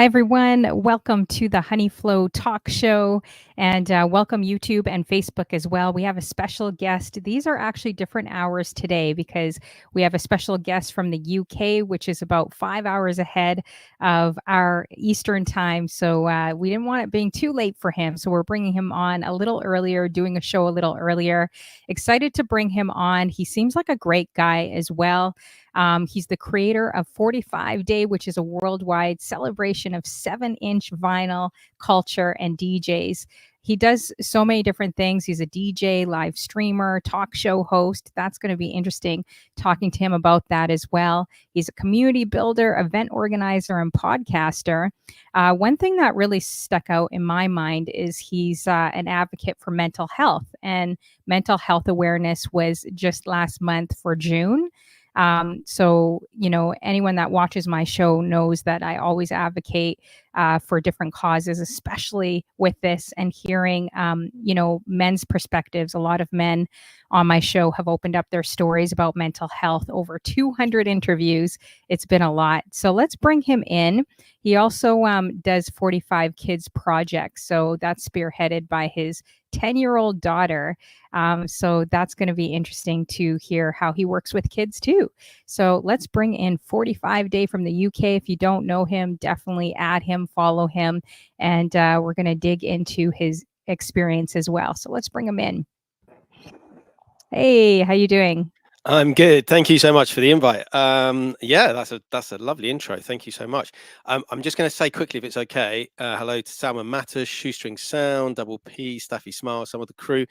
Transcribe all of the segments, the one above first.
Hi, everyone. Welcome to the Honey Flow Talk Show, and welcome YouTube and Facebook as well. We have a special guest. These are actually different hours today because we have a special guest from the UK, which is about 5 hours ahead of our Eastern time. So we didn't want it being too late for him. So we're bringing him on a little earlier, doing a show a little earlier. Excited to bring him on. He seems like a great guy as well. He's the creator of 45 Day, which is a worldwide celebration of 7-inch vinyl culture and DJs. He does so many different things. He's a DJ, live streamer, talk show host. That's going to be interesting talking to him about that as well. He's a community builder, event organizer, and podcaster. One thing that really stuck out in my mind is he's an advocate for mental health, and mental health awareness was just last month for June. So, anyone that watches my show knows that I always advocate for different causes, especially with this and hearing, men's perspectives. A lot of men on my show have opened up their stories about mental health, over 200 interviews. It's been a lot. So let's bring him in. He also does 45 Kids projects. So that's spearheaded by his 10-year-old daughter. So that's going to be interesting to hear how he works with kids too. So let's bring in 45 Day from the UK. If you don't know him, definitely add him, follow him, and we're going to dig into his experience as well. So let's bring him in. Hey, how you doing? I'm good. Thank you so much for the invite. Yeah, that's a lovely intro. Thank you so much. I'm just going to say quickly, if it's okay, hello to Salman Matters, Shoestring Sound, Double P, Staffy Smile, some of the crew.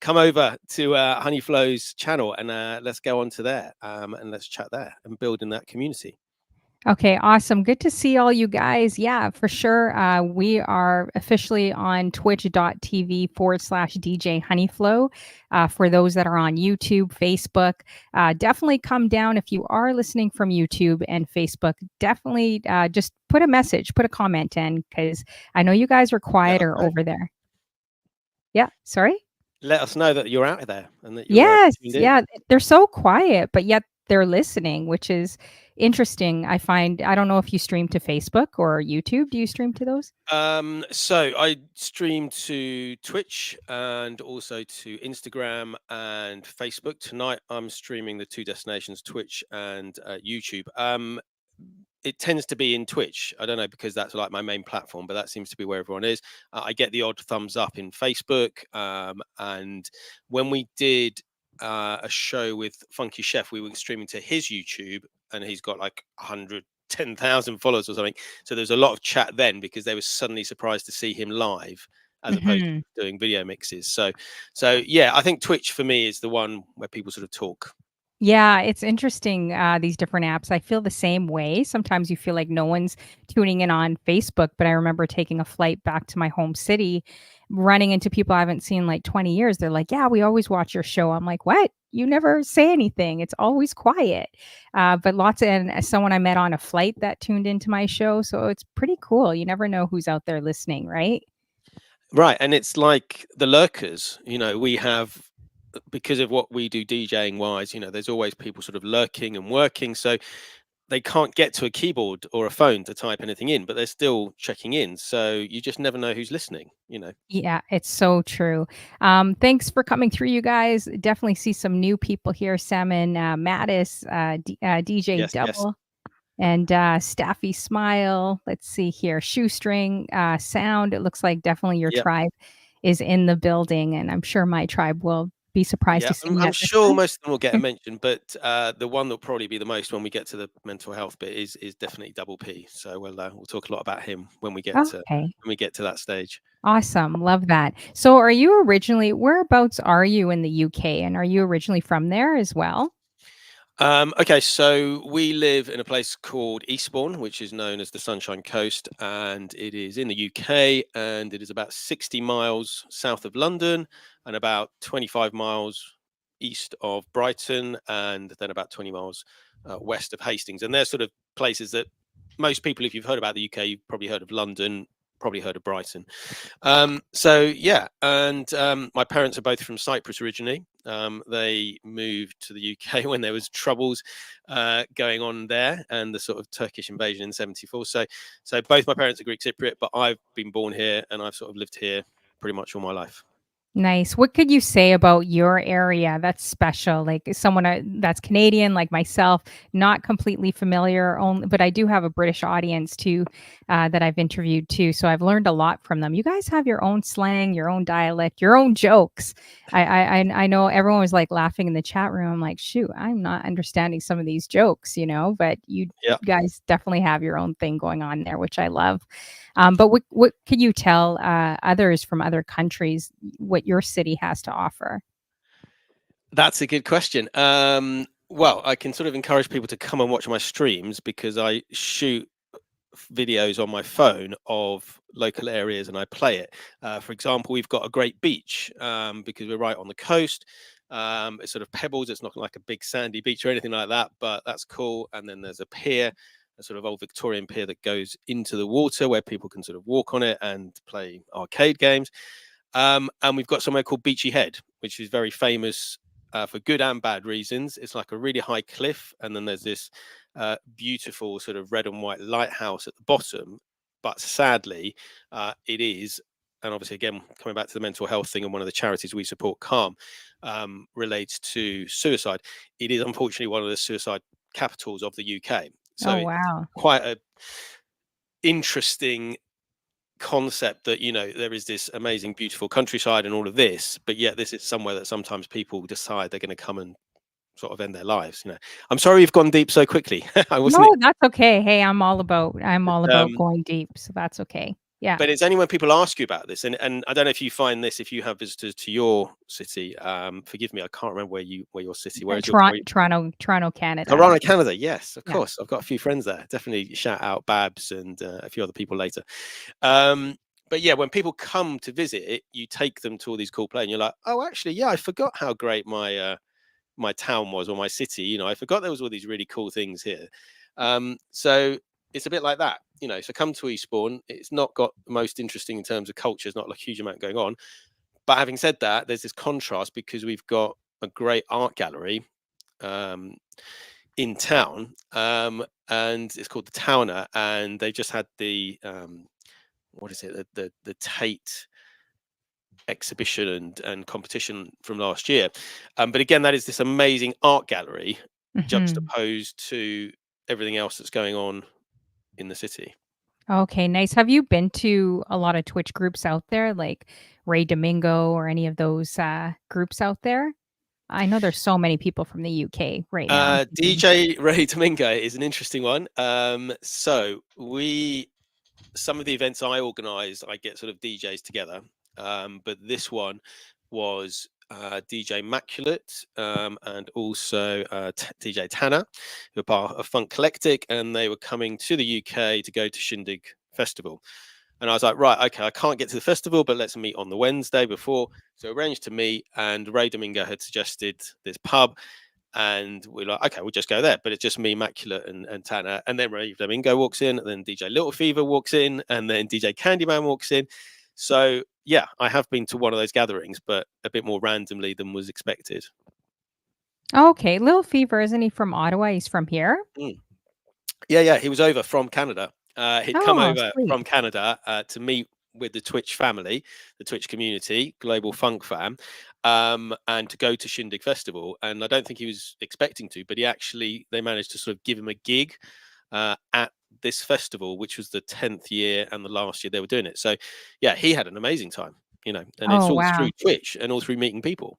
Come over to Honey Flow's channel and let's go on to there and let's chat there and build in that community. Okay, awesome. Good to see all you guys. Yeah, for sure. We are officially on twitch.tv/DJ Honeyflow. For those that are on YouTube, Facebook, definitely come down if you are listening from YouTube and Facebook. Definitely just put a message, put a comment in, because I know you guys are quieter over there. Yeah, sorry? Let us know that you're out there and that you're Yes, tuned in. yeah, they're so quiet, but yet they're listening, which is interesting. I find, I don't know if you stream to Facebook or YouTube. Do you stream to those? So I stream to Twitch and also to Instagram and Facebook. Tonight I'm streaming the two destinations, Twitch and YouTube. It tends to be in Twitch. I don't know, because that's like my main platform, but that seems to be where everyone is. I get the odd thumbs up in Facebook. And when we did a show with Funky Chef, we were streaming to his YouTube, and he's got like 110,000 followers or something. So there's a lot of chat then, because they were suddenly surprised to see him live as opposed to doing video mixes. So yeah, I think Twitch for me is the one where people sort of talk. Yeah, it's interesting, these different apps. I feel the same way. Sometimes you feel like no one's tuning in on Facebook, but I remember taking a flight back to my home city, running into people I haven't seen in like 20 years. They're like, "Yeah, we always watch your show." I'm like, "What? You never say anything. It's always quiet." But and someone I met on a flight that tuned into my show. So it's pretty cool. You never know who's out there listening, right? Right. And it's like the lurkers, we have, because of what we do DJing wise, there's always people sort of lurking and working. So they can't get to a keyboard or a phone to type anything in, but they're still checking in. So you just never know who's listening. Yeah, it's so true. Thanks for coming through, you guys. Definitely see some new people here. Salmon Mattis, DJ Yes. Double, and Staffy Smile. Let's see here. Shoestring Sound. It looks like definitely your Yep. tribe is in the building, and I'm sure my tribe will be surprised Yeah, to see I'm sure most of them will get a mention, but the one that'll probably be the most when we get to the mental health bit is definitely Double P. So we'll talk a lot about him when we get to that stage. Awesome. Love that. So are you originally, whereabouts are you in the UK, and are you originally from there as well? Okay, so we live in a place called Eastbourne, which is known as the Sunshine Coast, and it is in the UK, and it is about 60 miles south of London and about 25 miles east of Brighton, and then about 20 miles west of Hastings. And they're sort of places that most people, if you've heard about the UK, you've probably heard of London, probably heard of Brighton. So yeah, and my parents are both from Cyprus originally. They moved to the UK when there was troubles going on there, and the sort of Turkish invasion in '74. So both my parents are Greek Cypriot, but I've been born here and I've sort of lived here pretty much all my life. Nice. What could you say about your area that's special? Like someone that's Canadian, like myself, not completely familiar, only, but I do have a British audience too that I've interviewed too. So I've learned a lot from them. You guys have your own slang, your own dialect, your own jokes. I know everyone was like laughing in the chat room. I'm like, shoot, I'm not understanding some of these jokes, but you Yeah. guys definitely have your own thing going on there, which I love. But what could you tell others from other countries what your city has to offer? That's a good question. Well, I can sort of encourage people to come and watch my streams because I shoot videos on my phone of local areas and I play it. For example, we've got a great beach because we're right on the coast. It's sort of pebbles. It's not like a big sandy beach or anything like that, but that's cool. And then there's a pier, a sort of old Victorian pier that goes into the water where people can sort of walk on it and play arcade games. And we've got somewhere called Beachy Head, which is very famous for good and bad reasons. It's like a really high cliff, and then there's this beautiful sort of red and white lighthouse at the bottom. But sadly, it is, and obviously, again, coming back to the mental health thing, and one of the charities we support, Calm, relates to suicide. It is unfortunately one of the suicide capitals of the UK. So Oh, it's wow. quite a interesting concept that there is this amazing beautiful countryside and all of this, but yet this is somewhere that sometimes people decide they're going to come and sort of end their lives. I'm sorry you've gone deep so quickly. I wasn't. No, that's okay. Hey, I'm all about um, going deep, so that's okay. Yeah. but it's only when people ask you about this, and I don't know if you find this, if you have visitors to your city. Forgive me, I can't remember where your city, where is your Toronto, Canada. Toronto, Canada. Yes, of Yeah. course, I've got a few friends there. Definitely shout out Babs and a few other people later. But yeah, when people come to visit it, you take them to all these cool places, and you're like, oh, actually, yeah, I forgot how great my town was, or my city. I forgot there was all these really cool things here. So it's a bit like that. So come to Eastbourne. It's not got the most interesting in terms of culture. It's not like a huge amount going on. But having said that, there's this contrast because we've got a great art gallery in town, and it's called the Towner, and they just had the what is it, the Tate exhibition and competition from last year. But again, that is this amazing art gallery Mhm. juxtaposed to everything else that's going on in the city. Okay, nice. Have you been to a lot of Twitch groups out there, like Ray Domingo or any of those groups out there? I know there's so many people from the UK right now. I'm thinking, DJ Ray Domingo is an interesting one. So some of the events I organise, I get sort of DJs together. But this one was DJ Immaculate and also DJ Tanner, who are part of Funk Collectic, and they were coming to the UK to go to Shindig Festival. And I was like, right, okay, I can't get to the festival, but let's meet on the Wednesday before. So arranged to meet, and Ray Domingo had suggested this pub. And we're like, okay, we'll just go there. But it's just me, Immaculate, and Tanner. And then Ray Domingo walks in, and then DJ Little Fever walks in, and then DJ Candyman walks in. So yeah, I have been to one of those gatherings, but a bit more randomly than was expected. okay, Lil Fever, isn't he from Ottawa? He's from here. Mm. Yeah, he was over from Canada. He'd come Oh, over sweet. from Canada to meet with the Twitch family, the Twitch community, Global Funk Fam, and to go to Shindig Festival. And I don't think he was expecting to, but they managed to sort of give him a gig at this festival, which was the 10th year and the last year they were doing it. So yeah, he had an amazing time, and it's Oh, all through wow. Twitch and all through meeting people.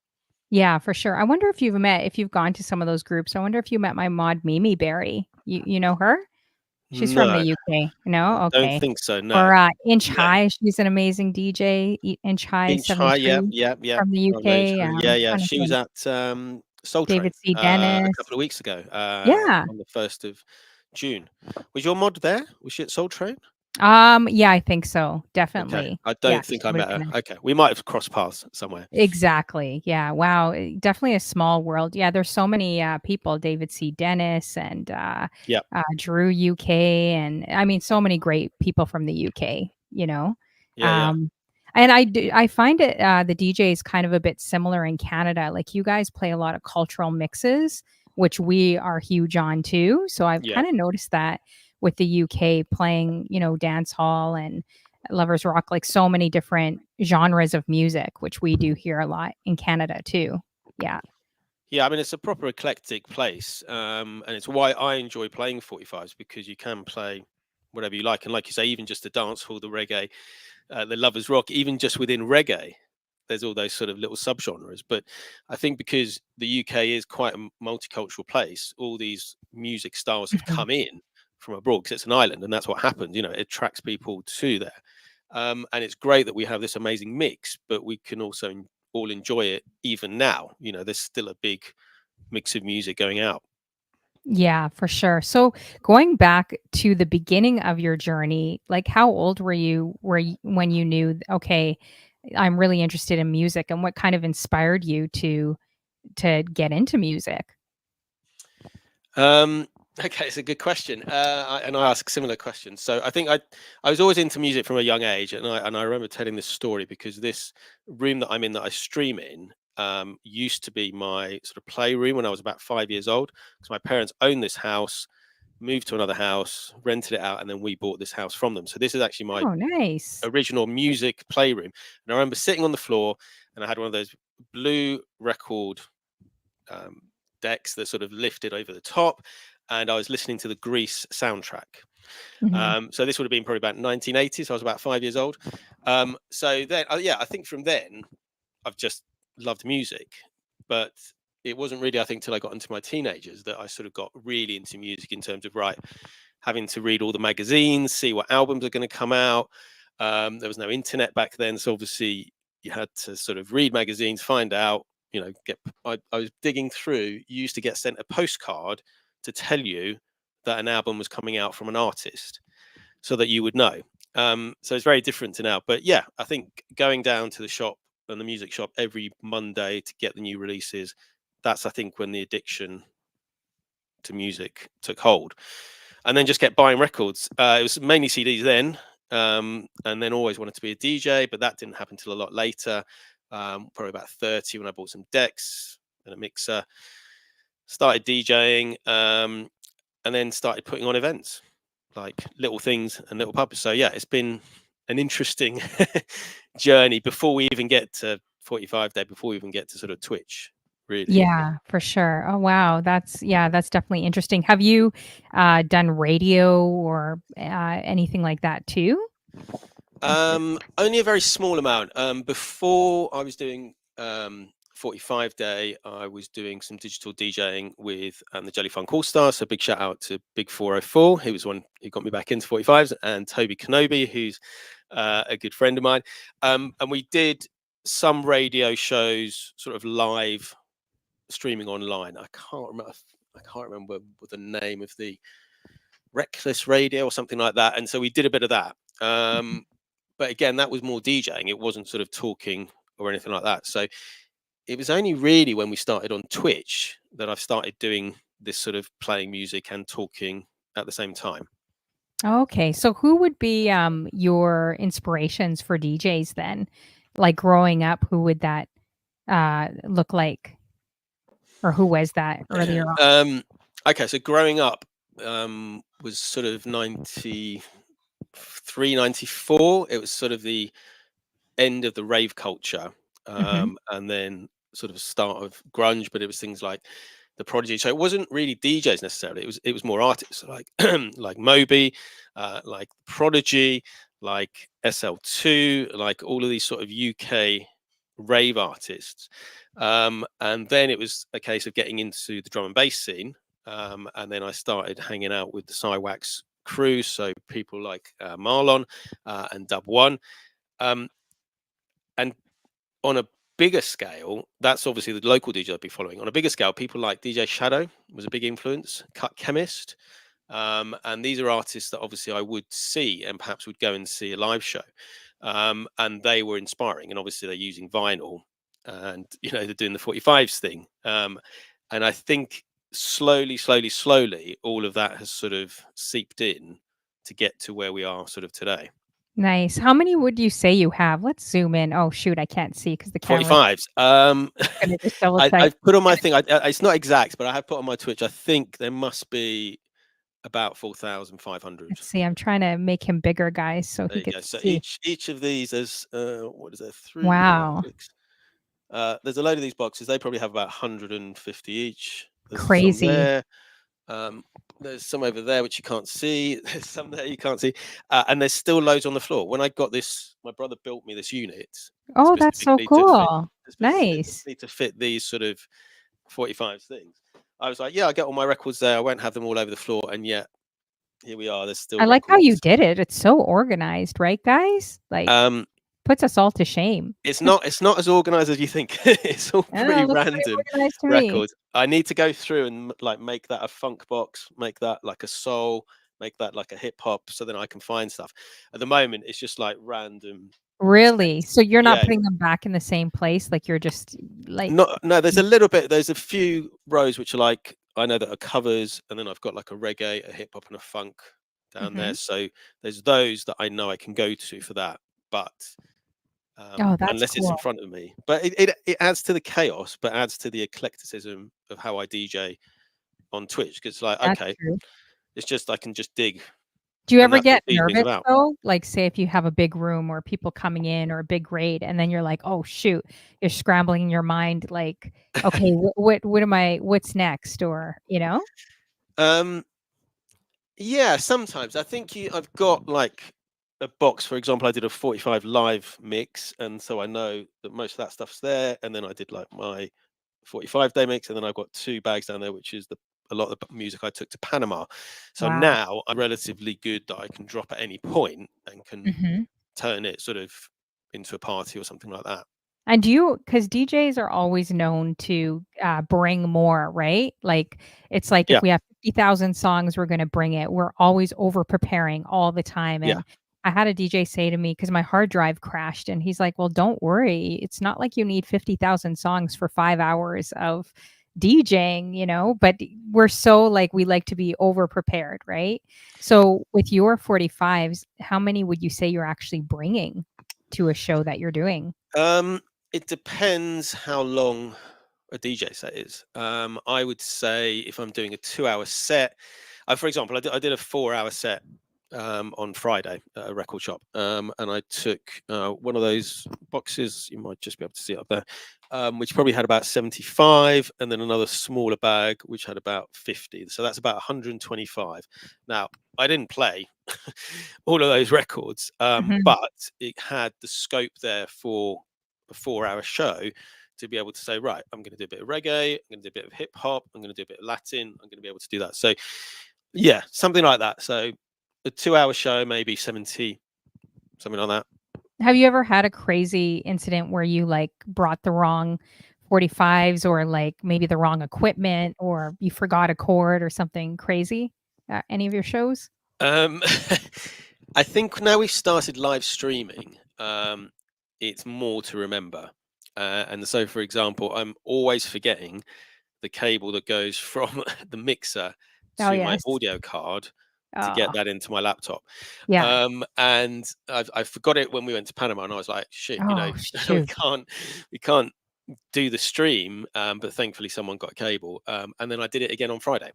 Yeah, for sure. I wonder if you've gone to some of those groups. I wonder if you met my mod Mimi Berry. You know her? She's from the No, UK. I No? don't Okay. think so. No, Or, Inch no. High, she's an amazing DJ, Inch High Inch High, yeah, 73 yeah. from the I know Inch UK, High. Yeah, yeah. trying to She was think. at Soul Train David C. a Dennis. couple of weeks ago Yeah. on the 1st of June. Was your mod there? Was she at Soul Train? Yeah, I think so, Okay, definitely. I Yeah, don't think she I would met have her. been. Okay, we might have crossed paths somewhere. Exactly. Yeah. Wow. Definitely a small world. Yeah. There's so many people, David C. Dennis and Yeah, Drew UK. And I mean, so many great people from the UK. you know? Yeah, yeah. Um, and I find it, the DJ is kind of a bit similar in Canada. Like, you guys play a lot of cultural mixes, which we are huge on too. So I've Yeah. kind of noticed that with the UK playing, dance hall and lovers rock, like so many different genres of music, which we do here a lot in Canada too. Yeah. Yeah, I mean, it's a proper eclectic place, and it's why I enjoy playing 45s, because you can play whatever you like, and like you say, even just the dance hall, the reggae, the lovers rock, even just within reggae, there's all those sort of little subgenres. But I think because the UK is quite a multicultural place, all these music styles have Mhm. come in from abroad because it's an island, and that's what happens. It attracts people to there, and it's great that we have this amazing mix, but we can also all enjoy it even now. There's still a big mix of music going out. Yeah, for sure. So going back to the beginning of your journey, like how old were you when you knew, okay, I'm really interested in music, and what kind of inspired you to get into music? Um, okay, it's a good question, and I ask similar questions. So I think I was always into music from a young age, and I remember telling this story because this room that I'm in, that I stream in, used to be my sort of playroom when I was about 5 years old. Because my parents owned this house, moved to another house, rented it out, and then we bought this house from them. So this is actually my Oh, nice. original music playroom. And I remember sitting on the floor, and I had one of those blue record um, decks that sort of lifted over the top, and I was listening to the Grease soundtrack. Mhm. So this would have been probably about 1980. So I was about 5 years old. So then, yeah, I think from then I've just loved music, but it wasn't really, I think, till I got into my teenagers that I sort of got really into music in terms of, right, having to read all the magazines, see what albums are going to come out. There was no internet back then, so obviously you had to sort of read magazines, find out. Get. I was digging through. You used to get sent a postcard to tell you that an album was coming out from an artist, so that you would know. So it's very different to now. But yeah, I think going down to the shop and the music shop every Monday to get the new releases, that's, I think, when the addiction to music took hold. And then just kept buying records. It was mainly CDs then, and then always wanted to be a DJ, but that didn't happen till a lot later. Probably about 30 when I bought some decks and a mixer. Started DJing, and then started putting on events like little things and little pubs. So yeah, it's been an interesting journey before we even get to 45 day, before we even get to sort of Twitch, really. Yeah, for sure. Oh, wow. That's definitely interesting. Have you, done radio or, anything like that too? After Only a very small amount. Before I was doing 45 day, I was doing some digital DJing with the Jelly Funk All Stars. So big shout out to Big 404, who was one who got me back into 45s, and Toby Kenobi, who's a good friend of mine. And we did some radio shows, sort of live streaming online. I can't remember what the name of the Reckless Radio or something like that. And so we did a bit of that. But again, that was more DJing. It wasn't sort of talking or anything like that. So it was only really when we started on Twitch that I've started doing this sort of playing music and talking at the same time. Okay, so who would be, your inspirations for DJs then? Like, growing up, who would that, look like? Or who was that earlier on? um, okay, so growing up was sort of 93, 94. It was sort of the end of the rave culture, Mhm. and then sort of start of grunge, but it was things like the Prodigy. So it wasn't really DJs necessarily. It was more artists like like Moby, like Prodigy, like SL2, like all of these sort of UK rave artists. And then it was a case of getting into the drum and bass scene. And then I started hanging out with the Cywax crew, so people like Marlon and Dub One. Um, and on a bigger scale, that's obviously the local DJ I'd be following. On a bigger scale, people like DJ Shadow was a big influence, Cut Chemist. And these are artists that obviously I would see and perhaps would go and see a live show. And they were inspiring. And obviously they're using vinyl, and, they're doing the 45s thing. And I think slowly, slowly, slowly, all of that has sort of seeped in to get to where we are sort of today. Nice. How many would you say you have? Let's zoom in. Oh shoot, I can't see because the camera's 45s. gonna just double check. I've put on my thing. It's not exact, but I have put on my Twitch. I think there must be about 4,500. Let's see. I'm trying to make him bigger, guys, so There he you go. gets to So see. each of these is what is there? Three, four, Wow, 6. There's a load of these boxes. They probably have about 150 each. There's some crazy. there. Um, there's some over there which you can't see. There's some there you can't see, and there's still loads on the floor. When I got this, my brother built me this unit Oh, that's so specifically to fit cool. Nice. specifically to fit these sort of 45 things. I was like, yeah, I get all my records there. I won't have them all over the floor, and yet here we are. There's still I like how you records. did it. It's so organized, right, guys? Like, Um, puts us all to shame. it's not as organized as you think. It's all Oh, pretty looks pretty random organized to me. records. I need to go through and like make that a funk box, make that like a soul, make that like a hip hop, so then I can find stuff. At the moment, it's just like random Really? text. So you're not Yeah, putting them back in the same place? Like you're just like, no. There's a little bit. There's a few rows which are like I know that are covers, and then I've got like a reggae, a hip hop, and a funk down there. Mhm. So there's those that I know I can go to for that, but Oh, that's unless it's in cool. front of me. But it adds to the chaos, but adds to the eclecticism of how I DJ on Twitch. Because like, That's okay, true. it's just I can just dig, Do you and ever that's what get DJing's nervous about. though? Like, say if you have a big room or people coming in or a big raid, and then you're like, "Oh shoot," you're scrambling in your mind, like, "Okay, what am I? What's next?" Or um, yeah, sometimes I think I've got like a box. For example, I did a 45 live mix, and so I know that most of that stuff's there. And then I did like my 45 day mix, and then I've got 2 bags down there, which is a lot of the music I took to Panama. So Wow. now I'm relatively good that I can drop at any point and can Mhm. turn it sort of into a party or something like that. And because DJs are always known to bring more, right? Like, it's like Yeah, if we have 50,000 songs, we're going to bring it. We're always over preparing all the time. yeah. And I had a DJ say to me, because my hard drive crashed, and he's like, "Well, don't worry. It's not like you need 50,000 songs for 5 hours of DJing, but we're so like, we like to be over prepared, right? So, with your 45s, how many would you say you're actually bringing to a show that you're doing? It depends how long a DJ set is. I would say if I'm doing a 2-hour set, for example, I did a 4-hour set on Friday at a record shop, and I took one of those boxes. You might just be able to see it up there, which probably had about 75, and then another smaller bag which had about 50. So that's about 125. Now I didn't play all of those records, Mhm. but it had the scope there for a 4-hour show to be able to say, right, I'm going to do a bit of reggae, I'm going to do a bit of hip hop, I'm going to do a bit of Latin, I'm going to be able to do that. So, yeah, something like that. So, a 2-hour show, maybe 70, something like that. Have you ever had a crazy incident where you, like, brought the wrong 45s or, like, maybe the wrong equipment or you forgot a chord or something crazy at any of your shows? Um, I think now we've started live streaming, it's more to remember. And so, for example, I'm always forgetting the cable that goes from the mixer Oh, to my yes. audio card to get Oh, that into my laptop. yeah. And I forgot it when we went to Panama, and I was like, "Shit, Oh, we shoot. can't do the stream." But thankfully, someone got a cable, and then I did it again on Friday.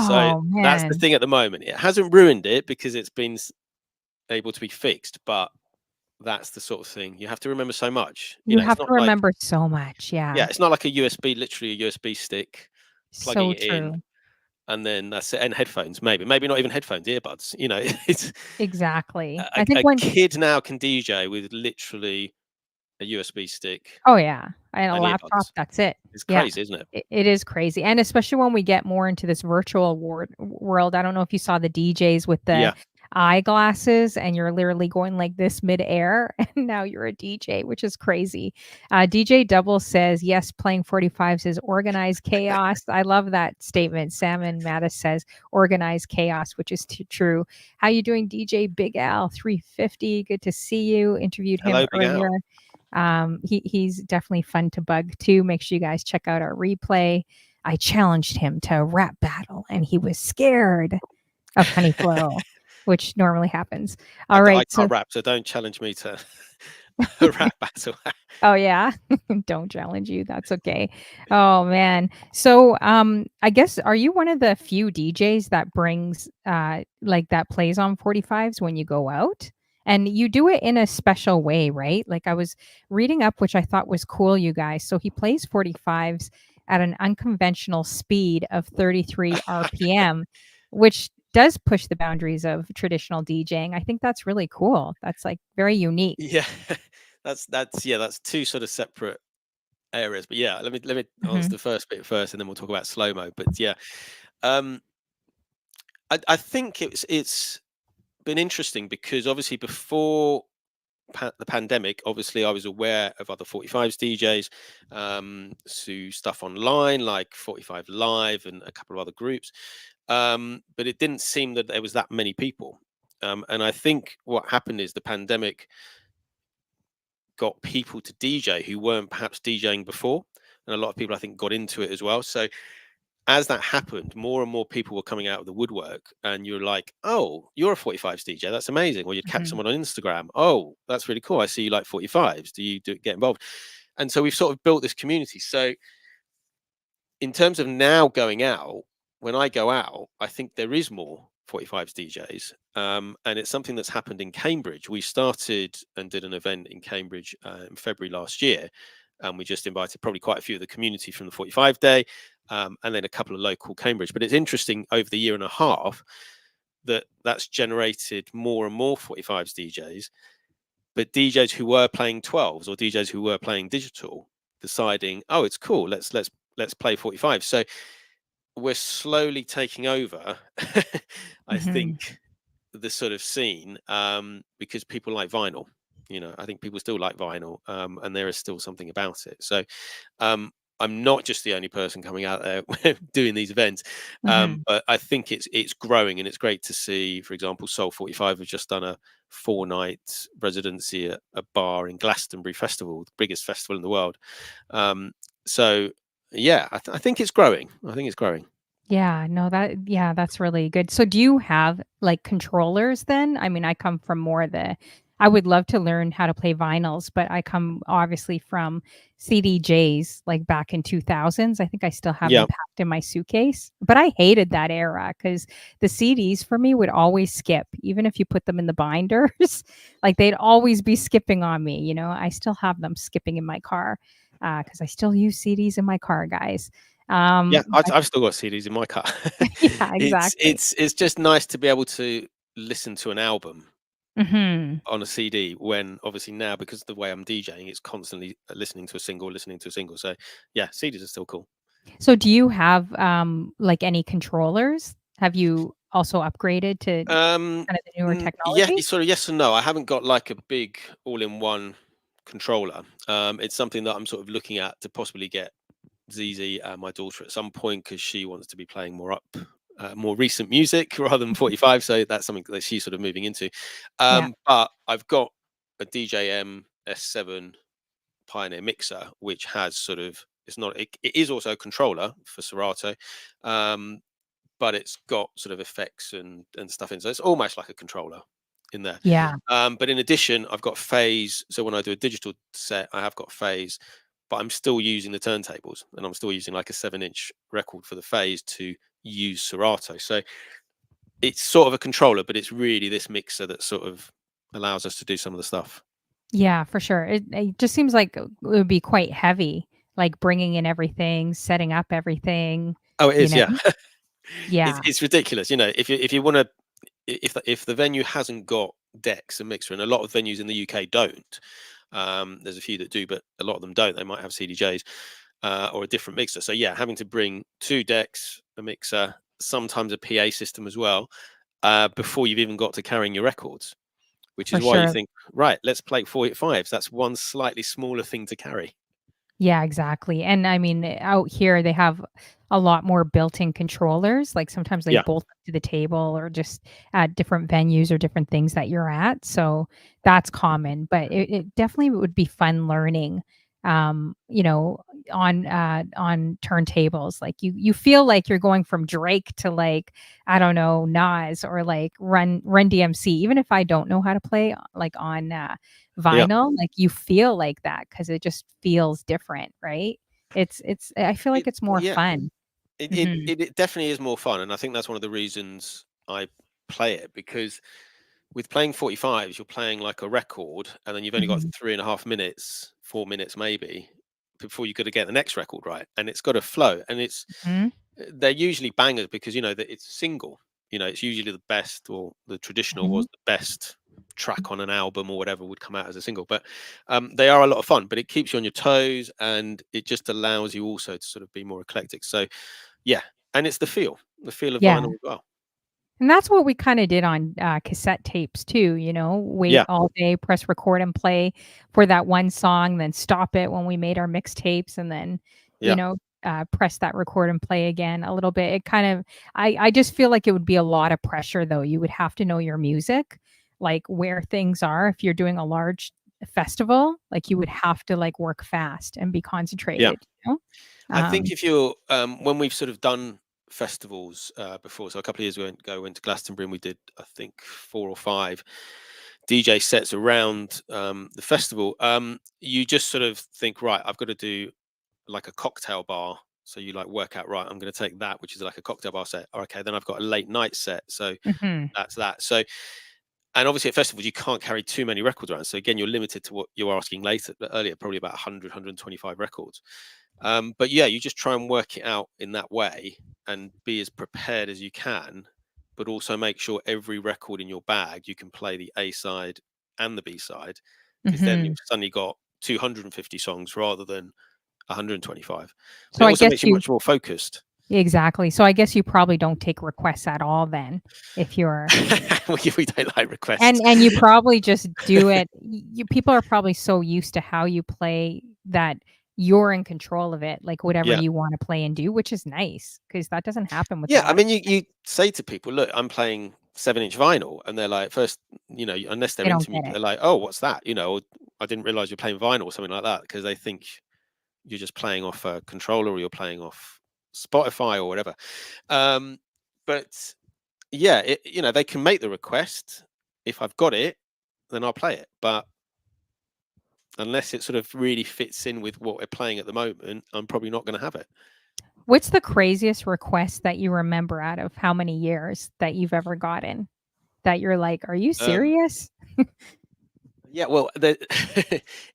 So Oh, that's the man. thing at the moment. It hasn't ruined it because it's been able to be fixed, but that's the sort of thing you have to remember so much. You It's have to not like remember so much, yeah, yeah. it's not like a USB, literally a USB stick, plugging So it in, true. and then that's it. And headphones, maybe not even headphones, earbuds. It's Exactly. a, I think a when kid now can DJ with literally a USB stick Oh, yeah, and a and laptop, earbuds. that's it. It's Yeah, crazy, isn't it? it is crazy, and especially when we get more into this virtual world. I don't know if you saw the DJs with the Yeah. eyeglasses, and you're literally going like this midair, and now you're a DJ, which is crazy. DJ Double says, "Yes, playing 45s is organized chaos." I love that statement. Salmon Mattis says, "Organized chaos," which is true. How you doing, DJ Big Al 350? Good to see you. Interviewed him Hello, Big earlier. Al. He's definitely fun to bug too. Make sure you guys check out our replay. I challenged him to a rap battle, and he was scared of Honey Flow. which normally happens. I, All I right. can't So, rap, so don't challenge me to a rap battle. oh yeah, don't challenge you. That's okay. Oh man. So, I guess are you one of the few DJs that brings like that plays on 45s when you go out? And you do it in a special way, right? Like I was reading up, which I thought was cool, you guys. So he plays 45s at an unconventional speed of 33 RPM, which does push the boundaries of traditional DJing. I think that's really cool. That's like very unique. Yeah, that's two sort of separate areas. But yeah, let me answer Hmm. the first bit first, and then we'll talk about slow mo. But yeah, um, I think it's been interesting because obviously before the pandemic, obviously I was aware of other 45s DJs, so stuff online like 45 Live and a couple of other groups, but it didn't seem that there was that many people. And I think what happened is the pandemic got people to DJ who weren't perhaps DJing before, and a lot of people I think got into it as well. So as that happened, more and more people were coming out of the woodwork, and you're like, "Oh, you're a 45s DJ. That's amazing." Or you'd catch Hmm. someone on Instagram. "Oh, that's really cool. I see you like 45s. Do you get involved?" And so we've sort of built this community. So in terms of now going out, when I go out, I think there is more 45s DJs. And it's something that's happened in Cambridge. We started and did an event in Cambridge in February last year. And we just invited probably quite a few of the community from the 45 day, and then a couple of local Cambridge. But it's interesting over the year and a half that that's generated more and more 45s DJs, but DJs who were playing 12s or DJs who were playing digital deciding, oh, it's cool, let's play 45. So we're slowly taking over, I Hmm. think, the sort of scene, because people like vinyl. I think people still like vinyl, and there is still something about it. So um, I'm not just the only person coming out there doing these events, Hmm. but I think it's growing, and it's great to see. For example, Soul 45 have just done a 4-night residency at a bar in Glastonbury Festival, the biggest festival in the world. Um, so yeah, I think it's growing. I think it's growing. Yeah, no, yeah, that's really good. So do you have like controllers then? I mean, I come from more the I would love to learn how to play vinyls, but I come obviously from CDJs like back in 2000s. I think I still have them Yeah, packed in my suitcase, but I hated that era cuz the CDs for me would always skip even if you put them in the binders. Like they'd always be skipping on me, you know. I still have them skipping in my car cuz I still use CDs in my car, guys. yeah. I've, But I've still got CDs in my car. yeah, it's exactly. it's it's just nice to be able to listen to an album Mhm. on a CD when obviously now because of the way I'm DJing, it's constantly listening to a single. So yeah, CDs are still cool. So do you have, like, any controllers? Have you also upgraded to Um, kind of the newer yeah, technology? it's sort of yes and no. I haven't got like a big all-in-one controller. It's something that I'm sort of looking at to possibly get ZZ, my daughter, at some point because she wants to be playing more recent music rather than 45. So that's something that she's sort of moving into. Yeah, But I've got a DJM S7 Pioneer mixer, which has sort of it's not it is also a controller for Serato, um, but it's got sort of effects and stuff in. So it's almost like a controller in there. yeah, But in addition, I've got phase. So when I do a digital set, I have got phase, but I'm still using the turntables, and I'm still using like a 7-inch record for the phase to use Serato. So it's sort of a controller, but it's really this mixer that sort of allows us to do some of the stuff. yeah, for sure. It just seems like it would be quite heavy, like, bringing in everything, setting up everything, Oh, it you is, know? yeah. it's Yeah, it's ridiculous. If you want to, if the venue hasn't got decks and mixer, and a lot of venues in the UK don't. There's a few that do, but a lot of them don't. They might have CDJs or a different mixer. So yeah, having to bring 2 decks, a mixer, sometimes a PA system as well, before you've even got to carrying your records. Which for is why you sure. think, right, let's play 45s. That's one slightly smaller thing to carry. Yeah, exactly, and I mean, out here, they have a lot more built-in controllers, like, sometimes they Yeah, bolt to the table or just at different venues or different things that you're at, so that's common, but it definitely would be fun learning, you know, on turntables. Like you feel like you're going from Drake to like, I don't know, Nas or like Run DMC. Even if I don't know how to play like on Yeah. vinyl, like you feel like that because it just feels different, right? It's I feel like it's more Yeah. fun. Hmm. It definitely is more fun, and I think that's one of the reasons I play it, because with playing 45s, you're playing like a record, and then you've only got Hmm. 3.5 minutes, 4 minutes maybe, before you got to get the next record right, and it's got to flow, and Hmm. they're usually bangers because that it's single. It's usually the best, or the traditional Hmm. was the best track on an album or whatever would come out as a single. But they are a lot of fun, but it keeps you on your toes, and it just allows you also to sort of be more eclectic. So yeah, and it's the feel of Yeah. vinyl as well. And that's what we kinda did on, cassette tapes too, wait Yeah, all day, press record and play for that one song, then stop it when we made our mixtapes, and then, you yeah, know, press that record and play again a little bit. It kind of I just feel like it would be a lot of pressure, though. You would have to know your music, like, where things are. If you're doing a large festival, like, you would have to, like, work fast and be yeah. concentrated, I think Um if you're when we've sort of done festivals before, so a couple of years ago, went to Glastonbury, and we did, I think, 4 or 5 DJ sets around the festival. You just sort of think, right, I've got to do like a cocktail bar. So you like work out, right, I'm going to take that, which is like a cocktail bar set. Okay, then I've got a late night set. So Mhm. that's that. So, and obviously at festivals, you can't carry too many records around. So again, you're limited to what you were asking earlier, probably about 100, 125 records. But yeah, you just try and work it out in that way and be as prepared as you can, but also make sure every record in your bag you can play the A side and the B side, because then you've Mhm. suddenly got 250 songs rather than 125. But So it I also guess makes you you much more focused. Exactly. So I guess you probably don't take requests at all then if you're We don't like requests. and you probably just do it you people are probably so used to how you play that you're in control of it, like whatever Yeah. you wanna play and do, which is nice because that doesn't happen with a Yeah, I lot of mean, you say to people, "Look, I'm playing 7-inch vinyl," and they're like, first, unless they're they don't into get music, it. they're like, "Oh, what's that?" Or, "I didn't realize you're playing vinyl," or something like that, because they think you're just playing off a controller, or you're playing off Spotify or whatever. Um, but yeah, they can make the request. If I've got it, then I'll play it. But unless it sort of really fits in with what we're playing at the moment, I'm probably not going to have it. What's the craziest request that you remember out of how many years that you've ever gotten that you're like, "Are you Um, serious?" Yeah, well,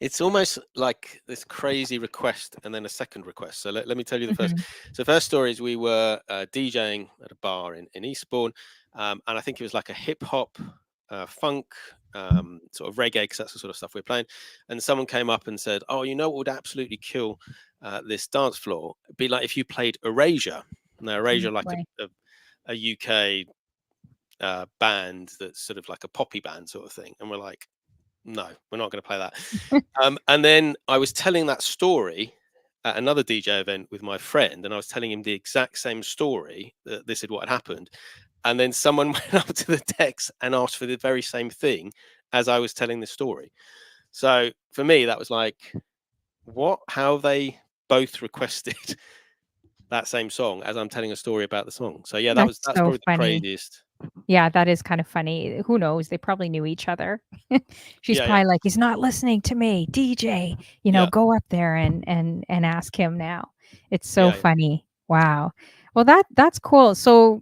it's almost like this crazy request and then a second request. So let me tell you the first. Mhm. So first story is we were DJing at a bar in Eastbourne, and I think it was like a hip hop, funk, sort of reggae, because that's the sort of stuff we're playing. And someone came up and said, "Oh, you know what would absolutely kill this dance floor? It'd be like if you played Erasure." Now, Oh, Erasure, like boy. a UK band that's sort of like a poppy band sort of thing, and we're like, no, we're not going to play that. And then I was telling that story at another DJ event with my friend, and I was telling him the exact same story, that this is what had happened. And then someone went up to the decks and asked for the very same thing as I was telling this story. So for me, that was like, what? How have they both requested that same song as I'm telling a story about the song? So yeah, That's that's so probably the funny. craziest. Yeah, that is kind of funny. Who knows? They probably knew each other. She's Yeah, yeah, probably like, "He's not listening to me, DJ, yeah, go up there and ask him now." It's so yeah, yeah, funny. Wow. Well, that's cool. So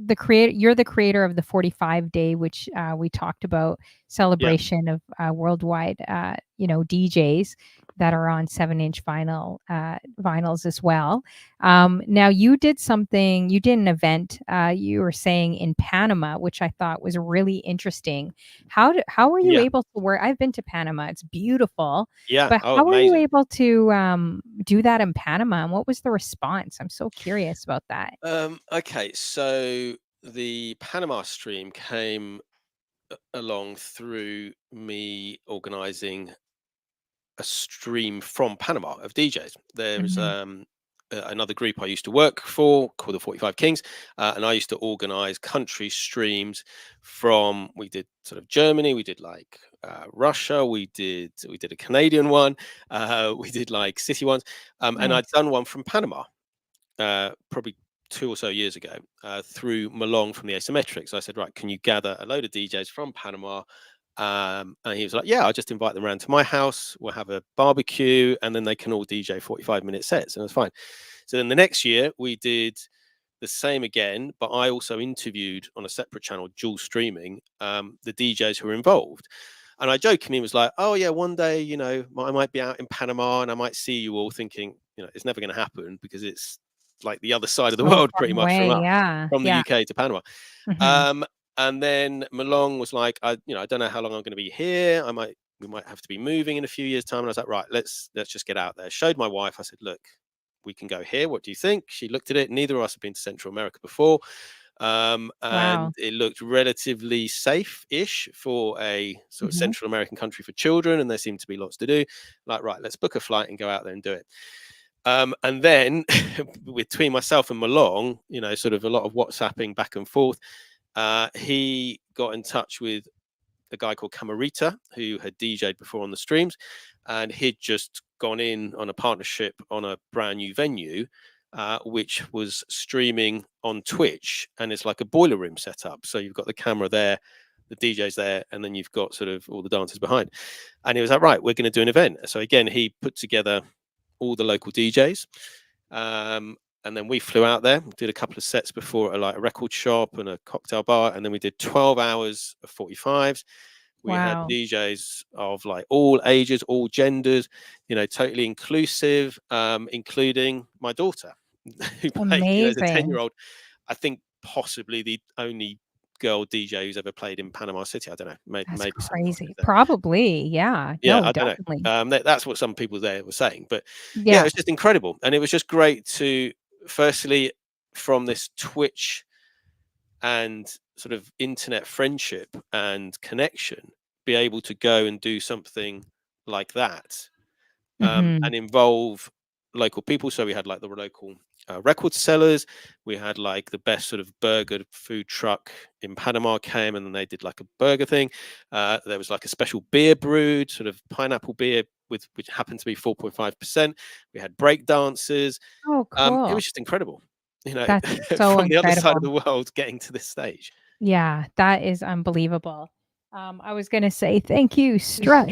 you're the creator of the 45 day, which we talked about, yeah, celebration of worldwide, DJs that are on 7-inch vinyls as well. Now you did an event, you were saying in Panama, which I thought was really interesting. How were you yeah, able to work? I've been to Panama, it's beautiful, yeah. but Oh, how were you amazing. able to, do that in Panama, and what was the response? I'm so curious about that. Okay, so the Panama stream came along through me organizing a stream from Panama of DJs. There's Mhm, another group I used to work for called the 45 Kings, and I used to organize country streams from, we did sort of Germany, we did like Russia. We did a Canadian one. We did like city ones, and I'd Nice. done one from Panama, probably 2 or so years ago, through Malong from the Asymmetrics. I said, right, can you gather a load of DJs from Panama? And he was like, yeah, I'll just invite them around to my house. We'll have a barbecue, and then they can all DJ 45-minute sets, and it was fine. So then the next year we did the same again, but I also interviewed on a separate channel, dual streaming, the DJs who were involved. And I jokingly was like, oh yeah, one day, you know, I might be out in Panama and I might see you all, thinking, you know, it's never going to happen because it's like the other side of the So world, far pretty much away. Yeah. from the Yeah. UK to Panama. Mhm. And then Malong was like, I don't know how long I'm going to be here. We might have to be moving in a few years' time. And I was like, right, let's just get out there. Showed my wife. I said, look, we can go here. What do you think? She looked at it. Neither of us have been to Central America before. And Wow. it looked relatively safe-ish for a sort of Mhm. Central American country for children, and there seemed to be lots to do. Like, right, let's book a flight and go out there and do it. And then between myself and Malong, you know, sort of a lot of WhatsApping back and forth, he got in touch with a guy called Camarita, who had DJ'd before on the streams, and he'd just gone in on a partnership on a brand new venue, which was streaming on Twitch, and it's like a boiler room setup. So you've got the camera there, the DJ's there, and then you've got sort of all the dancers behind. And he was like, right, we're going to do an event. So again, he put together all the local DJs. And then we flew out there, did a couple of sets before at like a record shop and a cocktail bar, and then we did 12 hours of 45s. We had Wow. DJs of like all ages, all genders, you know, totally inclusive, including my daughter, who played, you know, as a Amazing. 10-year-old. I think possibly the only girl DJ who's ever played in Panama City. I don't know, That's maybe someone else crazy. is there. Probably. Yeah. Yeah, No, I don't definitely. know. That's what some people there were saying, but yeah, it Yeah. was just incredible, and it was just great to, firstly, from this Twitch and sort of internet friendship and connection, be able to go and do something like that, Mhm. and involve local people. So we had like the local record sellers. We had like the best sort of burger food truck in Panama came, and then they did like a burger thing. There was like a special beer brewed, sort of pineapple beer with which happened to be 4.5%. We had break dancers. Oh, It cool. was just incredible, you know, That's so from the other side incredible. of the world getting to this stage. Yeah, that is unbelievable. I was gonna say thank you, Strud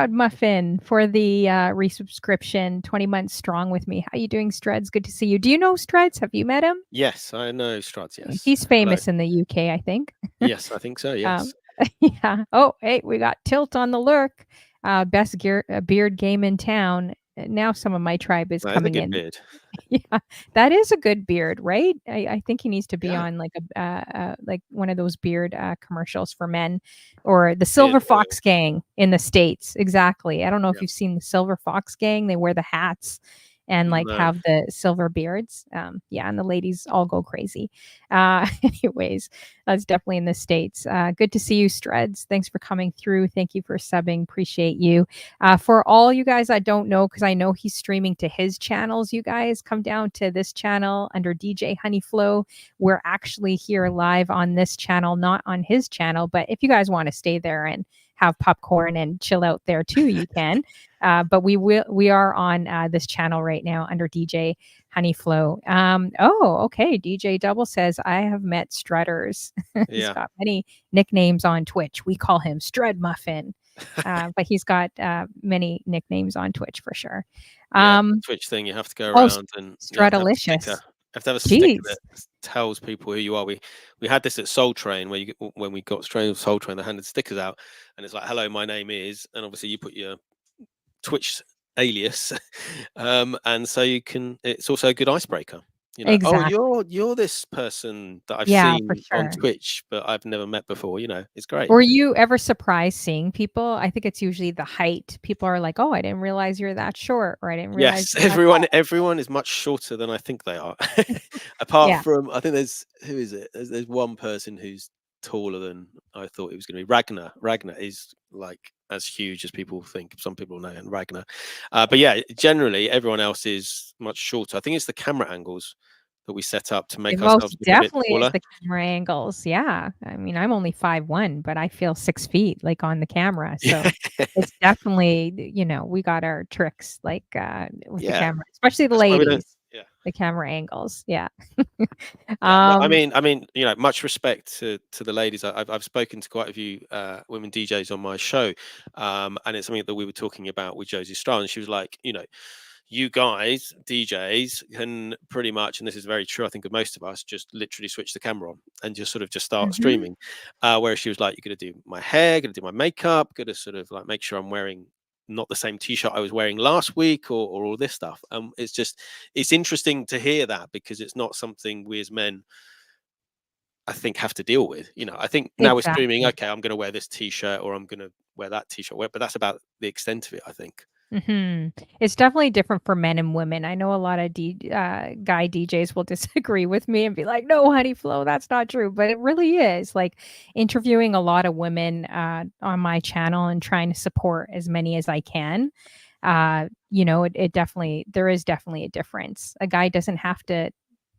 Muffin, for the resubscription. 20 months strong with me. How you doing, Struds? Good to see you. Do you know Struds? Have you met him? Yes, I know Struts. Yes, He's hello. famous in the UK, I think. Yes, I think so. Um, Yes, yeah. Oh, hey, we got Tilt on the lurk. Best beard game in town. Now some of my tribe is that is a coming good in. beard. Yeah, that is a good beard, right? I think he needs to be Yeah, on like one of those beard commercials for men, or the beard Silver oil. Fox Gang in the States. Exactly. I don't know if Yeah, you've seen the Silver Fox Gang. They wear the hats and like no, have the silver beards. Yeah, and the ladies all go crazy. Anyways, that's definitely in the States. Good to see you, Streds. Thanks for coming through. Thank you for subbing. Appreciate you. For all you guys I don't know, because I know he's streaming to his channels, you guys come down to this channel under DJ Honeyflow. We're actually here live on this channel, not on his channel. But if you guys want to stay there and have popcorn and chill out there too, you can. But we are on this channel right now under DJ Honeyflow. Oh, okay. DJ Double says I have met Strutters. He's yeah, got many nicknames on Twitch. We call him Strud Muffin. But he's got many nicknames on Twitch for sure. yeah. The Um, Twitch thing, you have to go oh, around and you have to have a sticker. Strudalicious. You have to have a sticker Jeez. that tells people who you are. We had this at Soul Train where when we got straight with Soul Train, they handed stickers out, and it's like, "Hello, my name is," and obviously you put your Twitch alias, and so you can. It's also a good icebreaker. You know, oh, Exactly. you're this person that I've Yeah, for seen on sure. Twitch, but I've never met before. You know, it's great. Were you ever surprised seeing people? I think it's usually the height. People are like, "Oh, I didn't realize you're that short," or "I didn't realize Yes, you're that tall." everyone is much shorter than I think they are. Apart Yeah. from, I think there's who is it? There's one person who's taller than I thought he was going to be. Ragnar. Ragnar is like as huge as people think. Some people know and Ragnar. But yeah, generally everyone else is much shorter. I think it's the camera angles that we set up to make It ourselves most look a bit definitely is taller. the camera angles. Yeah. I mean, I'm only 5'1", but I feel 6 feet like on the camera. So it's definitely, we got our tricks like with the Yeah, camera, especially the that's why we don't. ladies, Yeah. the camera angles. Yeah. Yeah, no, I um, mean, much respect to the ladies. I've spoken to quite a few women DJs on my show, and it's something that we were talking about with Josie Star, and she was like, you guys DJs can pretty much, and this is very true, I think, of most of us, just literally switch the camera on and just sort of just start mhm. streaming. Whereas she was like, you're gonna do my hair, gonna do my makeup, gonna sort of like make sure I'm wearing not the same t-shirt I was wearing last week, or all this stuff. It's interesting to hear that, because it's not something we as men, I think, have to deal with. I think now we're streaming, Exactly. okay, I'm going to wear this t-shirt, or I'm going to wear that t-shirt, but that's about the extent of it, I think. Mhm. It's definitely different for men and women. I know a lot of guy DJs will disagree with me and be like, "No, honey Flo, that's not true." But it really is. Like interviewing a lot of women on my channel and trying to support as many as I can. It definitely there is definitely a difference. A guy doesn't have to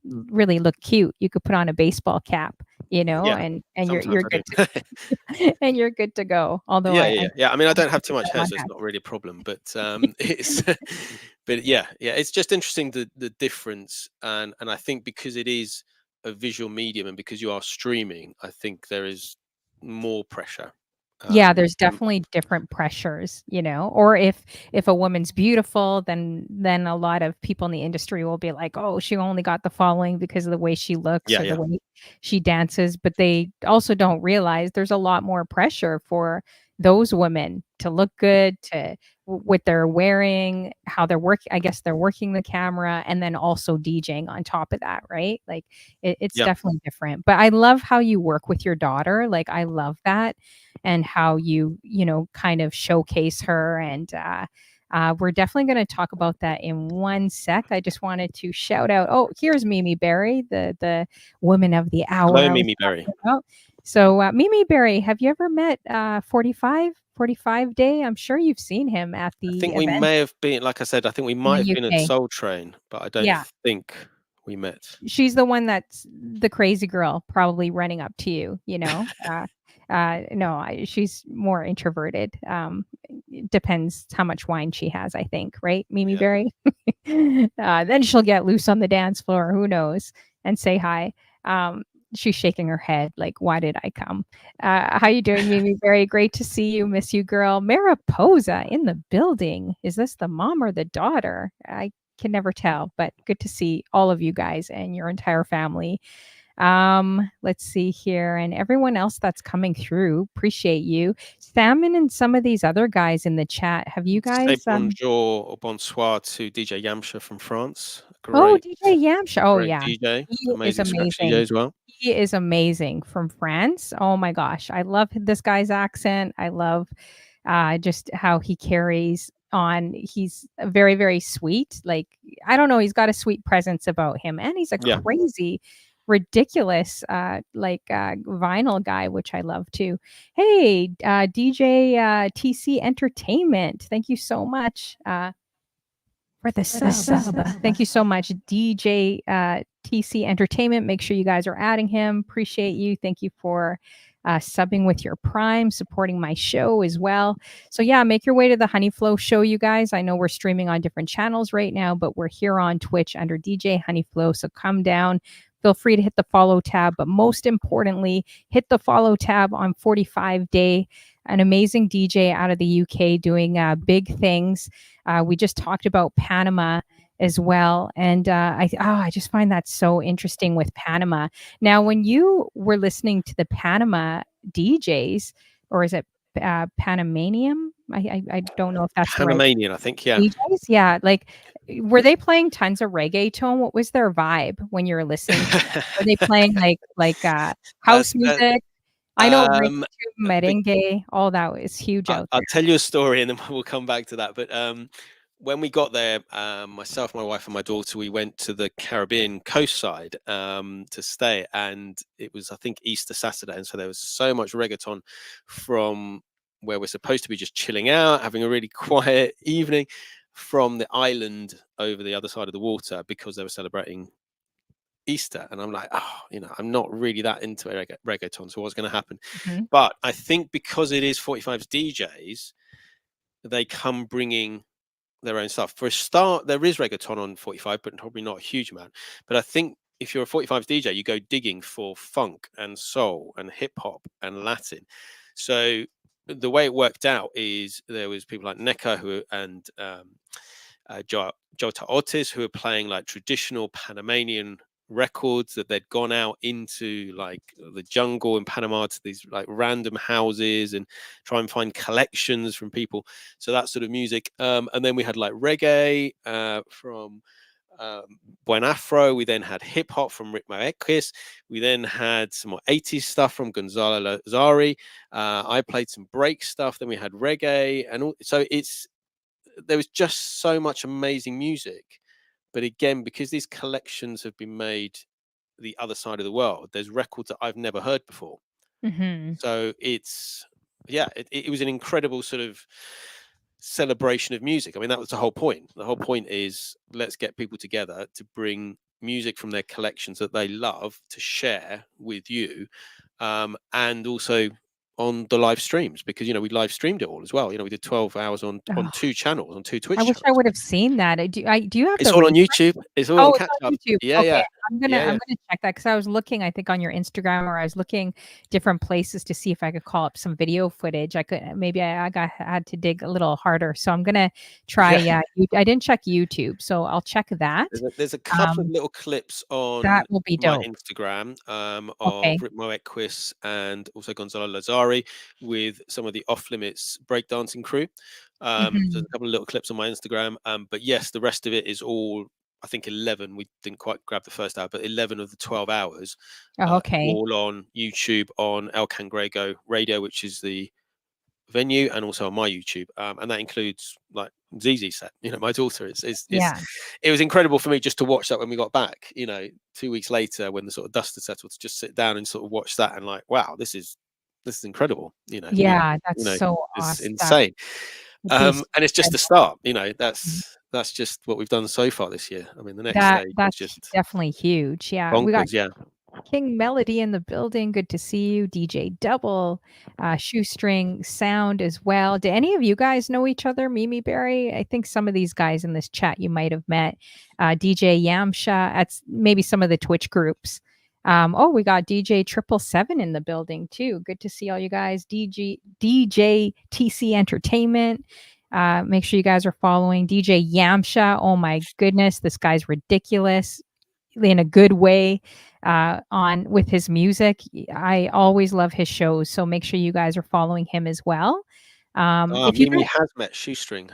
really look cute. You could put on a baseball cap, Yeah, and sometimes you're I good do. and you're good to go. Although Yeah, I, yeah, I yeah. Yeah, I mean, I don't have too do much that hair, on so it's that. not really a problem. But it's, but yeah, yeah. It's just interesting, the difference, and I think because it is a visual medium, and because you are streaming, I think there is more pressure. Yeah, Um, there's definitely different pressures, or if a woman's beautiful, then a lot of people in the industry will be like, "Oh, she only got the following because of the way she looks yeah, or the yeah, way she dances," but they also don't realize there's a lot more pressure for those women to look good, to what they're wearing, how they're working. I guess they're working the camera and then also DJing on top of that, right? Like it's yeah. definitely different. But I love how you work with your daughter. Like I love that and how you kind of showcase her. And we're definitely going to talk about that in one sec. I just wanted to shout out. Oh, here's Mimi Berry, the woman of the hour Hello, I was Mimi Berry. talking about. So Mimi Berry, have you ever met 45 Day? I'm sure you've seen him at I the think we event may have been, like I said, I think we in might the have been at UK. Soul Train, but I don't Yeah. think we met. She's the one that's the crazy girl probably running up to you, no, she's more introverted. It depends how much wine she has, I think, right, Mimi Yeah. Berry? Then she'll get loose on the dance floor, who knows, and say hi. Um, she's shaking her head like, "Why did I come?" How you doing, Mimi Berry? Great to see you. Miss you, girl. Mariposa in the building. Is this the mom or the daughter? I can never tell, but good to see all of you guys and your entire family. Let's see here, and everyone else that's coming through. Appreciate you, Salmon, and some of these other guys in the chat. Have you Say guys? bonjour or bonsoir to DJ Yamcha from France. Oh, Great, DJ Yamcha. Oh great yeah, DJ. he is Amazing scratch DJ amazing. as well. He is amazing from France. Oh my gosh, I love this guy's accent. I love just how he carries on. He's very, very sweet. Like, I don't know, he's got a sweet presence about him. And he's a Yeah. crazy, ridiculous, vinyl guy, which I love too. Hey, DJ TC Entertainment. Thank you so much. For the sub. Thank you so much, DJ TC Entertainment. Make sure you guys are adding him. Appreciate you. Thank you for subbing with your Prime, supporting my show as well. So, yeah, make your way to the Honey Flow show, you guys. I know we're streaming on different channels right now, but we're here on Twitch under DJ Honey Flow. So, come down. Feel free to hit the follow tab, but most importantly, hit the follow tab on 45 Day, an amazing DJ out of the UK doing big things. We just talked about Panama as well, and I just find that so interesting with Panama. Now, when you were listening to the Panama DJs, or is it Panamanian? I don't know if that's the right Panamanian, I think. Yeah. DJs. Yeah, like were they playing tons of reggaeton? What was their vibe when you were listening to them? Were they playing house That, music? I know um, reggaeton, big, merengue, all that was huge out I'll there. tell you a story, and then we'll come back to that. But when we got there, myself, my wife, and my daughter, we went to the Caribbean coastside to stay, and it was, I think, Easter Saturday, and so there was so much reggaeton from where we're supposed to be just chilling out, having a really quiet evening, from the island over the other side of the water, because they were celebrating Easter, and I'm like, oh, I'm not really that into reggaeton, so what's going to happen? Mhm. But I think because it is 45's DJs, they come bringing their own stuff. For a start, there is reggaeton on 45, but probably not a huge amount. But I think if you're a 45's DJ, you go digging for funk and soul and hip hop and Latin. So the way it worked out is there was people like Neka and Jota Otis, who are playing like traditional Panamanian records that they'd gone out into like the jungle in Panama to these like random houses and try and find collections from people. So that sort of music. And then we had like reggae from Buen Afro. We then had hip hop from Ritmo Equis. We then had some more 80s stuff from Gonzalo Lazari. I played some break stuff. Then we had reggae. And so there was just so much amazing music. But again, because these collections have been made the other side of the world, there's records that I've never heard before. Mhm. So it was an incredible sort of celebration of music. I mean, that was the whole point. The whole point is let's get people together to bring music from their collections that they love to share with you, and also on the live streams, because we live streamed it all as well. We did 12 hours on Oh, 2 channels, on 2 I Twitch wish I channels. would have seen that. Do you have It's the all on replay? YouTube. It's all on Oh, it's catch on up. YouTube. Yeah, Okay. yeah, I'm gonna yeah, I'm yeah. gonna check that because I was looking, I think, on your Instagram, or I was looking different places to see if I could call up some video footage. I could maybe had to dig a little harder. So I'm gonna try, Yeah. I didn't check YouTube, so I'll check that. There's a couple of Um, little clips that on will be my dope. Instagram, of Okay. Ritmo Equis and also Gonzalo Lazari with some of the Off Limits breakdancing crew. So there's Mhm. a couple of little clips on my Instagram. But yes, the rest of it is all, I think 11. We didn't quite grab the first hour, but 11 of the 12 hours, Oh, okay. all on YouTube on El Cangrego Radio, which is the venue, and also on my YouTube, and that includes like ZZ set. My daughter. Yeah. It was incredible for me just to watch that when we got back. 2 weeks later, when the sort of dust had settled, to just sit down and sort of watch that and like, wow, this is incredible. We, Yeah, that's so it's awesome. That insane. would be so And it's just the incredible. start. Mhm. That's just what we've done so far this year. I mean, the next stage is That's just definitely huge. Yeah, we got bonkers. Yeah. King Melody in the building. Good to see you. DJ Double, Shoestring Sound as well. Do any of you guys know each other? Mimi Berry? I think some of these guys in this chat you might have met. DJ Yamsha. That's maybe some of the Twitch groups. Oh, we got DJ 777 in the building too. Good to see all you guys. DJ TC Entertainment. Make sure you guys are following DJ Yamsha. Oh my goodness, this guy's ridiculous in a good way, on with his music. I always love his shows, so make sure you guys are following him as well. If you Mimi guys, has met Shoestring.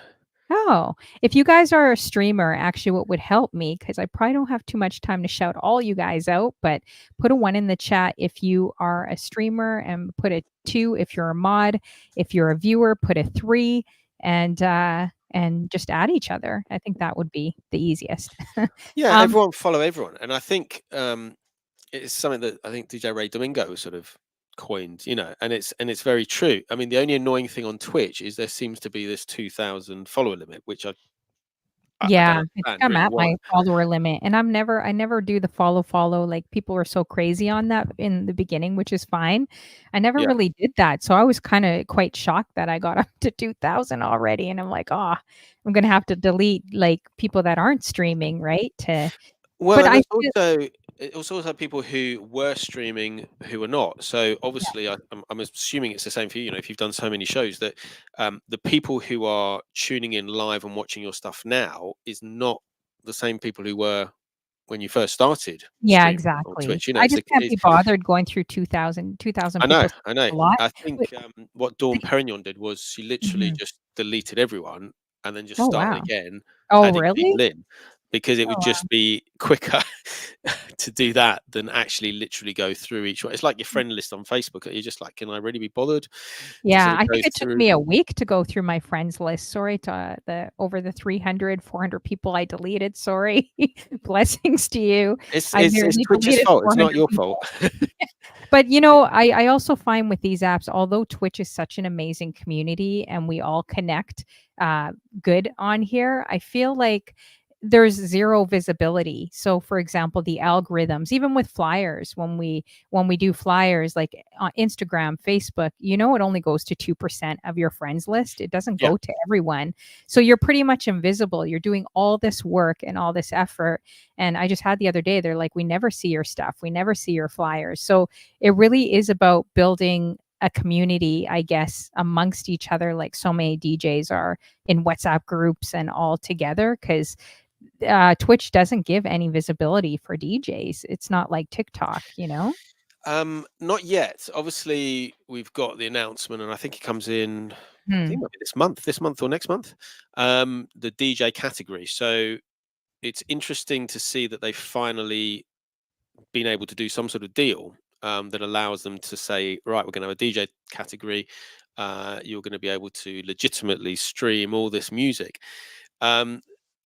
oh, if you guys are a streamer, actually, what would help me, because I probably don't have too much time to shout all you guys out, but put a 1 in the chat if you are a streamer, and put a 2 if you're a mod. If you're a viewer, put a 3, and just add each other. I think that would be the easiest. Yeah, um, everyone follow everyone, and I think it's something that I think DJ Ray Domingo sort of coined, and it's very true. I mean, the only annoying thing on Twitch is there seems to be this 2,000 follower limit, which I don't Yeah, I think understand I'm really at why. my follower limit, and I never do the follow, like, people were so crazy on that in the beginning, which is fine. I never Yeah. really did that, so I was kinda quite shocked that I got up to 2,000 already, and I'm like, "Oh, I'm gonna have to delete, like, people that aren't streaming, right, to." Well, But and I feel it also had people who were streaming who were not. So yeah, obviously, I'm assuming it's the same for you. If you've done so many shows, that the people who are tuning in live and watching your stuff now is not the same people who were when you first started yeah, streaming on exactly. Twitch. I just can't be bothered going through 2,000 I know, people's I know. a lot. I Wait, think what Dawn they Perignon did was she literally mhm. just deleted everyone and then just Oh, started wow. again, Oh, adding really? people in, because it Oh, would wow. just be quicker to do that than actually literally go through each one. It's like your friend list on Facebook. You're just like, can I really be bothered to sort Yeah, of I go think it took through? me a week to go through my friends list. Sorry to, the over the 300, 400 people I deleted. Sorry. Blessings to you. I It's nearly Twitch's deleted fault. It's not 400 your fault. people. But, I also find with these apps, although Twitch is such an amazing community and we all connect, good on here, I feel like there's zero visibility. So for example, the algorithms, even with flyers, when we do flyers like on Instagram, Facebook, it only goes to 2% of your friends list. It doesn't Yeah. go to everyone. So you're pretty much invisible. You're doing all this work and all this effort. And I just had the other day, they're like, we never see your stuff. We never see your flyers. So it really is about building a community, I guess, amongst each other, like so many DJs are in WhatsApp groups and all together, because Twitch doesn't give any visibility for DJs. It's not like TikTok. Not yet. Obviously, we've got the announcement, and I think it comes in. I think Hmm. it might be this month or next month. The DJ category. So it's interesting to see that they've finally been able to do some sort of deal that allows them to say, right, we're going to have a DJ category. You're going to be able to legitimately stream all this music. Um,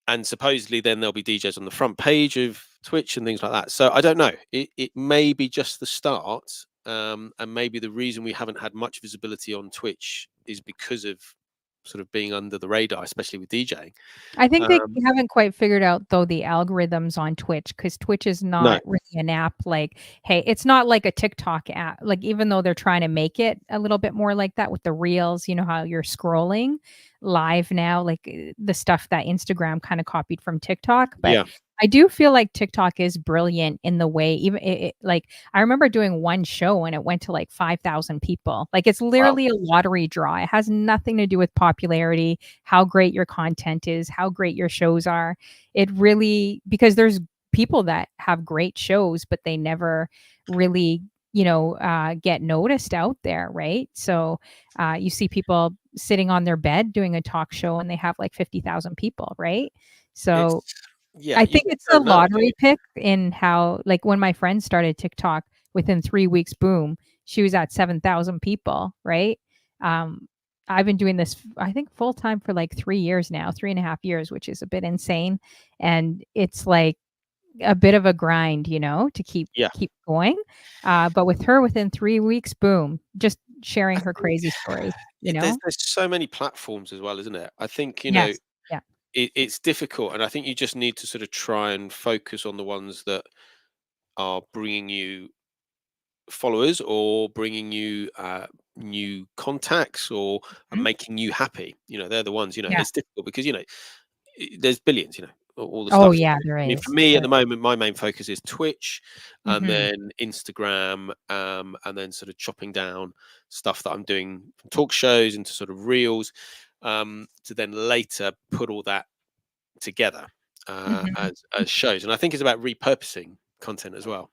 and supposedly then there'll be DJs on the front page of Twitch and things like that. So I don't know. It may be just the start, and maybe the reason we haven't had much visibility on Twitch is because of sort of being under the radar, especially with DJing. I think they Um, haven't quite figured out, though, the algorithms on Twitch, because Twitch is no, not really an app like, hey, it's not like a TikTok app. Like, even though they're trying to make it a little bit more like that with the reels, how you're scrolling live now, like the stuff that Instagram kind of copied from TikTok. But yeah, I do feel like TikTok is brilliant in the way, even like I remember doing one show and it went to like 5,000 people. Like, it's wow, literally a lottery draw. It has nothing to do with popularity, how great your content is, how great your shows are. It really, because there's people that have great shows, but they never really, get noticed out there, right? So you see people sitting on their bed doing a talk show and they have like 50,000 people, right? So it's yeah, I you think just it's a don't know, do you? lottery pick in how, like, when my friend started TikTok, within 3 weeks, boom, she was at 7,000 people, right? Um, I've been doing this, I think, full time for like 3 years now, 3.5 years, which is a bit insane. And it's like a bit of a grind, to keep Yeah, keep going. But with her, within 3 weeks, boom, just I sharing her think crazy stories, you there's know? so many platforms as well, isn't it? I think Yes. Yeah. it's difficult, and I think you just need to sort of try and focus on the ones that are bringing you followers or bringing you new contacts or are Mhm. making you happy. They're the ones. Yeah. It's difficult because there's billions. All the Oh, stuff. yeah, there I mean, for is. me at There the moment, my main focus is Twitch, and Mhm. then Instagram, and then sort of chopping down stuff that I'm doing from talk shows into sort of reels, to then later put all that together Mhm. as shows. And I think it's about repurposing content as well.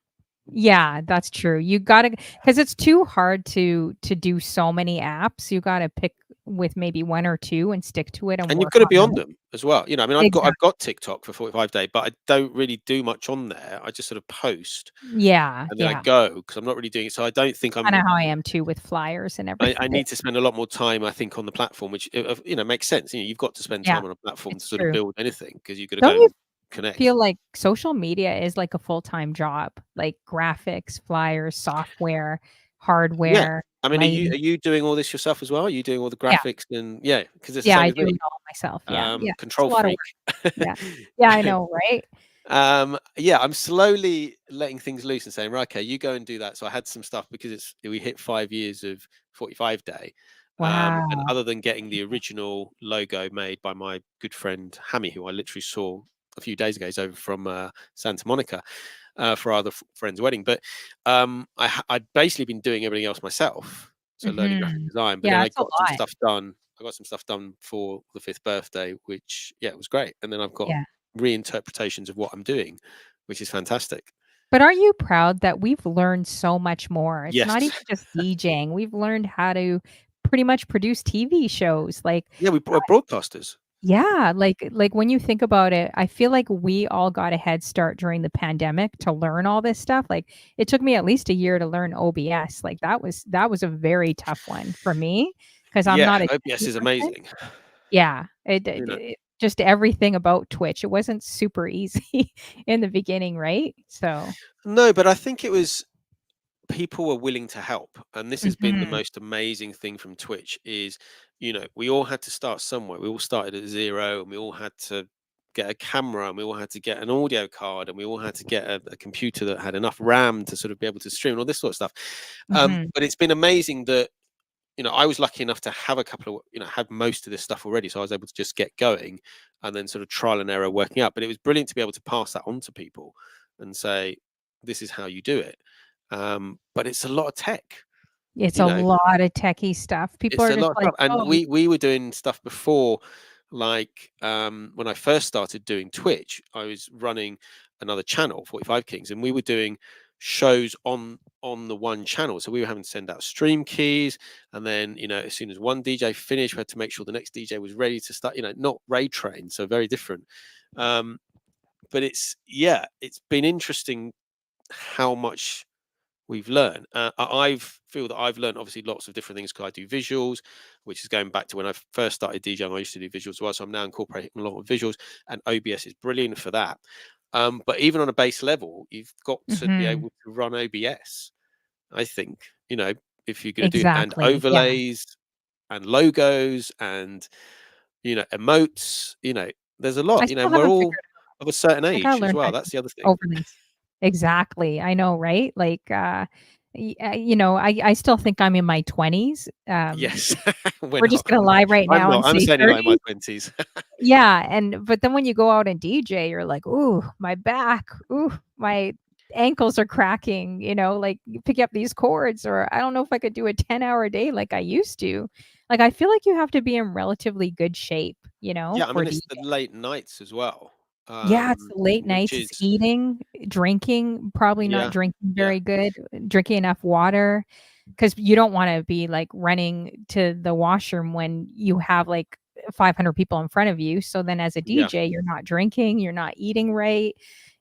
Yeah, that's true. You gotta, because it's too hard to do so many apps. You gotta pick with maybe 1 or 2 and stick to it and And you've work got to on be on those. them as well. I mean, I've Exactly. got TikTok for 45 Day, but I don't really do much on there. I just sort of post Yeah, and then I yeah. go because I'm not really doing it. So I don't think Kinda how I am too with flyers and I everything. need to spend a lot more time, I think, on the platform, which makes sense. You've got to spend Yeah, time on a platform to it's sort of true. build anything because you've got to go Don't you and connect. feel like social media is like a full-time job? Like graphics, flyers, software, Yeah. hardware, I mean, lighting. are you doing all this yourself as well? Are you doing all the Yeah, graphics and yeah, because it's the yeah, same I with do me. it all myself. Yeah, yeah. It's a Control lot of freak. work. Yeah. Yeah, I know, right? Yeah, I'm slowly letting things loose and saying, right, okay, you go and do that. So I had some stuff because we hit 5 years of 45 Day. And Wow. other than getting the original logo made by my good friend Hammy, who I literally saw a few days ago, he's over from Santa Monica for our other friend's wedding. But I'd basically been doing everything else myself. So learning graphic Mhm. design, but then Yeah, I it's a got some lot. stuff done. I got some stuff done for the 5th birthday, which yeah, it was great. And then I've got Yeah. reinterpretations of what I'm doing, which is fantastic. But aren't you proud that we've learned so much more? It's not Yes. even just DJing. We've learned how to pretty much produce TV shows. Like, Yeah, we're broadcasters. yeah, like when you think about it, I feel like we all got a head start during the pandemic to learn all this stuff. Like, it took me at least a year to learn OBS. Like, that was a very tough one for me because 'cause I'm Yeah, not a OBS techie is person. amazing. Yeah, You know. just everything about Twitch. It wasn't super easy in the beginning, right? So No, but I think it was people were willing to help, and this has been the mhm. most amazing thing from Twitch is, we all had to start somewhere. We all started at zero, and we all had to get a camera, and we all had to get an audio card, and we all had to get a computer that had enough RAM to sort of be able to stream and all this sort of stuff. Mhm. But it's been amazing that, I was lucky enough to have a couple of, had most of this stuff already. So I was able to just get going and then sort of trial and error working out. But it was brilliant to be able to pass that on to people and say, this is how you do it. But it's a lot of tech, It's you a know, lot of techie stuff. People it's are a just lot of like, stuff. And "Oh." we were doing stuff before, like when I first started doing Twitch, I was running another channel, 45 Kings, and we were doing shows on the one channel. So we were having to send out stream keys, and then as soon as one DJ finished, we had to make sure the next DJ was ready to start. Not raid trained, so very different. But it's been interesting how much we've learned. I feel that I've learned obviously lots of different things because I do visuals, which is going back to when I first started DJing. I used to do visuals as well, so I'm now incorporating a lot of visuals, and OBS is brilliant for that. But even on a base level, you've got to be Mhm. able to run OBS. I think if you're going to do and Exactly, yeah. overlays and logos and emotes, there's a I lot, still and we're haven't all figured of a certain I gotta age as learn how well. to That's the other thing. overlays. Exactly, I know, right? Like, I still think I'm in my 20s. Yes, we're We're just not. gonna lie right I'm now not. and I'm say certainly not in my 30s. 20s. Yeah, but then when you go out and DJ, you're like, "Ooh, my back. Ooh, my ankles are cracking," like, you pick up these chords, or I don't know if I could do a 10-hour day like I used to. Like, I feel like you have to be in relatively good shape, Yeah, I for mean, it's DJ. the late nights as well, Yeah, it's the late which nights, is it's eating, drinking, probably not yeah, drinking yeah, very good, drinking enough water, because you don't wanna be, like, running to the washroom when you have, like, 500 people in front of you, so then as a yeah. DJ, you're not drinking, you're not eating right,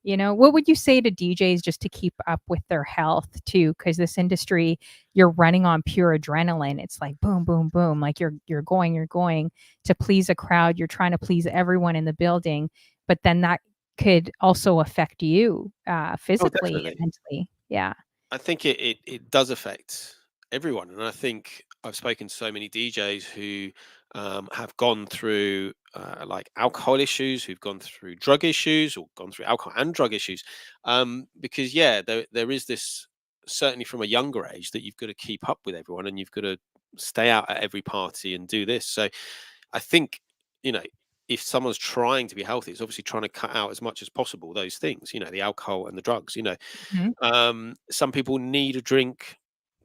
What would you say to DJs just to keep up with their health too? Because this industry, you're running on pure adrenaline, it's like boom, boom, boom, like, you're going to please a crowd, you're trying to please everyone in the building, but then that could also affect you, Oh, physically and definitely. mentally. Yeah. I think it does affect everyone, and I think I've spoken to so many DJs who have gone through like alcohol issues, who've gone through drug issues, or gone through alcohol and drug issues, because there is this, certainly from a younger age, that you've got to keep up with everyone, and you've got to stay out at every party and do this. So I think you know if someone's trying to be healthy, it's obviously trying to cut out as much as possible those things, the alcohol and the drugs. Mhm. Some people need a drink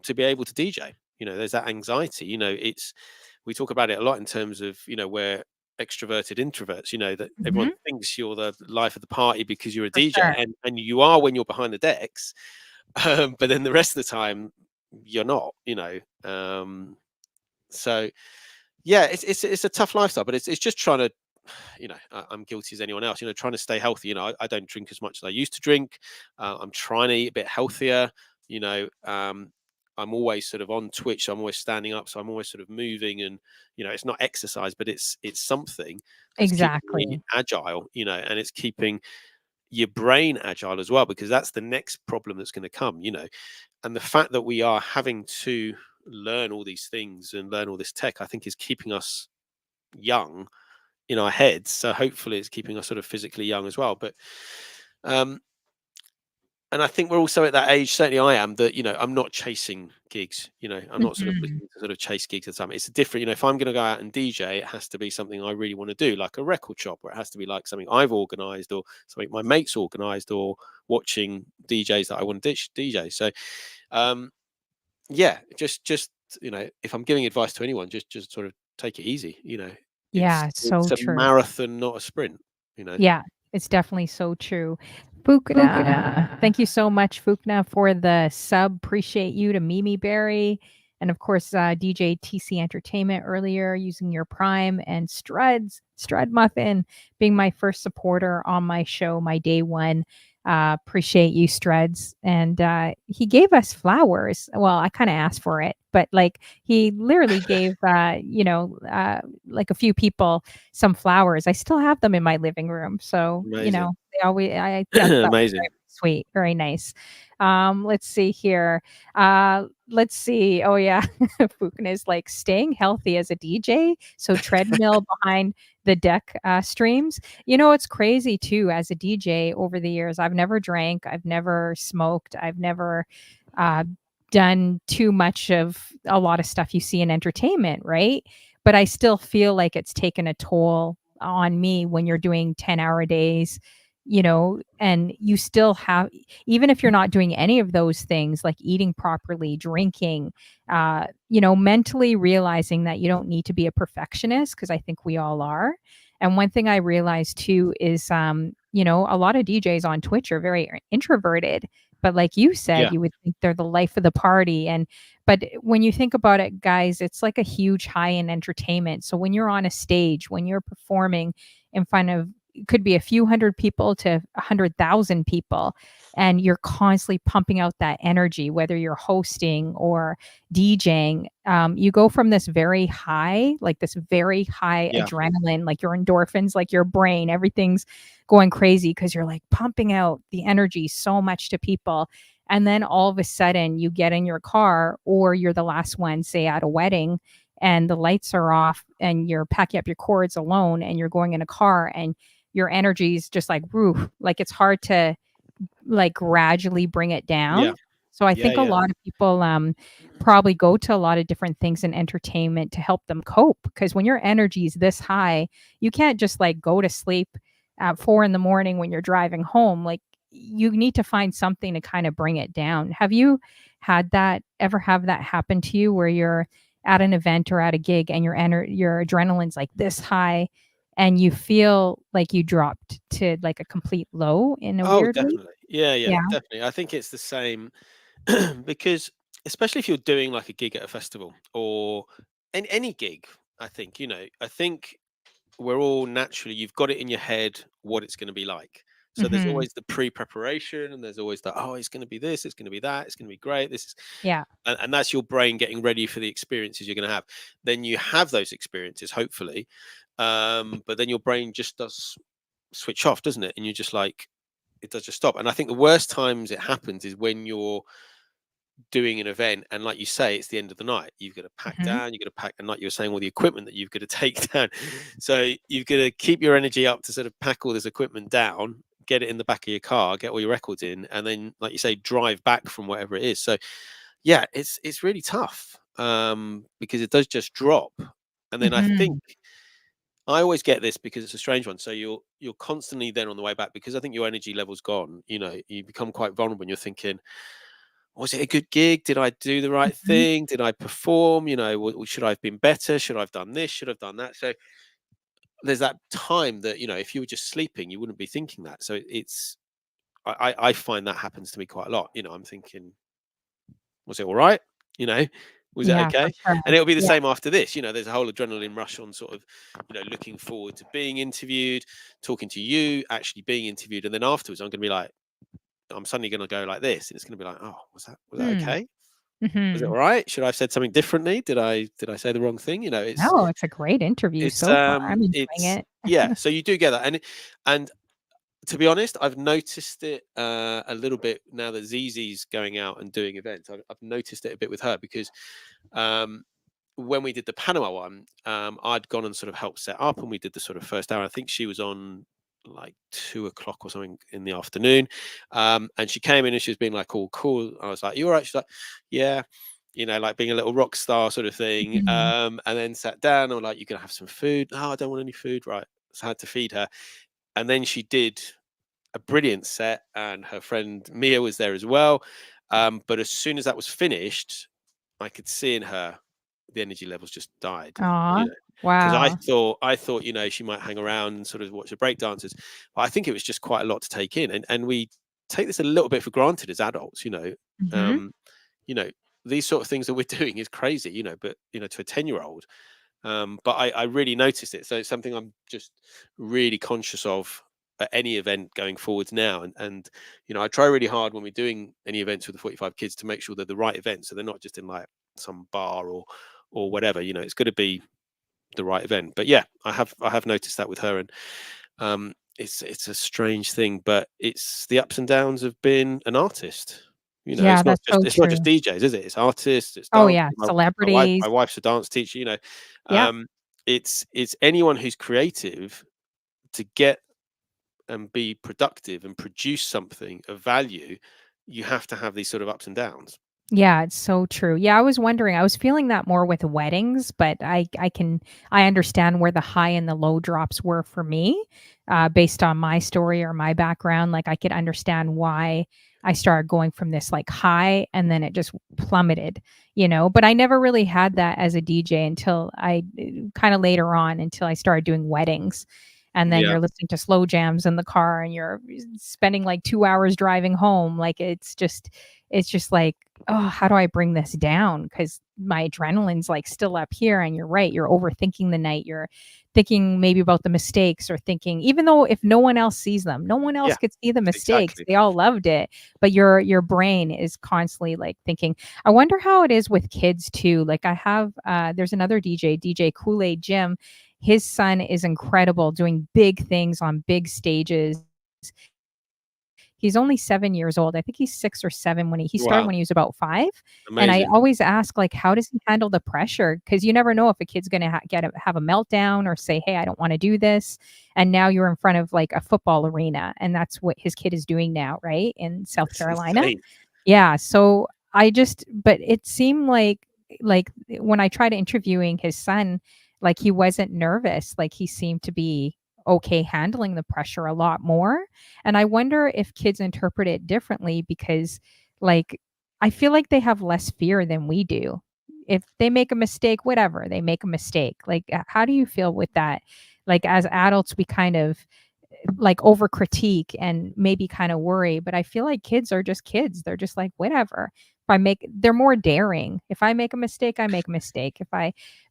to be able to DJ. There's that anxiety. It's we talk about it a lot in terms of we're extroverted introverts. That everyone Mhm. thinks you're the life of the party because you're a For DJ, sure. and you are when you're behind the decks, but then the rest of the time you're not. So yeah, it's a tough lifestyle, but it's just trying to I'm guilty as anyone else, trying to stay healthy. I don't drink as much as I used to drink. I'm trying to eat a bit healthier. I'm always sort of on Twitch, so I'm always standing up, so I'm always sort of moving, and it's not exercise, but it's something that's keeping me Exactly. agile, and it's keeping your brain agile as well, because that's the next problem that's going to come. And the fact that we are having to learn all these things and learn all this tech, I think, is keeping us young in our heads. So hopefully it's keeping us sort of physically young as well. But um and I think we're also at that age, certainly I am, that I'm not chasing gigs. I'm not sort of Mhm. looking to sort of chase gigs at the time. It's a different, if I'm going to go out and DJ, it has to be something I really want to do, like a record shop, or it has to be like something I've organized, or something my mates organized, or watching DJs that I want to DJ. So um yeah, just if I'm giving advice to anyone, just sort of take it easy. It's Yeah, so it's a true. marathon, not a sprint. Yeah, it's definitely so true. Fukna. Thank you so much, Fukna, for the sub. Appreciate you to Mimi Berry. And of course, DJ TC Entertainment earlier using your Prime, and Strud Muffin being my first supporter on my show, my day one. Appreciate you, Struds. And he gave us flowers. Well, I kind of asked for it, but like he literally gave, like a few people some flowers. I still have them in my living room. So, Amazing. they always I that was very Amazing. sweet. Very nice. Let's see here. Let's see. Oh yeah. Fukin is like staying healthy as a DJ. So treadmill behind the deck streams. You know, it's crazy too, as a DJ over the years. I've never drank, I've never smoked, I've never uh done too much of a lot of stuff you see in entertainment, right? But I still feel like it's taken a toll on me when you're doing 10-hour days, and you still have, even if you're not doing any of those things like eating properly, drinking, mentally realizing that you don't need to be a perfectionist, because I think we all are. And one thing I realized too is, a lot of DJs on Twitch are very introverted, but like you said, Yeah. you would think they're the life of the party. But when you think about it, guys, it's like a huge high in entertainment. So when you're on a stage, when you're performing in front of, it could be a few hundred people to 100,000 people, and you're constantly pumping out that energy, whether you're hosting or DJing, you go from this very high, like this very high Yeah. adrenaline, like your endorphins, like your brain, everything's going crazy because you're like pumping out the energy so much to people. And then all of a sudden you get in your car, or you're the last one, say at a wedding, and the lights are off and you're packing up your cords alone and you're going in a car, and your energy is just like roof, like it's hard to like gradually bring it Yeah. down. So I Yeah. think a Yeah. lot of people probably go to a lot of different things in entertainment to help them cope, because when your energy is this high, you can't just like go to sleep at 4 in the morning when you're driving home. Like, you need to find something to kind of bring it down. Have you had that, ever have that happen to you, where you're at an event or at a gig and your adrenaline's like this high, and you feel like you dropped to like a complete low in a Oh, weird way? definitely. Yeah. Yeah. Yeah. Definitely. I think it's the same because especially if you're doing like a gig at a festival or any gig, I think we're all naturally, you've got it in your head what it's going to be like. So there's Mhm. always the pre-preparation, and there's always the, oh, it's going to be this, it's going to be that, it's going to be great. This is, Yeah. and that's your brain getting ready for the experiences you're going to have. Then you have those experiences, hopefully, but then your brain just does switch off, doesn't it? And you're just like, it does just stop. And I think the worst times it happens is when you're doing an event and, like you say, it's the end of the night, you've got to pack Mhm. down, you've got to pack, and like you were saying, all the equipment that you've got to take down. So you've got to keep your energy up to sort of pack all this equipment down, get it in the back of your car, get all your records in, and then, like you say, drive back from whatever it is. So yeah, it's really tough, because it does just drop. And then I think Mhm. I always get this because it's a strange one. So you're constantly then on the way back, because I think your energy level's gone. You become quite vulnerable, and you're thinking, was it a good gig? Did I do the right Mhm. thing? Did I perform? Should I have been better? Should I have done this? Should I have done that? So there's that time that, if you were just sleeping, you wouldn't be thinking that. So I find that happens to me quite a lot. I'm thinking, was it all right? You know, was it Yeah, for okay? And sure. it'll be the Yeah. same after this. There's a whole adrenaline rush on sort of, looking forward to being interviewed, talking to you, actually being interviewed. And then afterwards, I'm going to be like, I'm suddenly going to go like this. And it's going to be like, oh, was that Hmm. okay? Was it all Mhm. right? Should I have said something differently? Did I say the wrong thing? No, it's a great interview It's so far. I'm enjoying it's it. yeah. So you do get that, and to be honest, I've noticed it a little bit now that Zizi's going out and doing events. I've noticed it a bit with her because um, when we did the Panama one, I'd gone and sort of helped set up, and we did the sort of first hour. I think she was on like 2 o'clock or something in the afternoon, and she came in and she was being like, "All cool." I was like, "You all right?" She's like, "Yeah." Like being a little rock star sort of thing. Mhm. And then sat down, or like, "You gonna have some food?" "No, I don't want any food." Right. So I had to feed her. And then she did a brilliant set, and her friend Mia was there as well. But as soon as that was finished, I could see in her the energy levels just died. Aw. Because I Wow. thought, she might hang around and sort of watch the break dancers. But I think it was just quite a lot to take in. And we take this a little bit for granted as adults. Mhm. Um, you know, these sort of things that we're doing is crazy, but to a 10-year-old. But I really noticed it. So it's something I'm just really conscious of at any event going forwards now. And I try really hard when we're doing any events with the 45 kids to make sure they're the right events. So they're not just in like some bar or whatever. It's got to be the right event. But yeah, I have noticed that with her. And it's a strange thing, but it's the ups and downs of being an artist. You know, Yeah, that's so it's not just true. DJs, is it? It's artists, it's Oh, dancers. yeah, My celebrities. wife's a dance teacher. You know, Yeah. um, it's anyone who's creative to get and be productive and produce something of value. You have to have these sort of ups and downs. Yeah, it's so true. Yeah, I was wondering. I was feeling that more with weddings, but I understand where the high and the low drops were for me, based on my story or my background. Like I could understand why I started going from this like high and then it just plummeted, But I never really had that as a DJ until I kind of later on until I started doing weddings. And then Yeah, you're listening to slow jams in the car and you're spending like 2 hours driving home. Like it's just like, oh, how do I bring this down? Because my adrenaline's like still up here. And you're right. You're overthinking the night. You're thinking maybe about the mistakes or thinking, even though if no one else sees them, no one else yeah, could see the mistakes. exactly. They all loved it. But your brain is constantly like thinking. I wonder how it is with kids too. Like I have there's another DJ Kool-Aid Jim. His son is incredible doing big things on big stages. He's only 7 years old. I think he's 6 or 7 when he started Wow, when he was about 5, and I amazing. always ask, like, how does he handle the pressure? Because you never know if a kid's gonna have a meltdown or say, "Hey, I don't wanna do this," and now you're in front of, like, a football arena, and that's what his kid is doing now, right, in South It's Carolina? insane. Yeah, so but it seemed like when I tried interviewing his son, like he wasn't nervous, like he seemed to be okay handling the pressure a lot more. And I wonder if kids interpret it differently because like I feel like they have less fear than we do. If they make a mistake, whatever, they make a mistake. Like how do you feel with that? Like as adults we kind of like over critique and maybe kind of worry, but I feel like kids are just kids. They're just like, whatever. They're more daring. If I make a mistake, I make a mistake.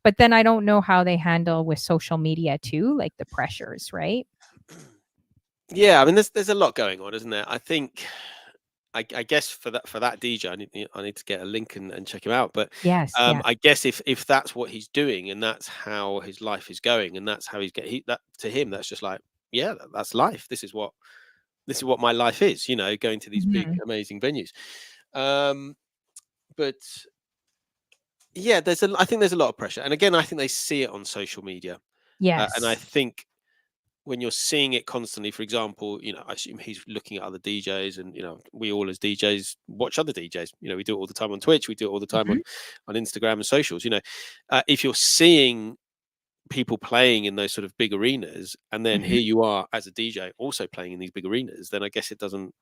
But then I don't know how they handle with social media too, like the pressures, right? Yeah, I mean, there's a lot going on, isn't there? I think, I guess for that DJ, I need to get a link and check him out. But Yes, yeah. I guess if that's what he's doing and that's how his life is going and that's how he's that to him, that's just like, yeah, that's life. This is what my life is. You know, going to these big Mhm. amazing venues. Um, but yeah, I think there's a lot of pressure, and again, I think they see it on social media, and I Yes. think when you're seeing it constantly, for example, I assume he's looking at other DJs, and we all as DJs watch other DJs. We do it all the time on Twitch, we do it all the time Mhm. on Instagram and socials. If you're seeing people playing in those sort of big arenas, and then Mhm. here you are as a DJ also playing in these big arenas, then I guess it doesn't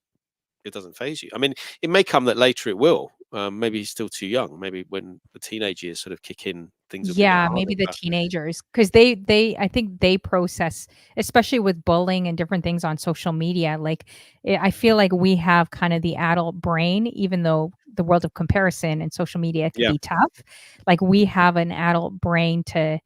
phase you. I mean, it may come that later it will. Maybe he's still too young. Maybe when the teenage years sort of kick in, things will be a bit Yeah, harder. maybe the But teenagers, because they I think they process, especially with bullying and different things on social media, like, I feel like we have kind of the adult brain, even though the world of comparison and social media can yeah, be tough. Like, we have an adult brain to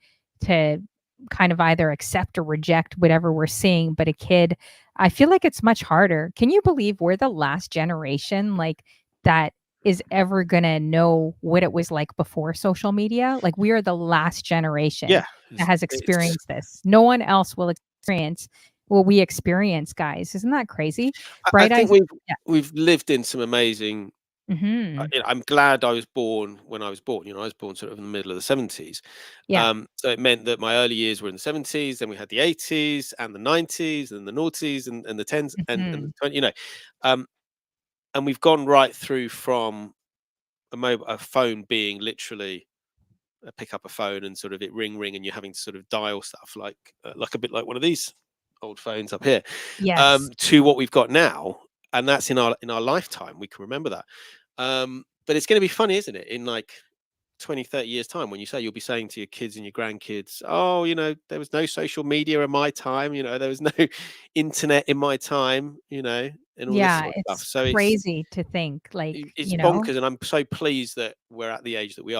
kind of either accept or reject whatever we're seeing, but a kid, I feel like it's much harder. Can you believe we're the last generation, like, that is ever gonna know what it was like before social media. Like, we are the last generation yeah, that it's, has it's experienced this. No one else will experience what we experience, guys. Isn't that crazy? I Bright think eyes. Yeah. we've lived in some amazing. Mhm. I'm glad I was born when I was born. I was born sort of in the middle of the 70s. Yeah. So it meant that my early years were in the 70s. Then we had the 80s and the 90s and the noughties and the tens and the Mhm. 20. Um, and we've gone right through from a phone being literally pick up a phone and sort of it ring and you're having to sort of dial stuff like a bit like one of these old phones up here, Yes. to what we've got now, and that's in our lifetime. We can remember that. But it's going to be funny, isn't it, in like 20, 30 years time, when you'll be saying to your kids and your grandkids, oh, there was no social media in my time, there was no internet in my time, and all this Yeah, sort of stuff. it's So crazy to think, like, it's bonkers, and I'm so pleased that we're at the age that we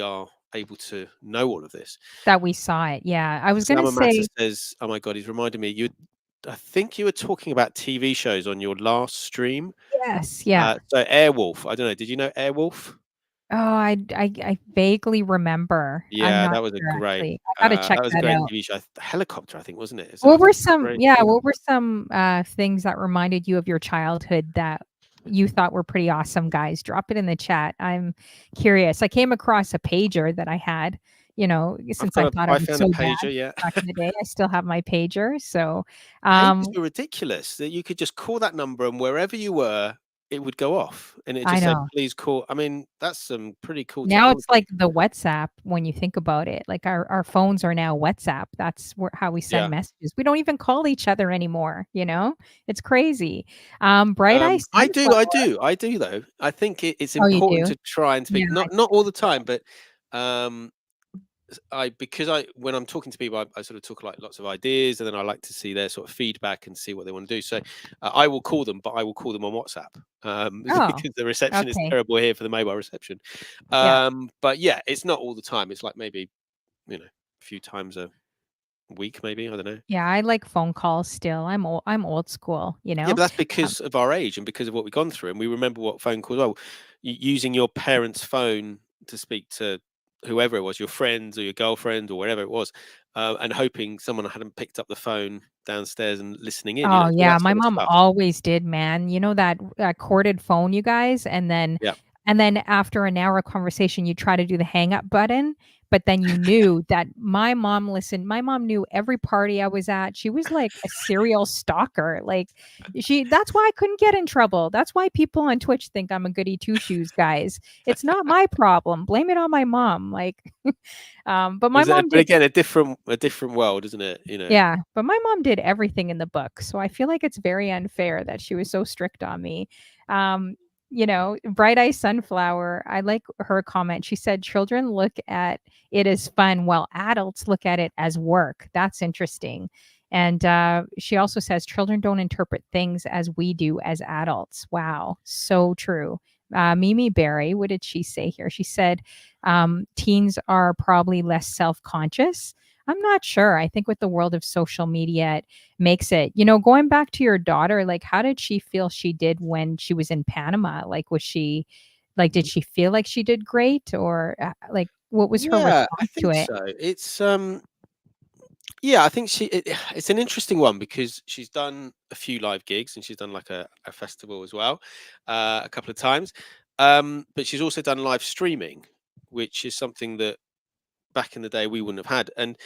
are able to know all of this. that we saw it. Yeah. I was gonna Sama Mata say says, "Oh my god, he's reminded me. I think you were talking about TV shows on your last stream. yes, yeah. So Airwolf. I don't know. Did you know Airwolf? Oh, I vaguely remember. I'm Yeah, not that was a sure great, actually. I gotta check that out. TV show. Helicopter, I think, wasn't it? It's What like a were some submarine. yeah, what were some, things that reminded you of your childhood that you thought were pretty awesome, guys? Drop it in the chat. I'm curious. I came across a pager that I had, since I thought I I was found a so bad pager, yeah. back in the day. I still have my pager. So, Pages um, were ridiculous that you could just call that number and wherever you were, it would go off and it I just said, know. "Please call." I mean, that's some pretty cool Now it's technology. like the WhatsApp when you think about it. Like our phones are now WhatsApp. That's how we send Yeah. messages. We don't even call each other anymore, you know? It's crazy. Bright Eye I do, Sunflower. I do though. I think it's Oh, you important do? to try and Yeah, speak, I not all the time, but um because I when I'm talking to people, I sort of talk like lots of ideas, and then I like to see their sort of feedback and see what they want to do. So I will call them, but I will call them on WhatsApp oh, because the reception is okay. terrible here for the mobile reception. Yeah. But yeah, it's not all the time. It's like maybe a few times a week, maybe, I don't know. Yeah, I like phone calls still. I'm old school, you Yeah, know? but that's Um, because of our age and because of what we've gone through, and we remember what phone calls are. Using your parents' phone to speak to whoever it was, your friends or your girlfriend or wherever it was, and hoping someone hadn't picked up the phone downstairs and listening in. Oh, All yeah, that my sort of mom stuff. always did, man. You know that, corded phone, you guys? Yeah, And then after an hour conversation, you try to do the hang up button, but then you knew that my mom listened. My mom knew every party I was at. She was like a serial stalker. Like, that's why I couldn't get in trouble. That's why people on Twitch think I'm a goody two shoes, guys. It's not my problem. Blame it on my mom. Like, but my mom but did. again, a different world, isn't it? Yeah, but my mom did everything in the book, so I feel like it's very unfair that she was so strict on me. Um, Bright Eye Sunflower, I like her comment. She said, "Children look at it as fun, while adults look at it as work." That's interesting. And she also says, "Children don't interpret things as we do as adults." Wow, so true. Mimi Berry, what did she say here? She said, "Teens are probably less self-conscious." I'm not sure. I think with the world of social media, it makes it, going back to your daughter, like, how did she feel she did when she was in Panama? Like, did she feel like she did great, or like, what was her Yeah, I response to think it? so. Yeah, I think it's an interesting one because she's done a few live gigs and she's done like a festival as well, a couple of times. But she's also done live streaming, which is something that back in the day we wouldn't have had. And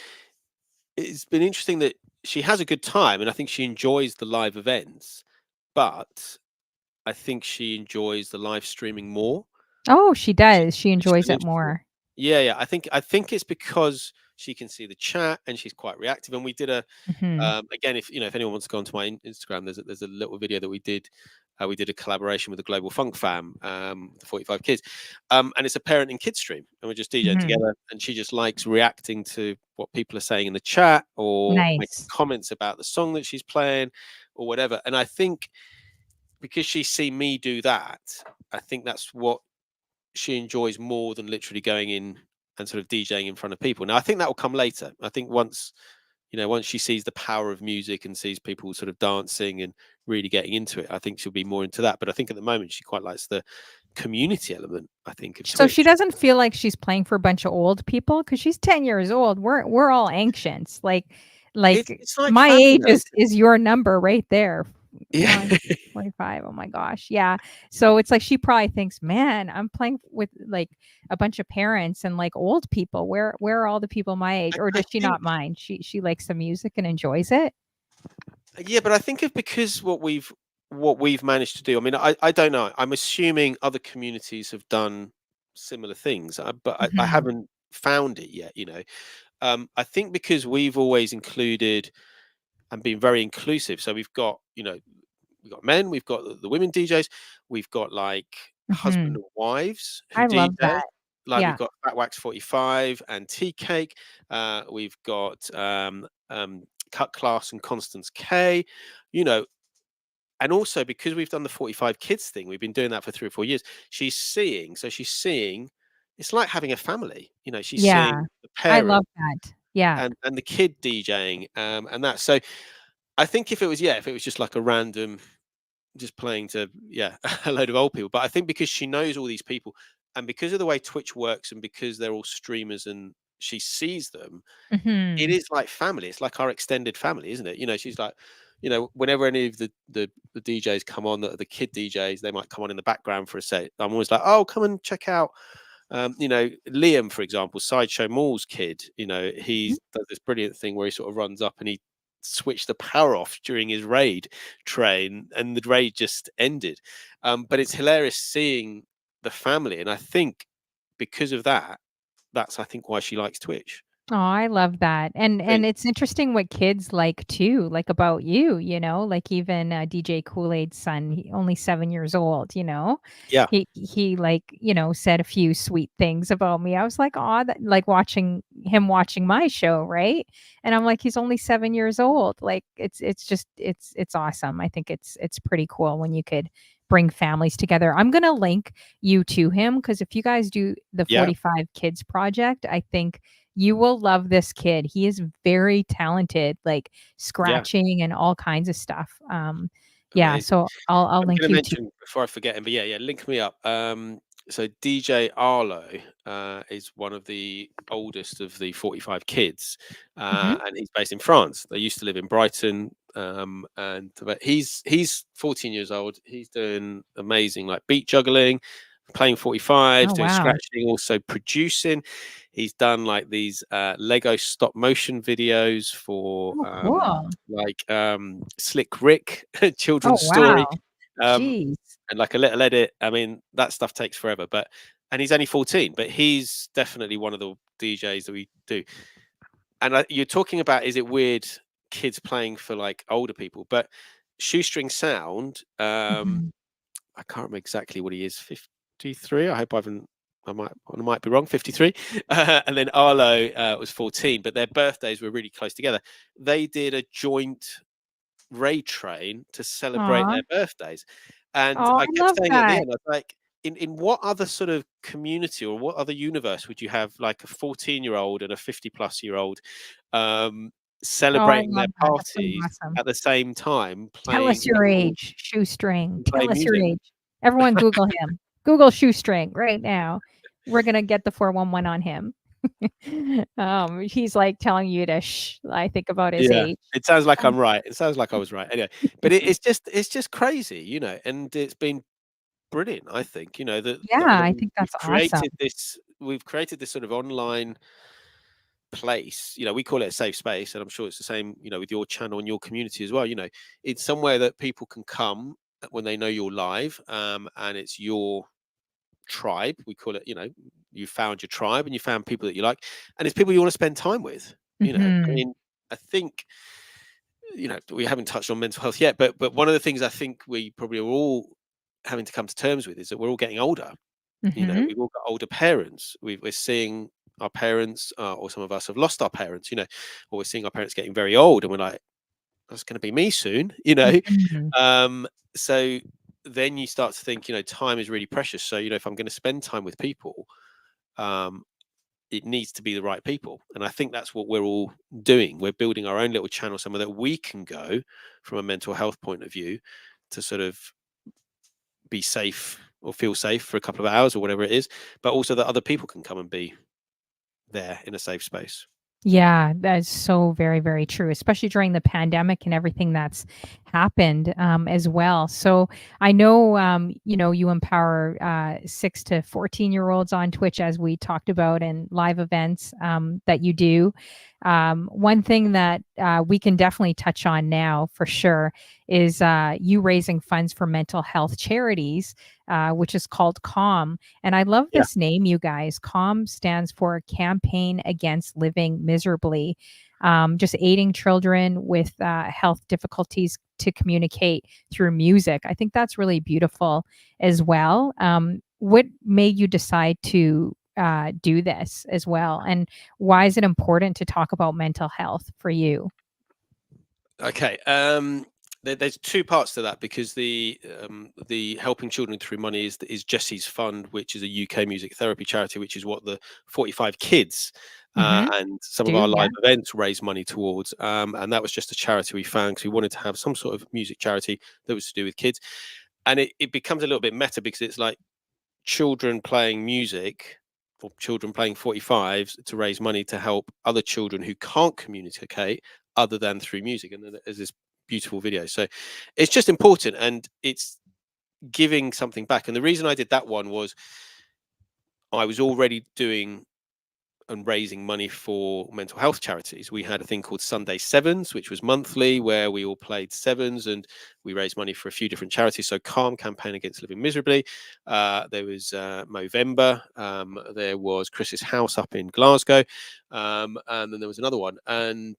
it's been interesting that she has a good time and I think she enjoys the live events, but I think she enjoys the live streaming more. Oh, she Which is does. She which is enjoys an it interesting. more. Yeah, yeah. I think it's because she can see the chat and she's quite reactive. And we did Hmm. again, if anyone wants to go onto my Instagram, there's a little video that we did. We did a collaboration with the Global Funk Fam, the 45 Kids, and it's a parent and kids stream, and we're just DJing Hmm. together. And she just likes reacting to what people are saying in the chat or making Nice. comments about the song that she's playing or whatever. And I think because she's seen me do that, I think that's what she enjoys more than literally going in and sort of DJing in front of people. Now, I think that will come later. I think once she sees the power of music and sees people sort of dancing and really getting into it, I think she'll be more into that. But I think at the moment she quite likes the community element, I think, of So she Twitch. doesn't feel like she's playing for a bunch of old people because she's 10 years old. We're all ancients. It's Like it's like my family age though. is your number right there. Yeah. 45. Oh my gosh. Yeah. So it's like she probably thinks, man, I'm playing with like a bunch of parents and like old people. Where are all the people my age? Or I does she think not mind? She likes the music and enjoys it. yeah, but I think of because what we've managed to do. I mean, I don't know. I'm assuming other communities have done similar things, but I Mhm. haven't found it yet. I think because we've always included and been very inclusive. So we've got men, we've got the women DJs, we've got like husband Mhm. and wives who I love DJ. that. Like we've Yeah. got Fat Wax 45 and Tea Cake. We've got Cut Class and Constance K. You know, and also because we've done the 45 kids thing, we've been doing that for 3 or 4 years. So she's seeing. It's like having a family. She's Yeah. seeing the I parent love that. Yeah. and the kid DJing and that. So I think if it was just like a random, just playing to a load of old people, but I think because she knows all these people, And because of the way Twitch works, and because they're all streamers and she sees them, it Mhm. is like family. It's like our extended family, isn't it? She's like, whenever any of the DJs come on, the kid DJs, they might come on in the background for a sec. I'm always like, oh, come and check out, Liam, for example, Sideshow Mall's kid. He Mhm. does this brilliant thing where he sort of runs up and he switched the power off during his raid train, and the raid just ended. But it's hilarious seeing the family, and I think because of that, that's I think why she likes Twitch. Oh, I love that, and I think, it's interesting what kids like too, like about you, like even, DJ Kool-Aid's son, he only 7 years old, yeah, he like, said a few sweet things about me. I was like, "Aw," that like watching my show, right? And I'm like, "He's only 7 years old." Like, it's just it's awesome. I think it's pretty cool when you could bring families together. I'm gonna link you to him because if you guys do the yeah, 45 Kids Project, I think you will love this kid. He is very talented, like yeah. scratching and all kinds of stuff. Yeah, Amazing. so I'll I'm link going to you to. mention before I forget him, but yeah, link me up. So DJ Arlo is one of the oldest of the 45 kids, Mhm. and he's based in France. They used to live in Brighton, but he's 14 years old. He's doing amazing, like beat juggling, playing 45, Oh, doing wow. scratching, also producing. He's done like these Lego stop motion videos for Oh, cool. Slick Rick Oh, children's story, wow. um, Jeez. and like a little edit. I mean, that stuff takes forever, and he's only 14, but he's definitely one of the DJs that we do. And you're talking about, is it weird kids playing for like older people? But Shoestring Sound, Mhm. I can't remember exactly what he is. 53. I hope I might be wrong. 53. And then Arlo was 14, but their birthdays were really close together. They did a joint raid train to celebrate Aw. their birthdays, and Oh, I I kept love saying at the that. end, I was like, in what other sort of community or what other universe would you have like a 14-year-old and a 50-plus-year-old um, Oh, I celebrating their love that. That's so parties awesome. at the same time, Tell playing us your records age, Shoestring. and Tell playing us your music? age. Everyone Google him. Google Shoestring right now. We're gonna get the 411 on him. He's, like, telling you to shh, I think, about his Yeah, age. it sounds like Um I'm right. It sounds like I was right. Anyway, but it's just crazy, and it's been brilliant. I think Yeah, that I think that's awesome. we've created this sort of online place. We call it a safe space, and I'm sure it's the same. With your channel and your community as well. It's somewhere that people can come when they know you're live, and it's your tribe. We call it. You found your tribe, and you found people that you like, and it's people you want to spend time with. I Mhm. mean, I think we haven't touched on mental health yet, but one of the things I think we probably are all having to come to terms with is that we're all getting older. Mhm. We've all got older parents. We're seeing our parents, or some of us have lost our parents. Or we're seeing our parents getting very old, and we're like, that's going to be me soon. Mhm. Um, so then you start to think, time is really precious. So if I'm going to spend time with people, um, it needs to be the right people. And I think that's what we're all doing. We're building our own little channel somewhere that we can go from a mental health point of view to sort of be safe or feel safe for a couple of hours or whatever it is, but also that other people can come and be there in a safe space. Yeah, that is so very, very true, especially during the pandemic and everything that's happened as well. So I know, you empower 6 to 14-year-olds on Twitch, as we talked about, and live events that you do. One thing that we can definitely touch on now for sure is you raising funds for mental health charities, which is called CALM. And I love Yeah. this name, you guys. CALM stands for Campaign Against Living Miserably, just aiding children with health difficulties to communicate through music. I think that's really beautiful as well. What made you decide to do this as well? And why is it important to talk about mental health for you? Okay. There's two parts to that, because the helping children through money is Jesse's fund, which is a UK music therapy charity, which is what the 45 kids Hmm. and some of Do, our yeah. live events raise money towards. And that was just a charity we found because we wanted to have some sort of music charity that was to do with kids. And it becomes a little bit meta, because it's like children playing music or children playing 45s to raise money to help other children who can't communicate other than through music. And then there's this beautiful video. So it's just important, and it's giving something back. And the reason I did that one was I was already doing and raising money for mental health charities. We had a thing called Sunday Sevens, which was monthly, where we all played sevens and we raised money for a few different charities. So Calm, Campaign Against Living Miserably. There was Movember. There was Chris's House up in Glasgow. And then there was another one. And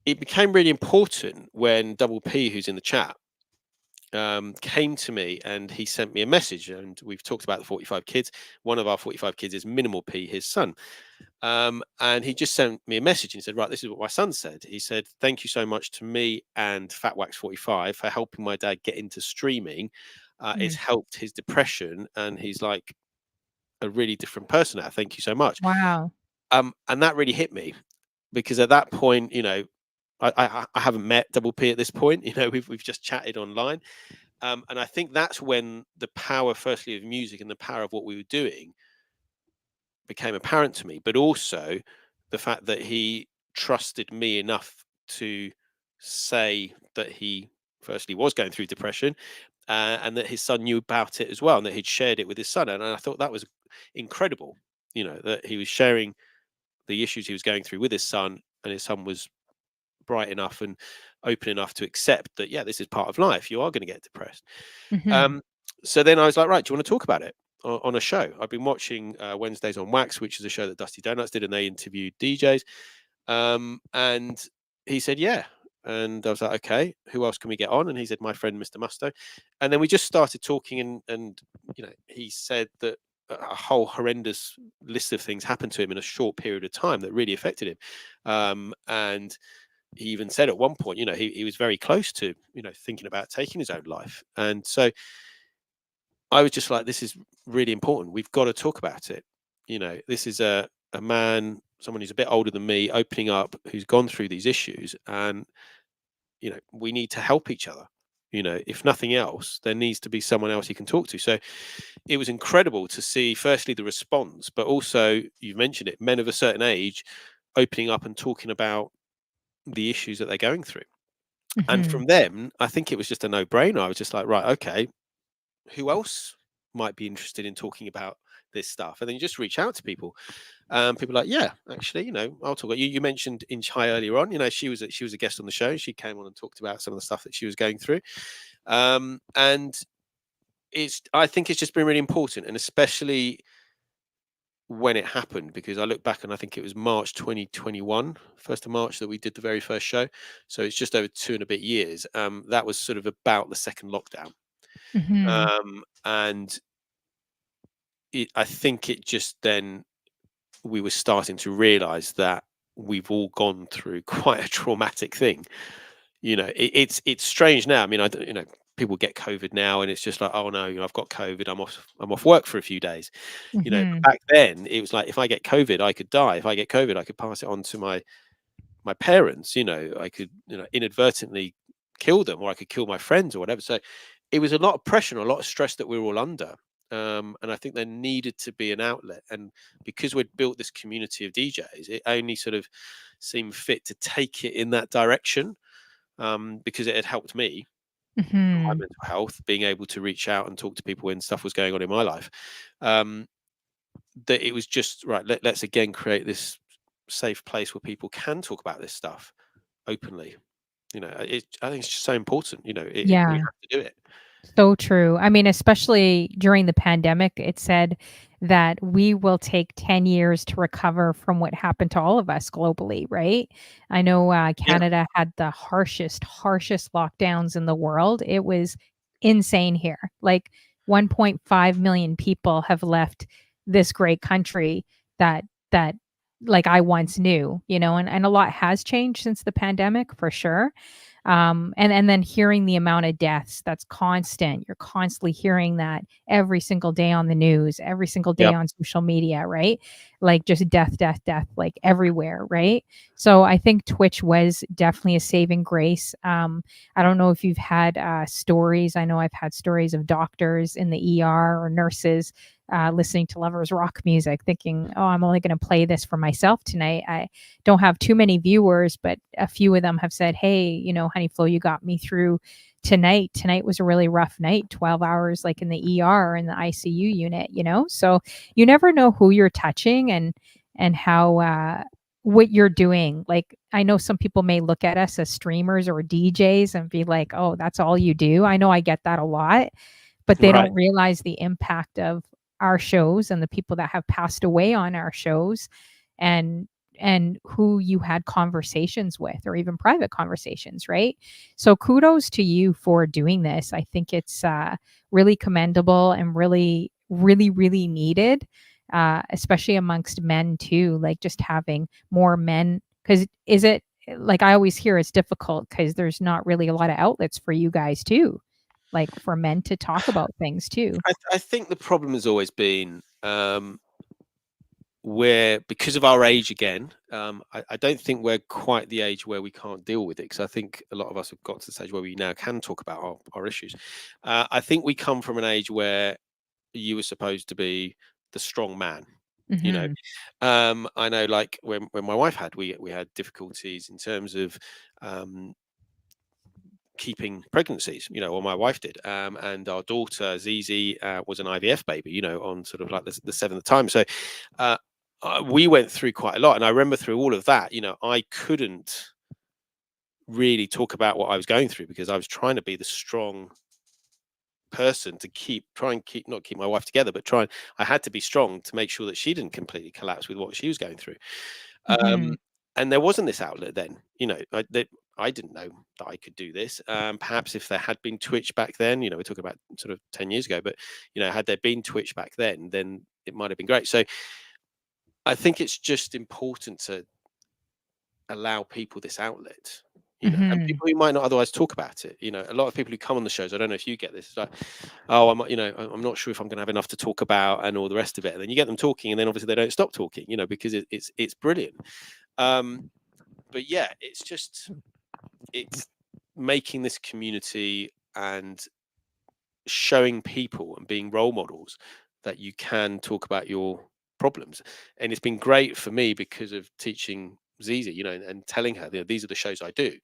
it became really important when Double P, who's in the chat, came to me and he sent me a message, and we've talked about the 45 kids. One of our 45 kids is Minimal P, his son. And he just sent me a message and said, right, this is what my son said. He said, thank you so much to me and Fatwax45 for helping my dad get into streaming. It's helped his depression, and he's like a really different person now. Thank you so much. Wow. And that really hit me, because at that point, you know, I haven't met Double P at this point. You know, we've just chatted online. And I think that's when the power, firstly, of music and the power of what we were doing became apparent to me, but also the fact that he trusted me enough to say that he, firstly, was going through depression, and that his son knew about it as well, and that he'd shared it with his son. And I thought that was incredible, you know, that he was sharing the issues he was going through with his son, and his son was bright enough and open enough to accept that, yeah, this is part of life. You are going to get depressed. So then I was like, right, do you want to talk about it on a show? I've been watching Wednesdays on Wax, which is a show that Dusty Donuts did, and they interviewed DJs. And he said, yeah. And I was like, okay, who else can we get on? And he said, my friend, Mr. Musto. And then we just started talking, and you know, he said that a whole horrendous list of things happened to him in a short period of time that really affected him. And he even said at one point, you know, he was very close to, you know, thinking about taking his own life. And so I was just like, this is really important. We've got to talk about it. You know, this is a man, someone who's a bit older than me, opening up, who's gone through these issues. And, you know, we need to help each other. You know, if nothing else, there needs to be someone else you can talk to. So it was incredible to see, firstly, the response, but also, you've mentioned it, men of a certain age opening up and talking about the issues that they're going through. And from them, I think it was just a no-brainer. I was just like, right, okay, who else might be interested in talking about this stuff? And then you just reach out to people. People are like, yeah, actually, you know, I'll talk. You mentioned In Chai earlier on. You know, she was a guest on the show. She came on and talked about some of the stuff that she was going through. And I think it's just been really important, and especially when it happened, because I look back and I think it was March 2021, 1st of March, that we did the very first show. So it's just over 2 and a bit years. That was sort of about the second lockdown. And I think it just then, we were starting to realize that we've all gone through quite a traumatic thing. You know, it's strange now. I mean, you know, people get COVID now, and it's just like, oh no, you know, I've got COVID. I'm off work for a few days. You know, but back then it was like, if I get COVID, I could die. If I get COVID, I could pass it on to my parents. You know, I could, you know, inadvertently kill them, or I could kill my friends or whatever. So it was a lot of pressure and a lot of stress that we were all under. And I think there needed to be an outlet. And because we'd built this community of DJs, it only sort of seemed fit to take it in that direction. Because it had helped me for my mental health, being able to reach out and talk to people when stuff was going on in my life. That it was just right. Let's again create this safe place where people can talk about this stuff openly. You know, I think it's just so important. You know, we have to do it. So true. I mean, especially during the pandemic, it said that we will take 10 years to recover from what happened to all of us globally, right? I know Canada had the harshest lockdowns in the world. It was insane here. Like 1.5 million people have left this great country that like I once knew, you know, and a lot has changed since the pandemic for sure. And then hearing the amount of deaths that's constant. You're constantly hearing that every single day on the news, every single day on social media, right? Like just death, like everywhere, right? So I think Twitch was definitely a saving grace. I don't know if you've had stories. I know I've had stories of doctors in the ER or nurses listening to lovers rock music, thinking, "Oh, I'm only going to play this for myself tonight. I don't have too many viewers, but a few of them have said, "Hey, you know, Honey Flo, you got me through tonight. Tonight was a really rough night. 12 hours, like in the ER or in the ICU unit. You know, so you never know who you're touching and how." What you're doing. Like, I know some people may look at us as streamers or DJs and be like, "Oh, that's all you do." I know I get that a lot, but they Right. don't realize the impact of our shows and the people that have passed away on our shows and and who you had conversations with or even private conversations, right? So kudos to you for doing this. I think it's really commendable and really, really, really needed, especially amongst men too. Like just having more men, because is it like I always hear it's difficult because there's not really a lot of outlets for you guys too, like for men to talk about things too. I think the problem has always been where, because of our age again, I don't think we're quite the age where we can't deal with it, because I think a lot of us have got to the stage where we now can talk about our issues. I think we come from an age where you were supposed to be the strong man. You know, Mhm. I know, like when my wife had, we had difficulties in terms of um, keeping pregnancies, you know, or my wife did. And our daughter Zizi was an IVF baby, you know, on sort of like the seventh time. So uh, we went through quite a lot, and I remember through all of that, you know, I couldn't really talk about what I was going through because I was trying to be the strong person to try and keep, not keep my wife together, but I had to be strong to make sure that she didn't completely collapse with what she was going through. Mhm. And there wasn't this outlet then, you know. I didn't know that I could do this. Perhaps if there had been Twitch back then, you know, we're talking about sort of 10 years ago, but you know, had there been Twitch back then it might have been great. So I think it's just important to allow people this outlet, you know, and Mhm. people who might not otherwise talk about it. You know, a lot of people who come on the shows, I don't know if you get this, it's like, oh, you know, I'm not sure if I'm going to have enough to talk about and all the rest of it. And then you get them talking, and then obviously they don't stop talking, you know, because it's brilliant. But yeah, it's making this community and showing people and being role models that you can talk about your problems. And it's been great for me because of teaching Zizi, you know, and telling her, you know, these are the shows I do.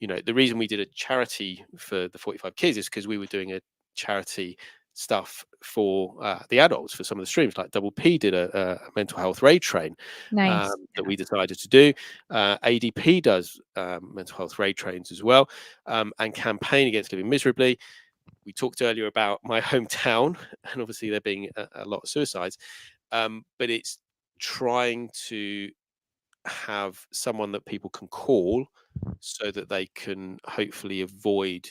You know, the reason we did a charity for the 45 kids is because we were doing a charity stuff for the adults for some of the streams. Like Double P did a mental health raid train Nice. that we decided to do. ADP does mental health raid trains as well, and Campaign Against Living Miserably. We talked earlier about my hometown, and obviously there being a lot of suicides, but it's trying to have someone that people can call so that they can hopefully avoid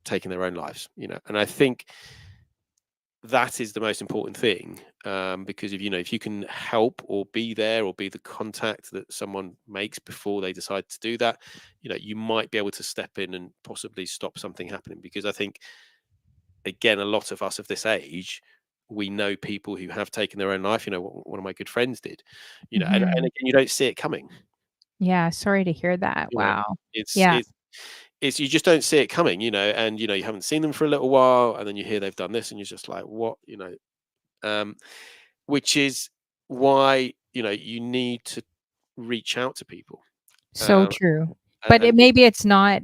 taking their own lives, you know. And I think that is the most important thing, because if, you know, if you can help or be there or be the contact that someone makes before they decide to do that, you know, you might be able to step in and possibly stop something happening. Because I think, again, a lot of us of this age, we know people who have taken their own life. You know, one of my good friends did, you know, and Mhm. again, you don't see it coming. Yeah, sorry to hear that. You know, Wow. it's Yeah. it's it's you just don't see it coming, you know. And you know, you haven't seen them for a little while, and then you hear they've done this, and you're just like, what, you know. Um, which is why, you know, you need to reach out to people, So um, true. But and maybe it's not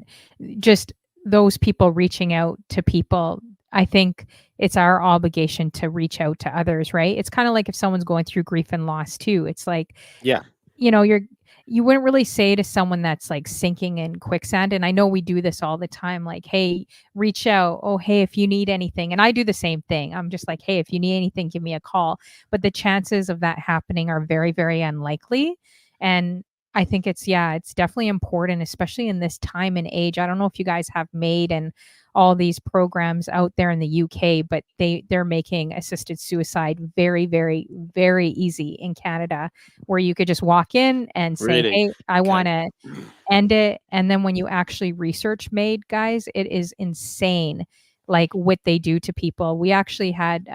just those people reaching out to people. I think it's our obligation to reach out to others, right? It's kinda like if someone's going through grief and loss too. It's like, yeah, you know, you wouldn't really say to someone that's like sinking in quicksand. And I know we do this all the time, like, hey, reach out. Oh, hey, if you need anything. And I do the same thing. I'm just like, hey, if you need anything, give me a call. But the chances of that happening are very, very unlikely. And I think yeah, it's definitely important, especially in this time and age. I don't know if you guys have made and all these programs out there in the UK, but they're making assisted suicide very, very, very easy in Canada, where you could just walk in and say, really, "Hey, I okay. wanna end it," and then when you actually research MAID, guys, it is insane like what they do to people. We actually had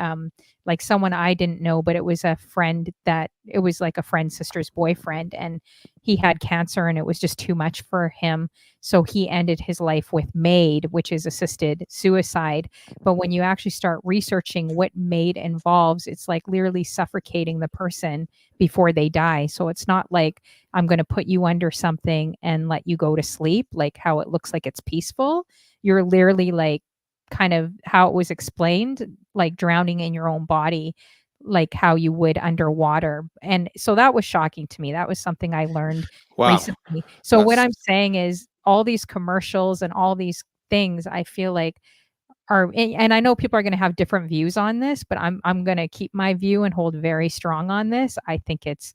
like someone I didn't know, but it was a friend that it was like a friend's sister's boyfriend, and he had cancer and it was just too much for him. So he ended his life with MAID, which is assisted suicide. But when you actually start researching what MAID involves, it's like literally suffocating the person before they die. So it's not like I'm going to put you under something and let you go to sleep, like how it looks like it's peaceful. You're literally like kind of how it was explained, like drowning in your own body, like how you would underwater. And so that was shocking to me. That was something I learned Wow. recently. So what That's I'm saying is all these commercials and all these things, I feel like are, and I know people are going to have different views on this, but I'm going to keep my view and hold very strong on this. I think it's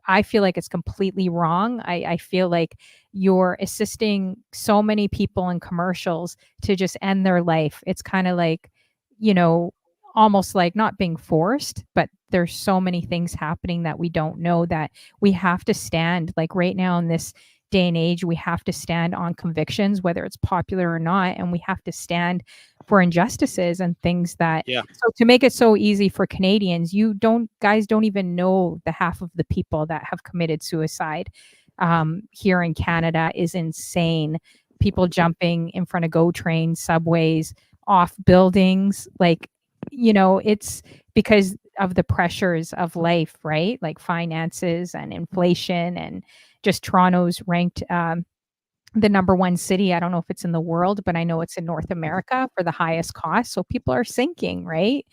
I feel like it's completely wrong. I feel like you're assisting so many people in commercials to just end their life. It's kind of like, you know, almost like not being forced, but there's so many things happening that we don't know, that we have to stand like right now in this day and age, we have to stand on convictions, whether it's popular or not, and we have to stand for injustices and things that. yeah. So to make it so easy for Canadians, you don't guys don't even know the half of the people that have committed suicide here in Canada is insane. People jumping in front of GO trains, subways, off buildings, like, it's because of the pressures of life, right? Like finances and inflation, and just Toronto's ranked the number one city. I don't know if it's in the world, but I know it's in North America for the highest cost. So people are sinking, right?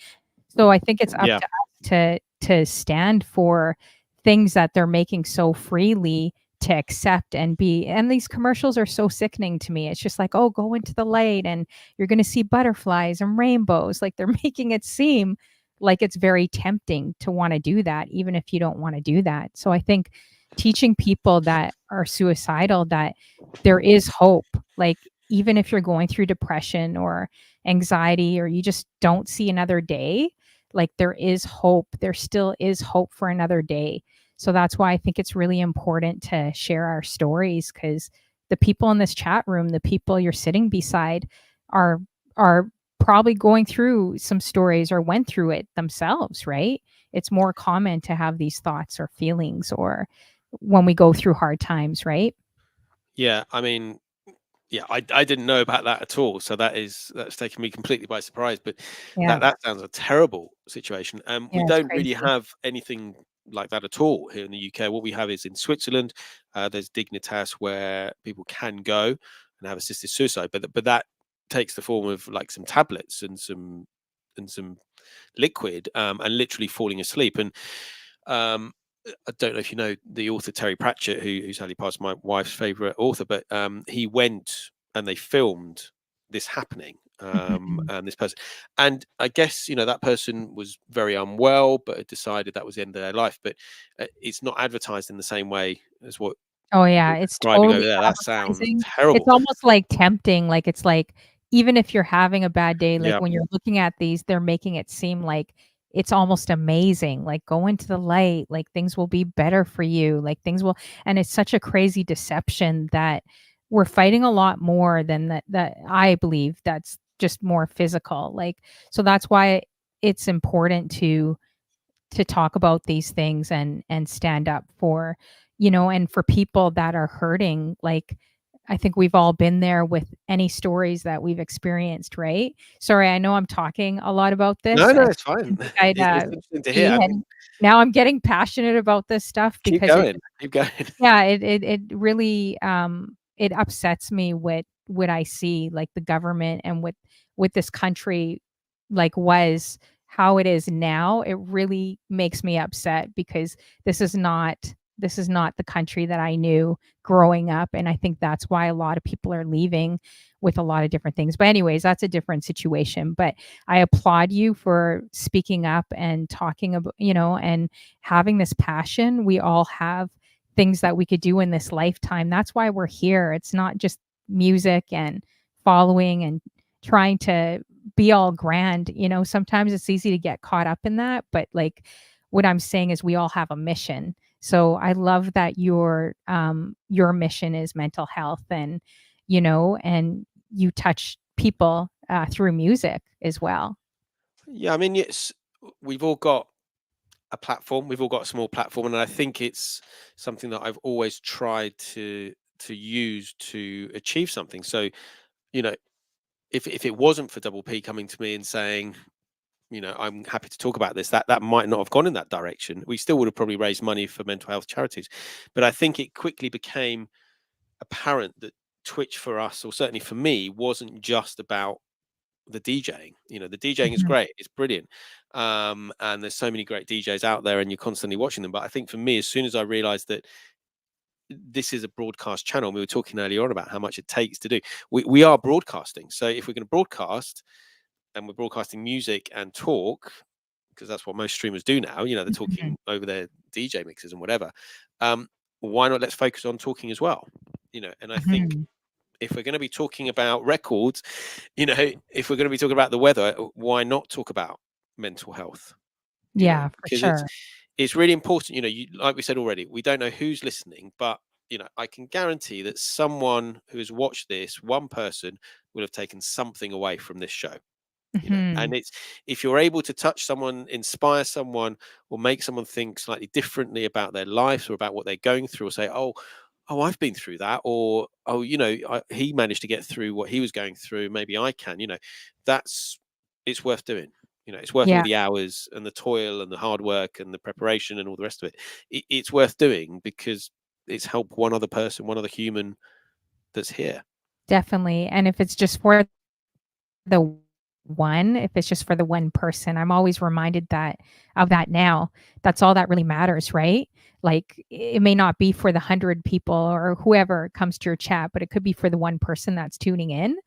So I think it's up Yeah. to us to stand for things that they're making so freely to accept and be. And these commercials are so sickening to me. It's just like, oh, go into the light and you're going to see butterflies and rainbows. Like they're making it seem like it's very tempting to want to do that, even if you don't want to do that. So I think teaching people that are suicidal that there is hope. Like even if you're going through depression or anxiety, or you just don't see another day, like there is hope. There still is hope for another day. So that's why I think it's really important to share our stories, because the people in this chat room, the people you're sitting beside are probably going through some stories or went through it themselves, right? It's more common to have these thoughts or feelings or when we go through hard times, right? Yeah. I mean, yeah, I didn't know about that at all. So that's taken me completely by surprise. But Yeah. that sounds a terrible situation. We Yeah, it's don't really crazy. have anything like that at all here in the UK. What we have is in Switzerland. There's Dignitas where people can go and have assisted suicide, but that takes the form of like some tablets and some liquid, and literally falling asleep. And um, I don't know if you know the author Terry Pratchett, who's sadly passed, my wife's favorite author, but he went and they filmed this happening, Mhm. and this person, and I guess that person was very unwell, but had decided that was the end of their life. But it's not advertised in the same way as what Oh, yeah, you're it's describing over totally there. That sounds advertising. It's terrible. almost, like, tempting, like, it's like, even if you're having a bad day, like, Yeah, when you're looking at these, they're making it seem like it's almost amazing, like, "Go into the light, like, things will be better for you, like, things will," and it's such a crazy deception that we're fighting a lot more than that I believe that's just more physical, like, so that's why it's important to talk about these things and stand up for, and for people that are hurting. Like I think we've all been there with any stories that we've experienced, right? Sorry, I know I'm talking a lot about no, this. no, I it's fine. didn't think I'd It's interesting to hear. be I heading. mean, Now I'm getting passionate about this stuff keep because it going, keep going. yeah, it really, it upsets me what I see, like, the government and what this country, like, was how it is now. It really makes me upset because this is not the country that I knew growing up, and I think that's why a lot of people are leaving with a lot of different things. But anyways, that's a different situation, but I applaud you for speaking up and talking about, and having this passion. We all have things that we could do in this lifetime. That's why we're here. It's not just music and following and trying to be all grand. Sometimes it's easy to get caught up in that, but like what I'm saying is we all have a mission. So I love that your mission is mental health, and and you touch people through music as well. Yeah, I mean, it's we've all got a platform. We've all got a small platform, and I think it's something that I've always tried to use to achieve something. So, you know, if it wasn't for Double P coming to me and saying, I'm happy to talk about this, that might not have gone in that direction. We still would have probably raised money for mental health charities, but I think it quickly became apparent that Twitch for us, or certainly for me, wasn't just about the DJing. The DJing is Mhm. great, it's brilliant, and there's so many great DJs out there, and you're constantly watching them. But I think for me, as soon as I realized that this is a broadcast channel, we were talking earlier on about how much it takes to do. We are broadcasting, so if we're going to broadcast and we're broadcasting music and talk, because that's what most streamers do now, they're Mhm. talking over their DJ mixes and whatever. um why not let's focus on talking as well? And I think Mhm. if we're going to be talking about records, if we're going to be talking about the weather, why not talk about mental health? Yeah, for Because it's sure. it's really important. Like we said already, we don't know who's listening, but I can guarantee that someone who has watched this, one person, will have taken something away from this show. Mhm. And it's, if you're able to touch someone, inspire someone, or make someone think slightly differently about their lives or about what they're going through, or say, oh, I've been through that, or oh, he managed to get through what he was going through, maybe I can. That's it's worth doing. It's worth all Yeah, the hours and the toil and the hard work and the preparation and all the rest of it. It's worth doing because it's helped one other person, one other human that's here. definitely. And if it's just for the if it's just for the one person, I'm always reminded of that now. That's all that really matters, right? Like it may not be for the 100 people or whoever comes to your chat, but it could be for the one person that's tuning in.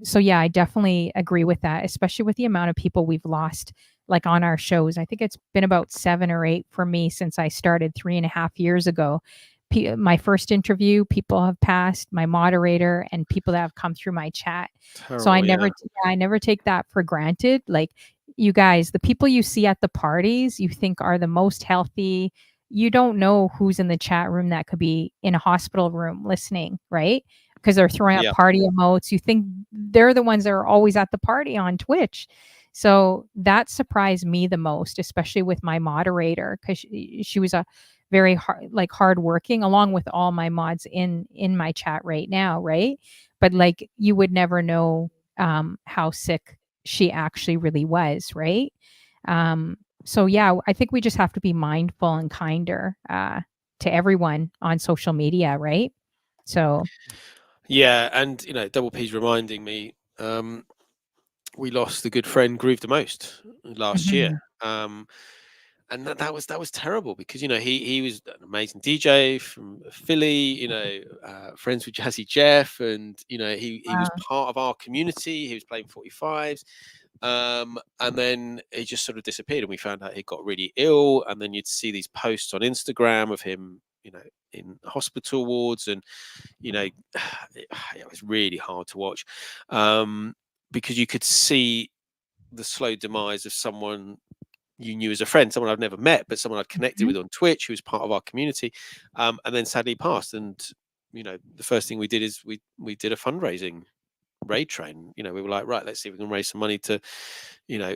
So yeah, I definitely agree with that, especially with the amount of people we've lost like on our shows. I think it's been about 7 or 8 for me since I started 3.5 years ago. My first interview, people have passed, my moderator, and people that have come through my chat. So Terrible, yeah. I never take that for granted. Like you guys, the people you see at the parties, you think are the most healthy. You don't know who's in the chat room that could be in a hospital room listening, right? Because they're throwing up Yeah. party emotes. You think they're the ones that are always at the party on Twitch. So that surprised me the most, especially with my moderator, because she was a very hard working, along with all my mods in my chat right now, right? But like you would never know how sick she actually really was, right? So yeah, I think we just have to be mindful and kinder to everyone on social media, right? So. Yeah, and Double P's reminding me, we lost a good friend, Groove the Most, last year. Mhm. And that was terrible because he was an amazing DJ from Philly, friends with Jazzy Jeff, and he was Wow. part of our community. He was playing 45s, and then he just sort of disappeared, and we found out he got really ill. And then you'd see these posts on Instagram of him, in hospital wards, and it was really hard to watch, because you could see the slow demise of someone you knew as a friend, someone I've never met, but someone I'd connected Mhm. with on Twitch, who was part of our community, and then sadly passed. And the first thing we did is we did a fundraising raid train. We were like, right, let's see if we can raise some money to, you know,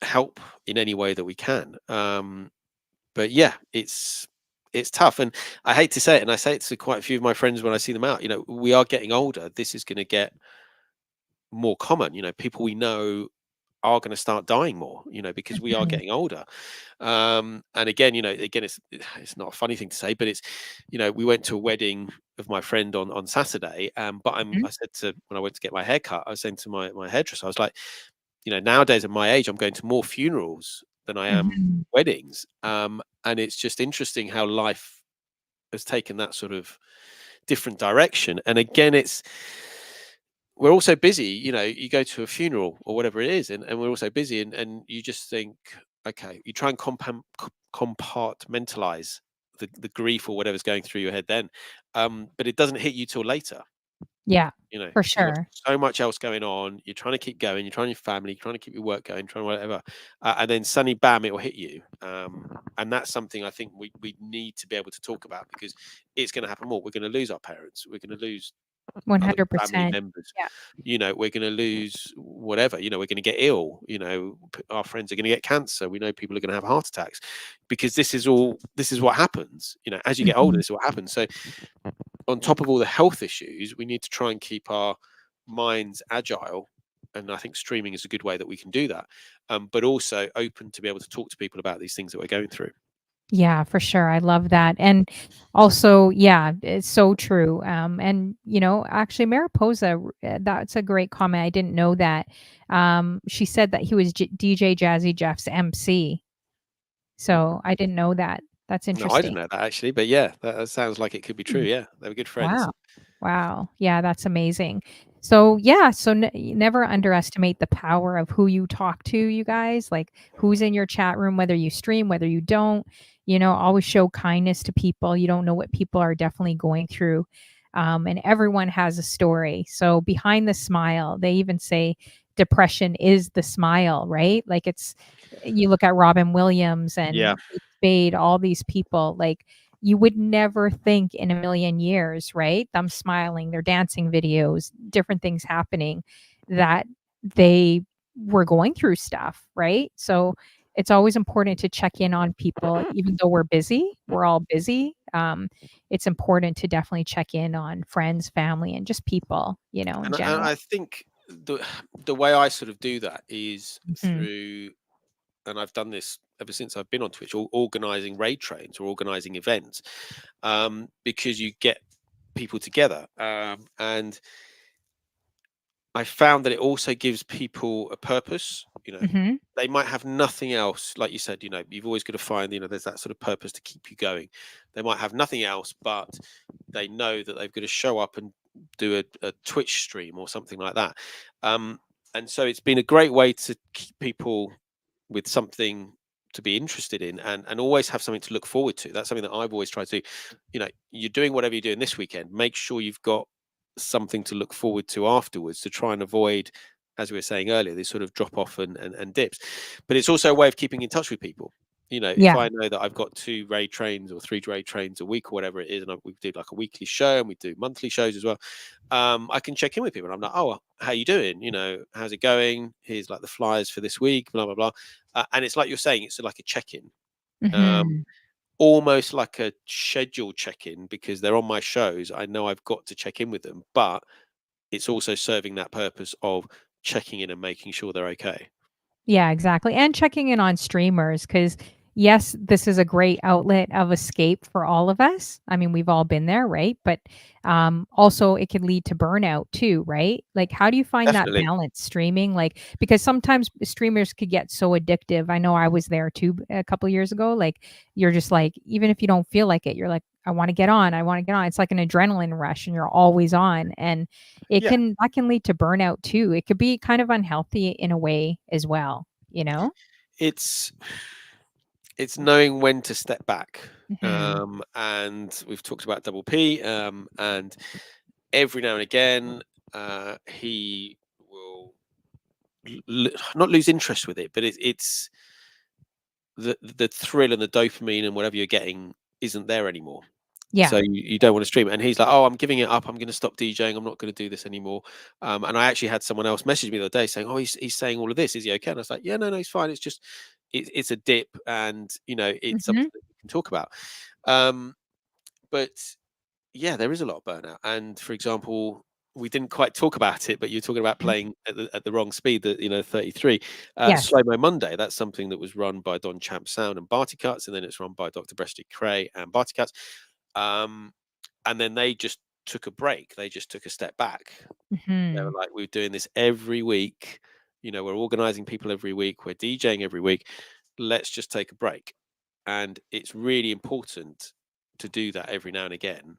help in any way that we can. But yeah, it's tough, and I hate to say it, and I say it to quite a few of my friends when I see them out. We are getting older. This is going to get more common. People we know are going to start dying more, because we are Mhm. getting older. And again, it's not a funny thing to say, but it's, we went to a wedding of my friend on Saturday. But Mhm. I said to, when I went to get my hair cut, I was saying to my hairdresser, I was like, nowadays at my age, I'm going to more funerals than I am Mhm. weddings. And it's just interesting how life has taken that sort of different direction. And again, we're also busy. You go to a funeral or whatever it is, and we're also busy, and you just think, okay, you try and compartmentalize the grief or whatever's going through your head then, but it doesn't hit you till later. Yeah, for You've got sure. so much else going on. You're trying to keep going. You're trying your family. You're trying to keep your work going. Trying whatever, and then suddenly, bam! It will hit you. And that's something I think we need to be able to talk about, because it's going to happen more. We're going to lose our parents. We're going to lose other family 100%. members. Yeah. We're going to lose whatever. We're going to get ill. Our friends are going to get cancer. We know people are going to have heart attacks, because this is what happens. As you get older, Mhm. this is what happens. So on top of all the health issues, we need to try and keep our minds agile. And I think streaming is a good way that we can do that, but also open to be able to talk to people about these things that we're going through. Yeah, for sure. I love that. And also, yeah, it's so true. And actually, Mariposa, that's a great comment. I didn't know that. She said that he was DJ Jazzy Jeff's MC. So I didn't know that. That's No, I didn't interesting. know that actually, but yeah, that sounds like it could be true. Hmm. Yeah, they were good friends. Wow. Wow. Yeah, that's amazing. So, yeah, so you never underestimate the power of who you talk to, you guys, like who's in your chat room, whether you stream, whether you don't, always show kindness to people. You don't know what people are definitely going through. And everyone has a story. So, behind the smile, they even say depression is the smile, right? Like you look at Robin Williams Yeah, and Kate Spade, all these people, like, you would never think in a million years, right? Them smiling, their dancing videos, different things happening, that they were going through stuff, right? So it's always important to check in on people, even though we're busy. We're all busy. It's important to definitely check in on friends, family, and just people, in and general. I think the way I sort of do that is Mhm. through, and I've done this ever since I've been on Twitch, organizing raid trains or organizing events, because you get people together, and I found that it also gives people a purpose. Mhm. They might have nothing else, like you said. You've always got to find, there's that sort of purpose to keep you going. They might have nothing else, but they know that they've got to show up and do a Twitch stream or something like that. And so it's been a great way to keep people with something to be interested in, and always have something to look forward to. That's something that I've always tried to do. You're doing whatever you're doing this weekend, make sure you've got something to look forward to afterwards, to try and avoid, as we were saying earlier, this sort of drop off and dips. But it's also a way of keeping in touch with people. If Yeah. I know that I've got 2 raid trains or 3 raid trains a week or whatever it is, and we do like a weekly show and we do monthly shows as well, I can check in with people. And I'm like, oh, how you doing? How's it going? Here's like the flyers for this week, blah blah blah. And it's like you're saying, it's like a check-in, um, Mhm. almost like a scheduled check-in, because they're on my shows. I know I've got to check in with them, but it's also serving that purpose of checking in and making sure they're okay. Yeah, exactly, and checking in on streamers, because yes, this is a great outlet of escape for all of us. I mean, we've all been there, right? But, also it can lead to burnout too, right? Like, how do you find that Definitely. balance streaming? Like, because sometimes streamers could get so addictive. I know I was there too a couple years ago. Like, you're just like, even if you don't feel like it, you're like, "I wanna get on, I wanna get on." It's like an adrenaline rush, and you're always on, and Yeah. that can lead to burnout too. It could be kind of unhealthy in a way as well, you know? It's it's knowing when to step back. Mhm. And we've talked about Double P, and every now and again, he will not lose interest with it, but it's the thrill and the dopamine and whatever you're getting isn't there anymore. Yeah. So you don't want to stream it. And he's like, "Oh, I'm giving it up. I'm going to stop DJing. I'm not going to do this anymore." And I actually had someone else message me the other day saying, "Oh, he's saying all of this. Is he okay?" And I was like, "Yeah, no, he's fine. It's just it's a dip, and it's something Mhm. that we can talk about." Um, but yeah, there is a lot of burnout. And for example, we didn't quite talk about it, but you're talking about Mhm. playing at the wrong speed, that 33. Yes. Slow Mo Monday, that's something that was run by Don Champ Sound and Barty Cuts, and then it's run by Dr. Breasty Cray and Barty Cuts. Um, and then they just took a break. They just took a step back. They were Mhm. like, "We're doing this every week. We're organizing people every week. We're DJing every week. Let's just take a break." And it's really important to do that every now and again,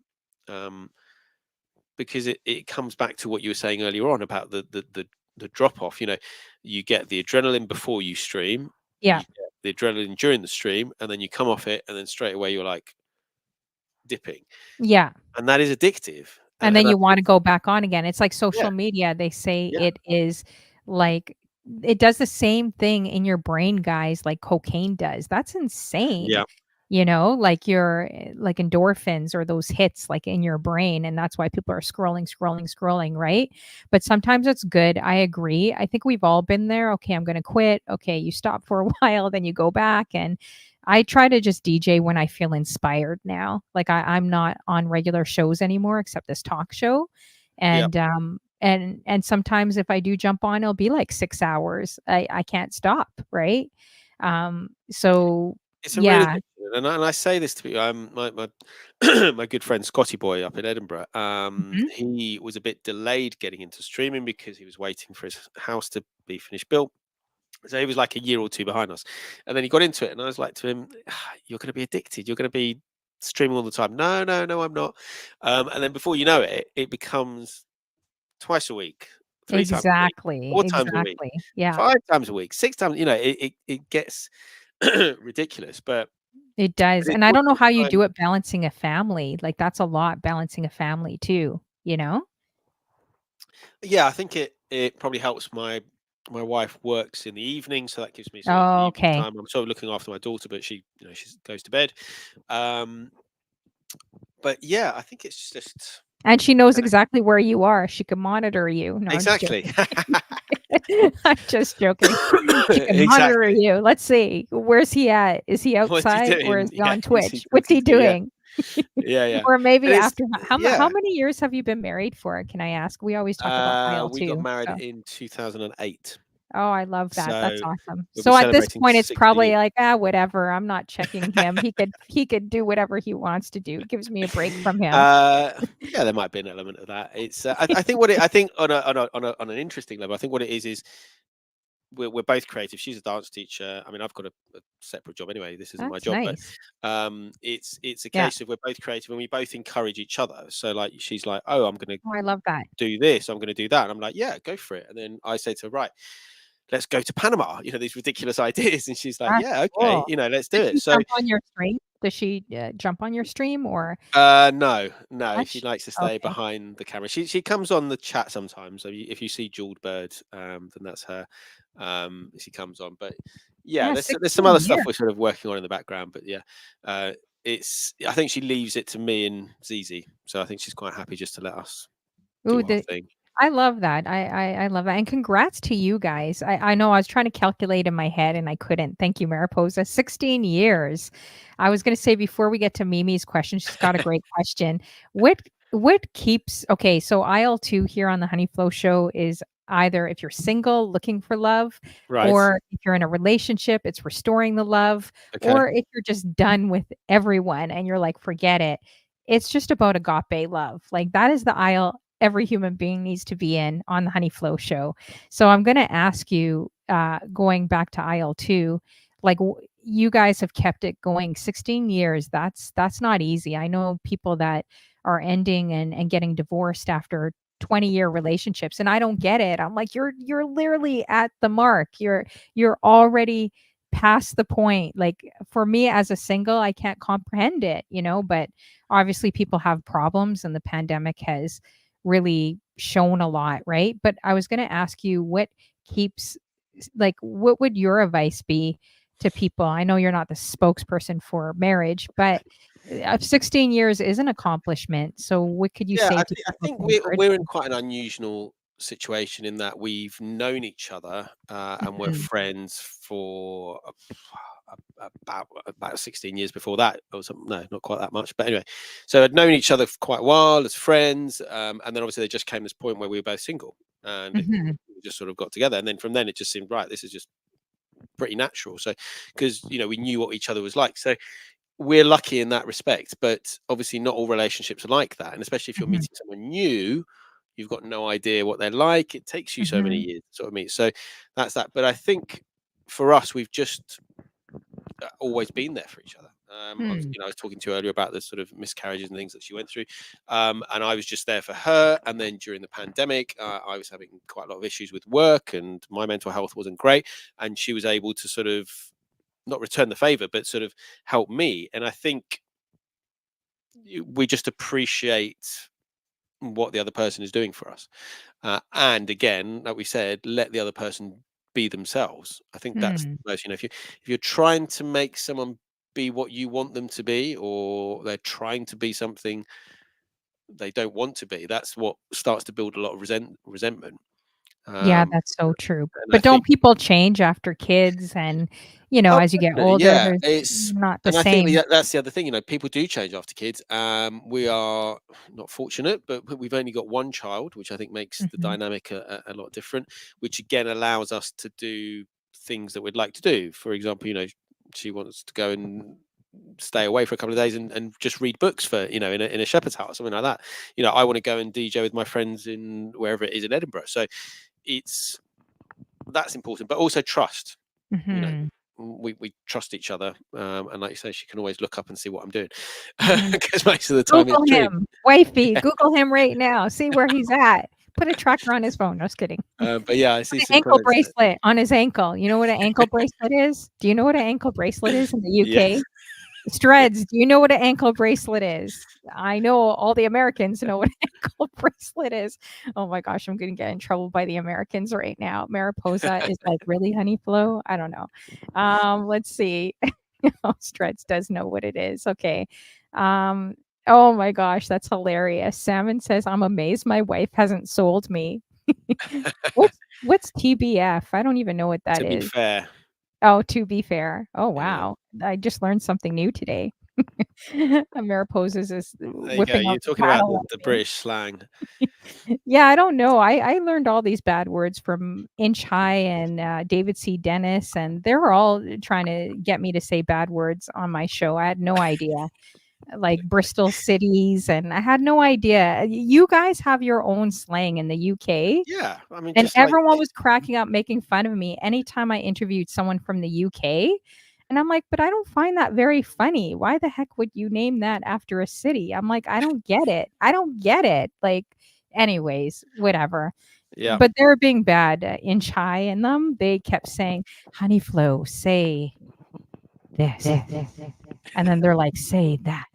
um, because it comes back to what you were saying earlier on about the drop off. You get the adrenaline before you stream, Yeah. you get the adrenaline during the stream, and then you come off it, and then straight away you're like dipping, Yeah. and that is addictive. And then And I you think, wanna go back on again. It's like yeah, social media. They say yeah, it is like it does the same thing in your brain, guys, like cocaine does. That's insane. yeah. like your like endorphins or those hits like in your brain, and that's why people are scrolling, right? But sometimes it's good. I agree. I think we've all been there. Okay, I'm going to quit. Okay, you stop for a while, then you go back, and I try to just DJ when I feel inspired now. Like I'm not on regular shows anymore except this talk show. Yeah. And sometimes if I do jump on, it'll be like 6 hours. I can't stop, right? So It's a really yeah. good and I say this to you, my my good friend Scotty Boy up in Edinburgh, Mhm. he was a bit delayed getting into streaming because he was waiting for his house to be finished built. So he was like a year or two behind us. And then he got into it and I was like to him, you're gonna be addicted. You're gonna be streaming all the time. No, no, no, I'm not. And then before you know it, it becomes twice a week, 3 times a week, Exactly, 4 times a week, exactly. Yeah, 5 times a week, 6 times, it gets ridiculous. it does, But it's and I also don't know how a you time. do it balancing a family, like, that's a lot balancing a family too, you know? Yeah, I think it probably helps my wife works in the evening, so that gives me sort of Oh, evening okay. time. I'm sort of looking after my daughter, but she goes to bed. Um, but yeah, I think it's just And she knows I don't know. exactly where you are, she can monitor you. No, I'm just Exactly. joking. I'm just joking. She can monitor Exactly. you. Let's see, where's he at? Is he What's he outside or is doing? he Yeah, on who's he Twitch? What's talking he to? Yeah. doing? Yeah, yeah. Or maybe And it's after how yeah. many years have you been married for, can I ask? We always talk about Kyle We got too, married so in 2008. oh, I love that. That's So awesome. we'll be So at this celebrating point, it's 16 probably years. like, "Ah, whatever. I'm not checking him. He could do whatever he wants to do. Gives me a break from him." Uh, yeah, there might be an element of that. It's I think I think on an interesting level, I think what it is we're both creative. She's a dance teacher. I mean, I've got a separate job anyway. This isn't my That's job, but nice. it's a Yeah. case of we're both creative and we both encourage each other. So like she's like, oh, I'm going to Oh, I love that. do this. I'm going to do that. And I'm like, yeah, go for it. And then I say to her, right, let's go to Panama. These ridiculous ideas. And she's like, That's yeah, okay. cool. Let's do Does it. she So jump on your stream? Does she, jump on your stream or no, no, she watch? likes to stay Okay. behind the camera. She comes on the chat sometimes. So if you see Jeweled Bird, then that's her. She comes on, but yeah, Yeah, there's some 16 other stuff years. we're sort of working on in the background. But yeah, it's I think she leaves it to me and Zizi, so I think she's quite happy just to let us Ooh, do our the thing. I love that. I love that, and congrats to you guys. I know I was trying to calculate in my head and I couldn't. Thank you, Mariposa. 16 years. I was gonna say before we get to Mimi's question, she's got a great question. What keeps okay, so aisle 2 here on the Honey Flow Show is either if you're single looking for love, Right. or if you're in a relationship, it's restoring the love, Okay. or if you're just done with everyone and you're like, forget it. It's just about agape love. Like that is the aisle every human being needs to be in on the Honey Flow Show. So I'm going to ask you, going back to aisle 2, like you guys have kept it going 16 years. That's not easy. I know people that are ending and getting divorced after 20-year relationships, and I don't get it. I'm like, you're literally at the mark. You're already past the point. Like for me as a single, I can't comprehend it, but obviously people have problems and the pandemic has really shown a lot, right? But I was going to ask you what keeps like what would your advice be to people? I know you're not the spokesperson for marriage, but 16 years is an accomplishment. So what could you Yeah, say I to think I people think to we're encourage we're in them? quite an unusual situation in that we've known each other and we're Mhm, friends for about 16 years before that or something. No, not quite that much, but anyway, so I'd known each other for quite a while as friends, and then obviously there just came this point where we were both single and mhm, we just sort of got together, and then from then it just seemed right, this is just pretty natural. So because we knew what each other was like, so we're lucky in that respect, but obviously not all relationships are like that. And especially if you're mhm, meeting someone new, you've got no idea what they're like. It takes you so many mhm, years to sort of meet. So that's that. But I think for us, we've just always been there for each other. hmm, I was talking to you earlier about the sort of miscarriages and things that she went through, and I was just there for her. And then during the pandemic, I was having quite a lot of issues with work, and my mental health wasn't great. And she was able to sort of not return the favor, but sort of help me. And I think we just appreciate what the other person is doing for us. And again, like we said, let the other person be themselves. I think that's hmm. the most. If you're trying to make someone be what you want them to be, or they're trying to be something they don't want to be, that's what starts to build a lot of resentment. Yeah, Um, that's so true. and I But don't think, people change after kids and, oh, as you get definitely, older, yeah, there's it's, not the and I think same. that's the other thing. People do change after kids. We are not fortunate, but we've only got one child, which I think makes the Mhm. dynamic a lot different. Which again allows us to do things that we'd like to do. For example, she wants to go and stay away for a couple of days and just read books for in a shepherd's hut or something like that. I want to go and DJ with my friends in wherever it is in Edinburgh. So it's that's important, but also trust. You know, Mhm. we trust each other, and like you say, she can always look up and see what I'm doing Mhm. because most of the time it's Google true. him. Wifey, Yeah. Google him right now. See where he's at. Put a tracker on his phone. No, just kidding. But yeah, I Put see an some ankle comments that bracelet on his ankle. You know what an ankle bracelet is? Do you know what an ankle bracelet is in the yeah, UK? Streds, do you know what an ankle bracelet is? I know all the Americans know what an ankle bracelet is. Oh my gosh, I'm gonna get in trouble by the Americans right now. Mariposa is like, really, honey flow? I don't know. Let's see. Oh, Streds does know what it is. Okay. Um, oh my gosh, that's hilarious. Salmon says, I'm amazed my wife hasn't sold me. What's TBF? I don't even know what that to be is. fair. Oh, to be fair. Oh, Yeah, wow. I just learned something new today. Mariposas is there you go. whipping You're out the talking about paddle the at me. British slang. Yeah, I don't know. I learned all these bad words from Inch High and David C. Dennis, and they were all trying to get me to say bad words on my show. I had no idea. Like Bristol cities, and I had no idea. You guys have your own slang in the UK. Yeah, I mean, And just like everyone was cracking up, making fun of me anytime I interviewed someone from the UK. And I'm like, "But I don't find that very funny. Why the heck would you name that after a city?" I'm like, "I don't get it. I don't get it." Like, anyways, whatever. yeah, But they're being bad. In Chai and them, they kept saying, "Honey Flo, say this." And then they're like, "Say that."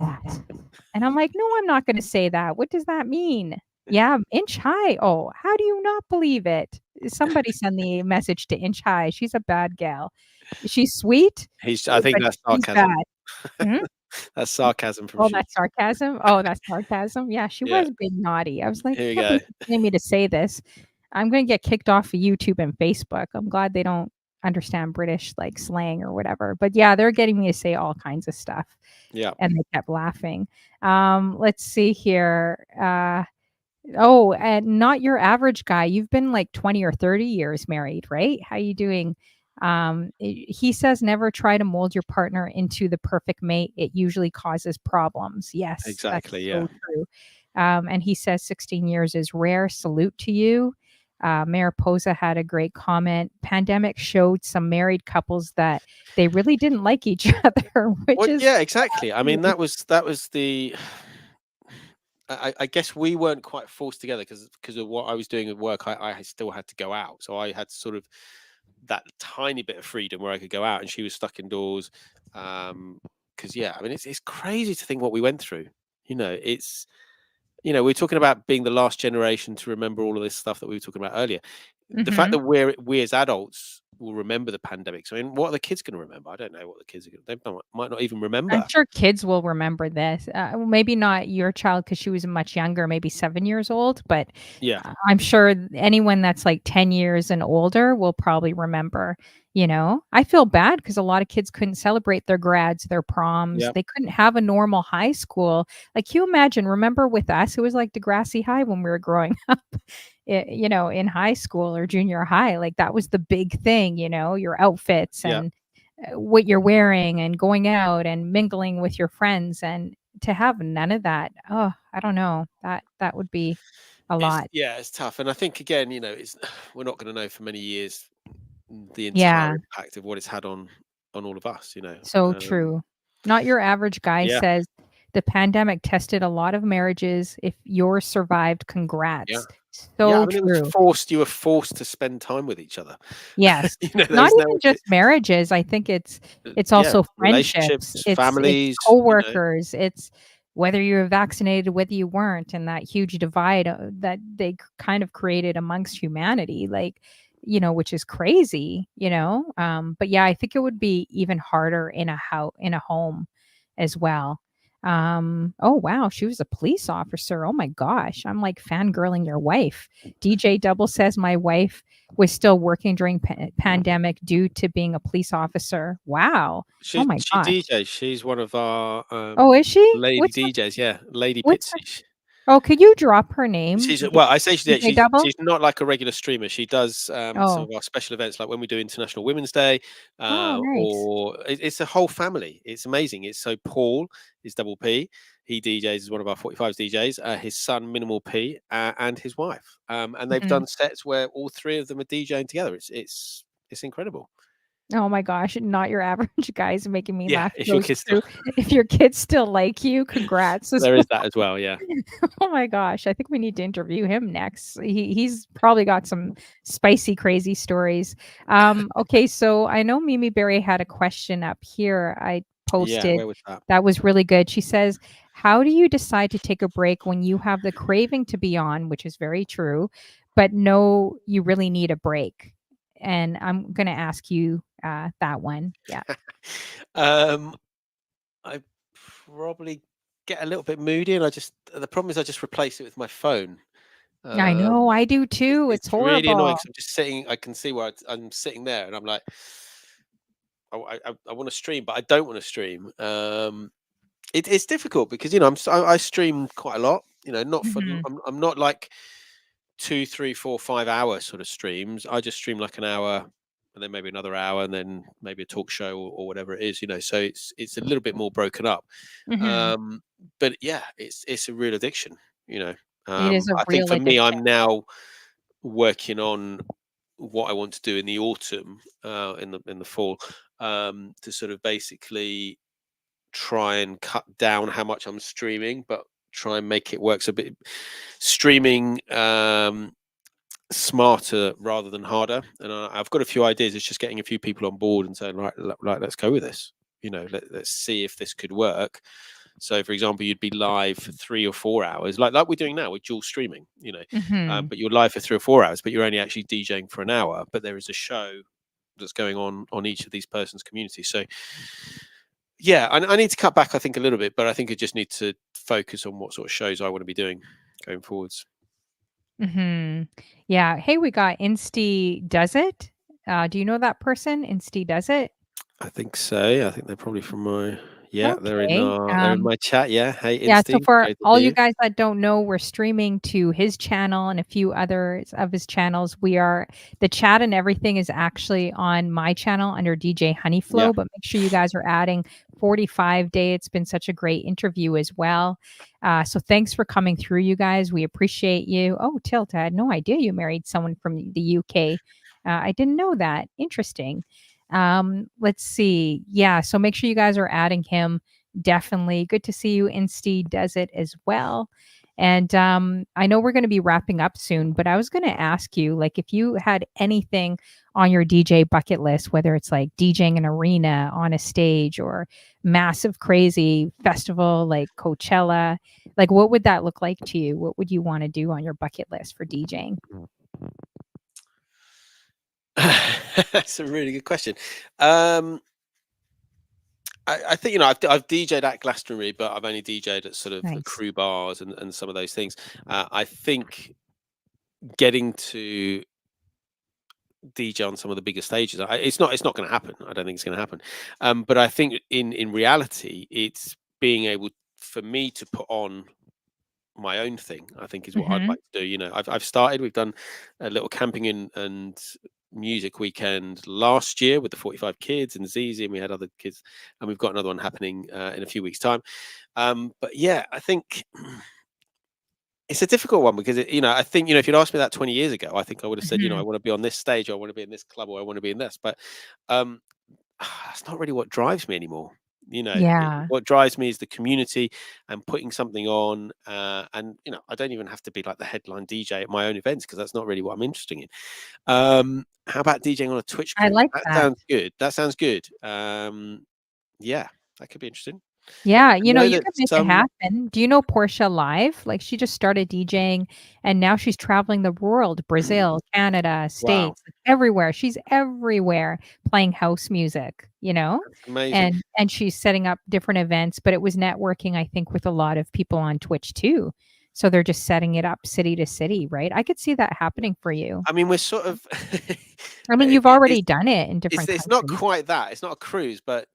And I'm like, "No, I'm not gonna say that. What does that mean?" "Yeah, inch high." "Oh, how do you not believe it?" Somebody send the message to inch high. She's a bad gal. She's sweet, I think but that's she's sarcasm. bad. Hmm? That's sarcasm from Oh, she. that's sarcasm? Oh, that's sarcasm? Yeah, she Yeah, was being naughty. I was like, here "I we can't go. believe you're telling me to say this." I'm gonna get kicked off of YouTube and Facebook. I'm glad they don't understand British, like, slang or whatever. But, yeah, they're getting me to say all kinds of stuff, Yeah, and they kept laughing. Let's see here. Oh, and not your average guy. You've been like 20 or 30 years married, right? How you doing? He says never try to mold your partner into the perfect mate. It usually causes problems. Yes, that's exactly. Yeah, so true. And he says 16 years is rare. Salute to you. Mariposa had a great comment. Pandemic showed some married couples that they really didn't like each other, which well, is yeah, exactly. I mean, that was the. I guess we weren't quite forced together because of what I was doing at work. I still had to go out, so I had sort of that tiny bit of freedom where I could go out, and she was stuck indoors. Because yeah, I mean, it's crazy to think what we went through. It's we're talking about being the last generation to remember all of this stuff that we were talking about earlier. The fact Mhm. that we as adults will remember the pandemics. I mean, what are the kids going to remember? I don't know what the kids are going to. They might not even I'm remember. sure kids will remember this. Maybe not your child because she was much younger, maybe 7 years old, but Yeah, I'm sure anyone that's like 10 years and older will probably remember, I feel bad because a lot of kids couldn't celebrate their grads, their proms. yeah, They couldn't have a normal high school. Like, can you imagine? Remember with us, it was like Degrassi High when we were growing up, in high school or junior high. Like, that was the big thing, your outfits yeah. and what you're wearing and going out and mingling with your friends, and to have none of that, oh, I don't know. That would be a lot. It's tough, and I think again, it's we're not going to know for many years the entire Yeah, impact of what it's had on all of us. so true. Not your average guy Yeah, says, "The pandemic tested a lot of marriages. If yours survived, yeah, congrats." yeah. I So mean, it was true. forced. You were forced to spend time with each other. Yes. Not There's no, even just marriages, I think it's yeah, also friendships, relationships, it's families. coworkers, it's whether you're vaccinated, whether you weren't, and that huge divide, that they kind of created amongst humanity, like, which is crazy, but yeah, I think it would be even harder in a home as well. Oh wow, she was a police officer. Oh my gosh, I'm like fangirling your wife. DJ Double says my wife was still working during pandemic due to being a police officer. Wow. Oh She my she gosh. DJs. She's one of our Oh, is she? lady DJs. Yeah, Lady What's her Pitsy. Oh, could you drop her name? She's well, I say DJ she's Double? she's not like a regular streamer. She does some Oh. of our special events, like when we do International Women's Day, Oh, nice. or it's a whole family. It's amazing. It's so Paul is double P. He DJs as one of our 45s DJs. His son Minimal P and his wife, and they've Mhm. done sets where all three of them are DJing together. It's incredible. Oh my gosh, not your average guys making me Yeah, laugh. if your Goes kids still through. If your kids still like you, congrats as there well. is that as well. Yeah. Oh my gosh, I think we need to interview him next. He's probably got some spicy, crazy stories. Okay, so I know Mimi Berry had a question up here. I Yeah, posted where was that? that was really good. She says, "How do you decide to take a break when you have the craving to be on, which is very true, but know you really need a break?" And I'm gonna ask you that one. Yeah, um, I probably get a little bit moody, and the problem is I just replace it with my phone. I know. Um, I do too. It's it's really annoying horrible. because I'm just sitting. I can see where I'm sitting there, and I'm like, I want to stream, but I don't want to stream. It's difficult because I stream quite a lot. Not for Mhm. I'm not like 2, 3, 4, 5 hour sort of streams. I just stream like an hour and then maybe another hour and then maybe a talk show or whatever it is, so it's a little bit more broken up. Mhm. Um, but yeah, it's a real addiction, you know. It is a I think real for me, addiction. I'm now working on what I want to do in the autumn, in the fall, to sort of basically try and cut down how much I'm streaming, but try and make it work so a bit streaming smarter rather than harder. And I've got a few ideas. It's just getting a few people on board and saying, right, let's go with this. Let's see if this could work. So, for example, you'd be live for 3 or 4 hours, like we're doing now with dual streaming. Mhm. But you're live for 3 or 4 hours, but you're only actually DJing for an hour. But there is a show that's going on each of these persons' communities. So, yeah, I need to cut back, I think, a little bit, but I think I just need to focus on what sort of shows I want to be doing going forwards. Mhm. Yeah. Hey, we got Insty Does It. Do you know that person? Insty Does It? I think so. I think they're probably from my yeah, Okay. they're in my chat. Yeah. Hey, Yeah, so Instinct. for Great to all see you you. guys that don't know, we're streaming to his channel and a few others of his channels. The chat and everything is actually on my channel under DJ Yeah. Honeyflow, but make sure you guys are adding 45 Day. It's been such a great interview as well. So thanks for coming through, you guys. We appreciate you. Oh, Tilt, I had no idea you married someone from the UK. I didn't know that. Interesting. Let's see. Yeah, so make sure you guys are adding him. Definitely. Good to see you. Insty does it as well. And I know we're going to be wrapping up soon, but I was going to ask you, like, if you had anything on your DJ bucket list, whether it's like DJing an arena on a stage or massive, crazy festival like Coachella, like, what would that look like to you? What would you want to do on your bucket list for DJing? That's a really good question. Um, I think I've DJed at Glastonbury, but I've only DJed at sort of Nice. crew bars and some of those things. I think getting to DJ on some of the bigger stages, it's not going to happen. I don't think it's going to happen. But I think in reality, it's being able for me to put on my own thing, I think, is what I'd Hmm. like to do. I've started. We've done a little camping and music weekend last year with the 45 kids and Zizi, and we had other kids, and we've got another one happening in a few weeks' time. But yeah, I think it's a difficult one because I think if you'd asked me that 20 years ago, I think I would have said, I Hmm. want to be on this stage, or I want to be in this club, or I want to be in this. But um, that's not really what drives me anymore. Yeah. What drives me is the community and putting something on. And I don't even have to be like the headline DJ at my own events because that's not really what I'm interested in. How about DJing on a Twitch I call? like That that. sounds good. That sounds good. Yeah, that could be interesting. Yeah, I know you that could make it some happen. Do you know Portia Live? Like, she just started DJing, and now she's traveling the world, Brazil, Canada, wow, States, like, everywhere. She's everywhere playing house music, that's amazing. and she's setting up different events, but it was networking, I think, with a lot of people on Twitch too. So they're just setting it up city to city, right? I could see that Yeah. happening for you. I mean, we're sort of I mean, you've it's already done it in different it's not countries. quite that. It's not a cruise, but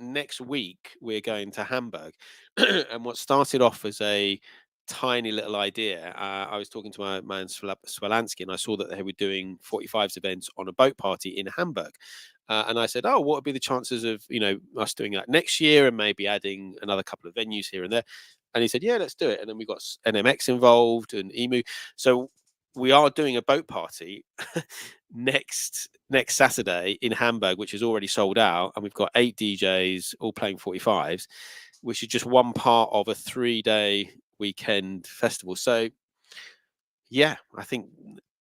next week we're going to Hamburg, and what started off as a tiny little idea, I was talking to my man Swalansky, and I saw that they were doing 45s events on a boat party in Hamburg. And I said, "Oh, what would be the chances of us doing that next year and maybe adding another couple of venues here and there?" And he said, "Yeah, let's do it." And then we got NMX involved and Emu. So we are doing a boat party next Saturday in Hamburg, which is already sold out, and we've got 8 DJs all playing 45s, which is just one part of a 3-day weekend festival. So yeah, I think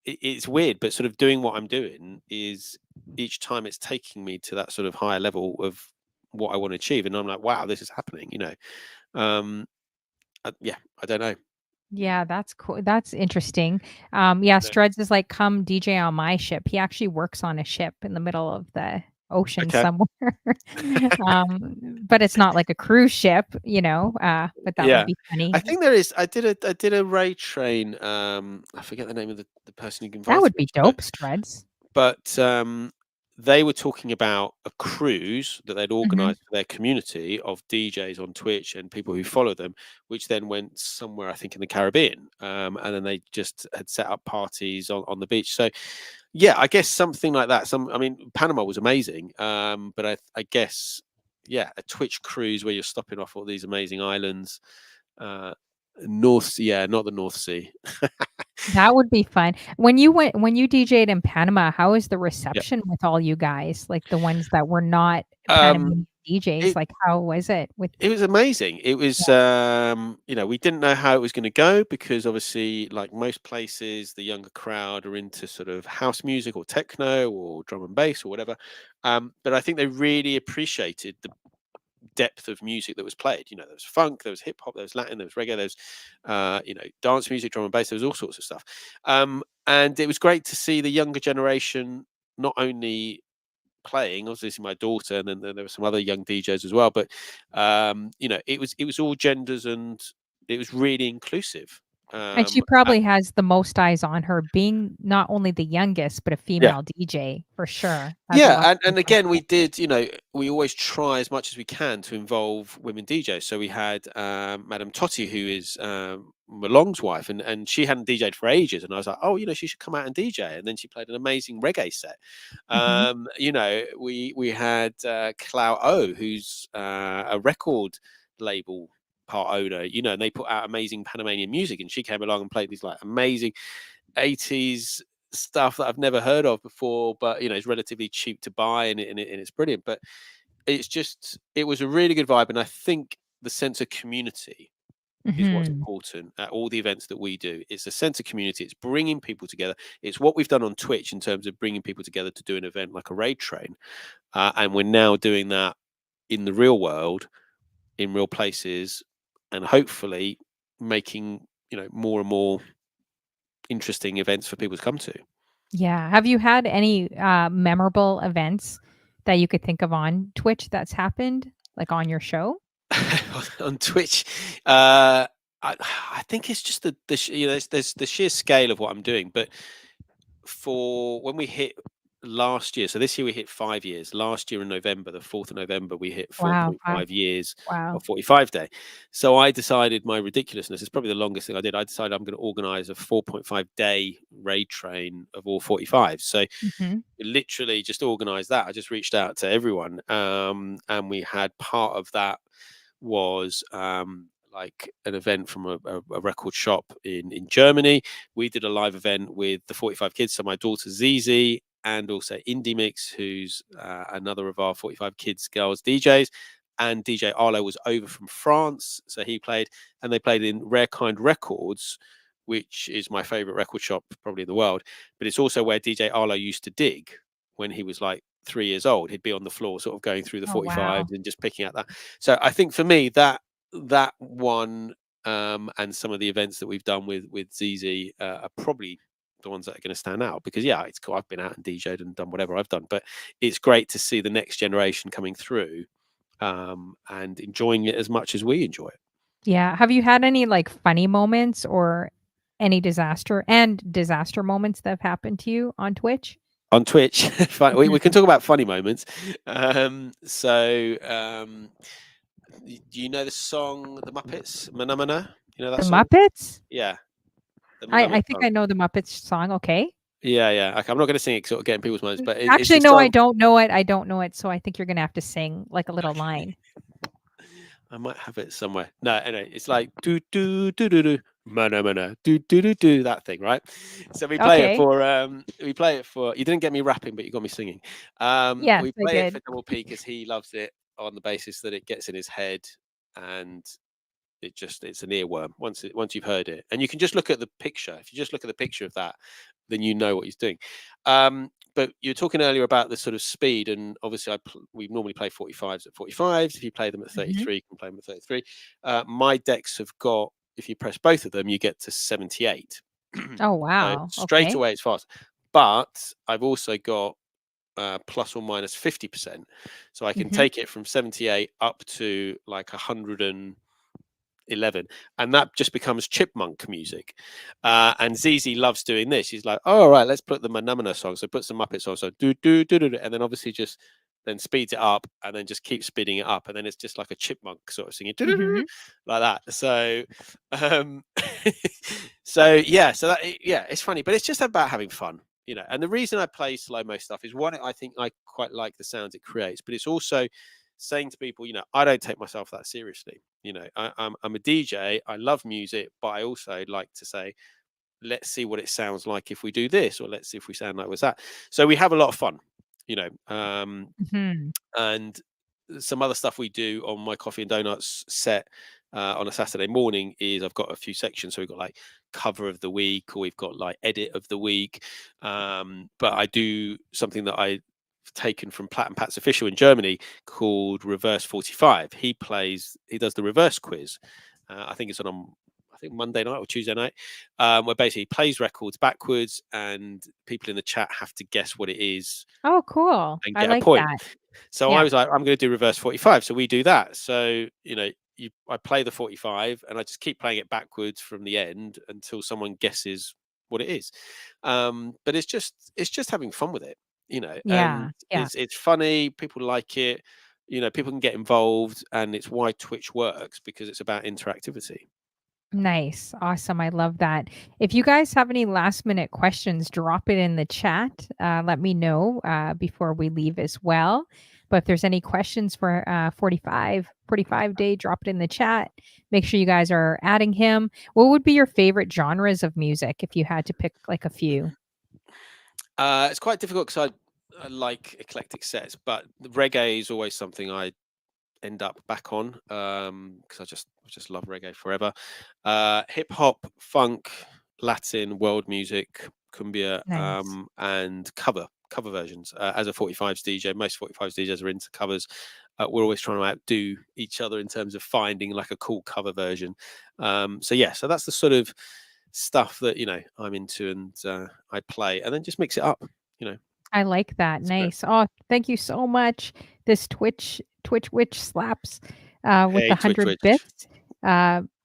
it's weird, but sort of doing what I'm doing is each time it's taking me to that sort of higher level of what I want to achieve, and I'm like, wow, this is happening. Um, yeah, I don't know. Yeah, that's cool. That's interesting. Yeah, No. Struds is like, "Come DJ on my ship." He actually works on a ship in the middle of the ocean Okay. somewhere. But it's not like a cruise ship, but that would Yeah, be I funny. think there is. I did a raid train. I forget the name of the person who That invited would me, be but dope, Struds. but they were talking about a cruise that they'd Mhm. organised for their community of DJs on Twitch and people who follow them, which then went somewhere, I think, in the Caribbean, and then they just had set up parties on the beach. So yeah, I guess something like that. I mean, Panama was amazing, but I guess yeah, a Twitch cruise where you're stopping off all these amazing islands. Uh, yeah, not the North Sea. That would be fun. When you DJ'd in Panama, how was the Yeah. reception with all you guys? Like, the ones that were not Um, Panamanian DJs, it like, how was it with it was amazing. It was, yeah. we didn't know how it was going to go because obviously, like most places, the younger crowd are into sort of house music or techno or drum and bass or whatever. But I think they really appreciated the depth of music that was played. There was funk, there was hip hop, there was Latin, there was reggae, there was, dance music, drum and bass. There was all sorts of stuff, and it was great to see the younger generation not only playing. Obviously, my daughter, and then there were some other young DJs as well. But it was all genders, and it was really inclusive. And she Uh, probably has the most eyes on her being not only the youngest, but a yeah, female DJ for sure, has a yeah, lot and of eyes again, on we did. We always try as much as we can to involve women DJs. So we had Madame Totti, who is Malong's wife, and she hadn't DJed for ages, and I was like, oh, she should come out and DJ, and then she played an amazing reggae set. Mhm. We had Clau O, who's a record label part owner, and they put out amazing Panamanian music, and she came along and played these like amazing 80s stuff that I've never heard of before, but it's relatively cheap to buy, and it's brilliant. But it was a really good vibe, and I think the sense of community is what's Mhm. important at all the events that we do. It's a sense of community. It's bringing people together. It's what we've done on Twitch in terms of bringing people together to do an event like a raid train, and we're now doing that in the real world, in real places, and hopefully making more and more interesting events for people to come to. Yeah. Have you had any, memorable events that you could think of on Twitch that's happened, like, on your show? On Twitch, uh, I think it's just there's the sheer scale of what I'm doing. But for when we hit last year, so this year we hit 5 years. Last year in November, the 4th of November, we hit Wow, wow, 4.5 years wow. of 45 day. So I decided my ridiculousness is probably the longest thing I did. I decided I'm going to organize a 4.5 day raid train of all 45. So Mhm. literally just organized that. I just reached out to everyone, and we had part of that was like an event from a record shop in Germany. We did a live event with the 45 kids. So my daughter Zizi and also Indie Mix, who's another of our 45 kids girls DJs. And DJ Arlo was over from France. So he played, and they played in Rare Kind Records, which is my favorite record shop probably in the world. But it's also where DJ Arlo used to dig when he was like 3 years old. He'd be on the floor, sort of going through the Oh, wow. 45s and just picking out that. So I think for me that one and some of the events that we've done with ZZ are probably the ones that are going to stand out, because yeah, it's cool. I've been out and DJ'd and done whatever I've done, but it's great to see the next generation coming through and enjoying it as much as we enjoy it. Yeah. Have you had any like funny moments or any disaster moments that have happened to you on Twitch? On Twitch, we can Mhm. talk about funny moments. Do you know the song The Muppets, Manamana? You know that The song? Muppets? Yeah, the I Manamana think song. I know the Muppets song, okay. Yeah, yeah. Okay, I'm not going to sing it, sort of getting people's minds, but it's Actually, a no, I song. don't know it. I don't know it, so I think you're gonna have to sing like a little line. I might have it somewhere. No, anyway, it's like do do do do do mana mana do do do do, that thing, right? So Okay. we play it for. You didn't get me rapping, but you got me singing. Yes, We I play it did. for Double P because he loves it on the basis that it gets in his head, and it's an earworm once you've heard it. And you can just look at the picture. If you just look at the picture of that, then you know what he's doing. But you were talking earlier about the sort of speed, and obviously we normally play 45s at 45s. If you play them at Mhm. 33, you can play them at 33. My decks have got, if you press both of them, you get to 78. Oh, So wow. straight Okay. away it's fast. But I've also got plus or minus 50%. So I can Mhm. take it from 78 up to like 111, and that just becomes chipmunk music. And ZZ loves doing this. He's like, oh, all right, let's put the Manamana song. So put some Muppet songs. So do do do do, and then obviously just then speeds it up, and then just keeps speeding it up, and then it's just like a chipmunk sort of singing Mhm. like that. So, um, so yeah, yeah, it's funny, but it's just about having fun. And the reason I play slow mo stuff is, one, I think I quite like the sounds it creates, but it's also saying to people, I don't take myself that seriously. I'm a DJ. I love music, but I also like to say, let's see what it sounds like if we do this, or let's see if we sound like what's that. So we have a lot of fun, you know. Mhm. And some other stuff we do on my coffee and donuts set on a Saturday morning is, I've got a few sections. So we've got like cover of the week, or we've got like edit of the week. But I do something that I taken from Platt and Pat's official in Germany called Reverse 45. He does the reverse quiz. I think it's on I think Monday night or Tuesday night, where basically he plays records backwards, and people in the chat have to guess what it is Oh, cool. and I get a like point. that. So I Yeah. was like, I'm going to do reverse 45. So we do that. So, I play the 45, and I just keep playing it backwards from the end until someone guesses what it is. But it's just having fun with it, Yeah. and Yeah. it's funny. People like it. People can get involved, and it's why Twitch works, because it's about interactivity. Nice. Awesome. I love that. If you guys have any last minute questions, drop it in the chat. Let me know before we leave as well. But if there's any questions for 45 day, drop it in the chat. Make sure you guys are adding him. What would be your favorite genres of music if you had to pick like a few? It's quite difficult because I like eclectic sets, but the reggae is always something I end up back on, because I just love reggae forever. Hip hop, funk, Latin, world music, cumbia, Nice. and cover versions. As a 45s DJ, most 45s DJs are into covers. We're always trying to outdo each other in terms of finding like a cool cover version. So yeah, so that's the sort of stuff that I'm into, and I play, and then just mix it up. You know, I like that. it's great. Nice. Oh, thank you so much. This Twitch Witch slaps with the Hey, Twitch, 100 Twitch, bits.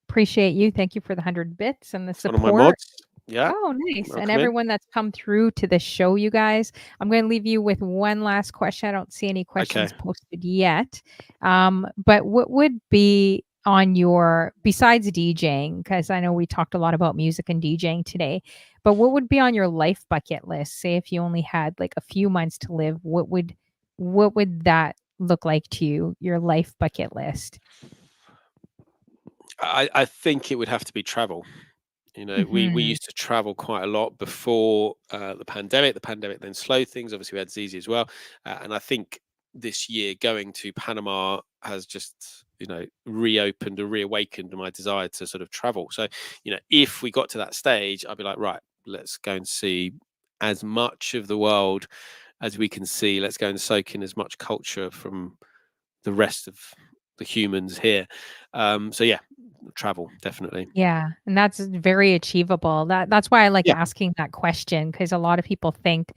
Appreciate you. Thank you for the 100 bits and the one of my support. mods. Yeah, Oh, nice. And welcome in. everyone that's come through to the show, you guys. I'm going to leave you with one last question. I don't see any Okay. questions posted yet. But what would be on your, besides DJing, because I know we talked a lot about music and DJing today, but what would be on your life bucket list? Say if you only had like a few months to live, what would that look like to you, your life bucket list? I think it would have to be travel. We Hmm. used to travel quite a lot before the pandemic. The pandemic then slowed things. Obviously, we had ZZ as well, and I think this year going to Panama has just reopened or reawakened my desire to sort of travel. So if we got to that stage, I'd be like, right, let's go and see as much of the world as we can see. Let's go and soak in as much culture from the rest of the humans here. So yeah, travel definitely. Yeah, and that's very achievable. That's why I like Yeah, asking that question, because a lot of people think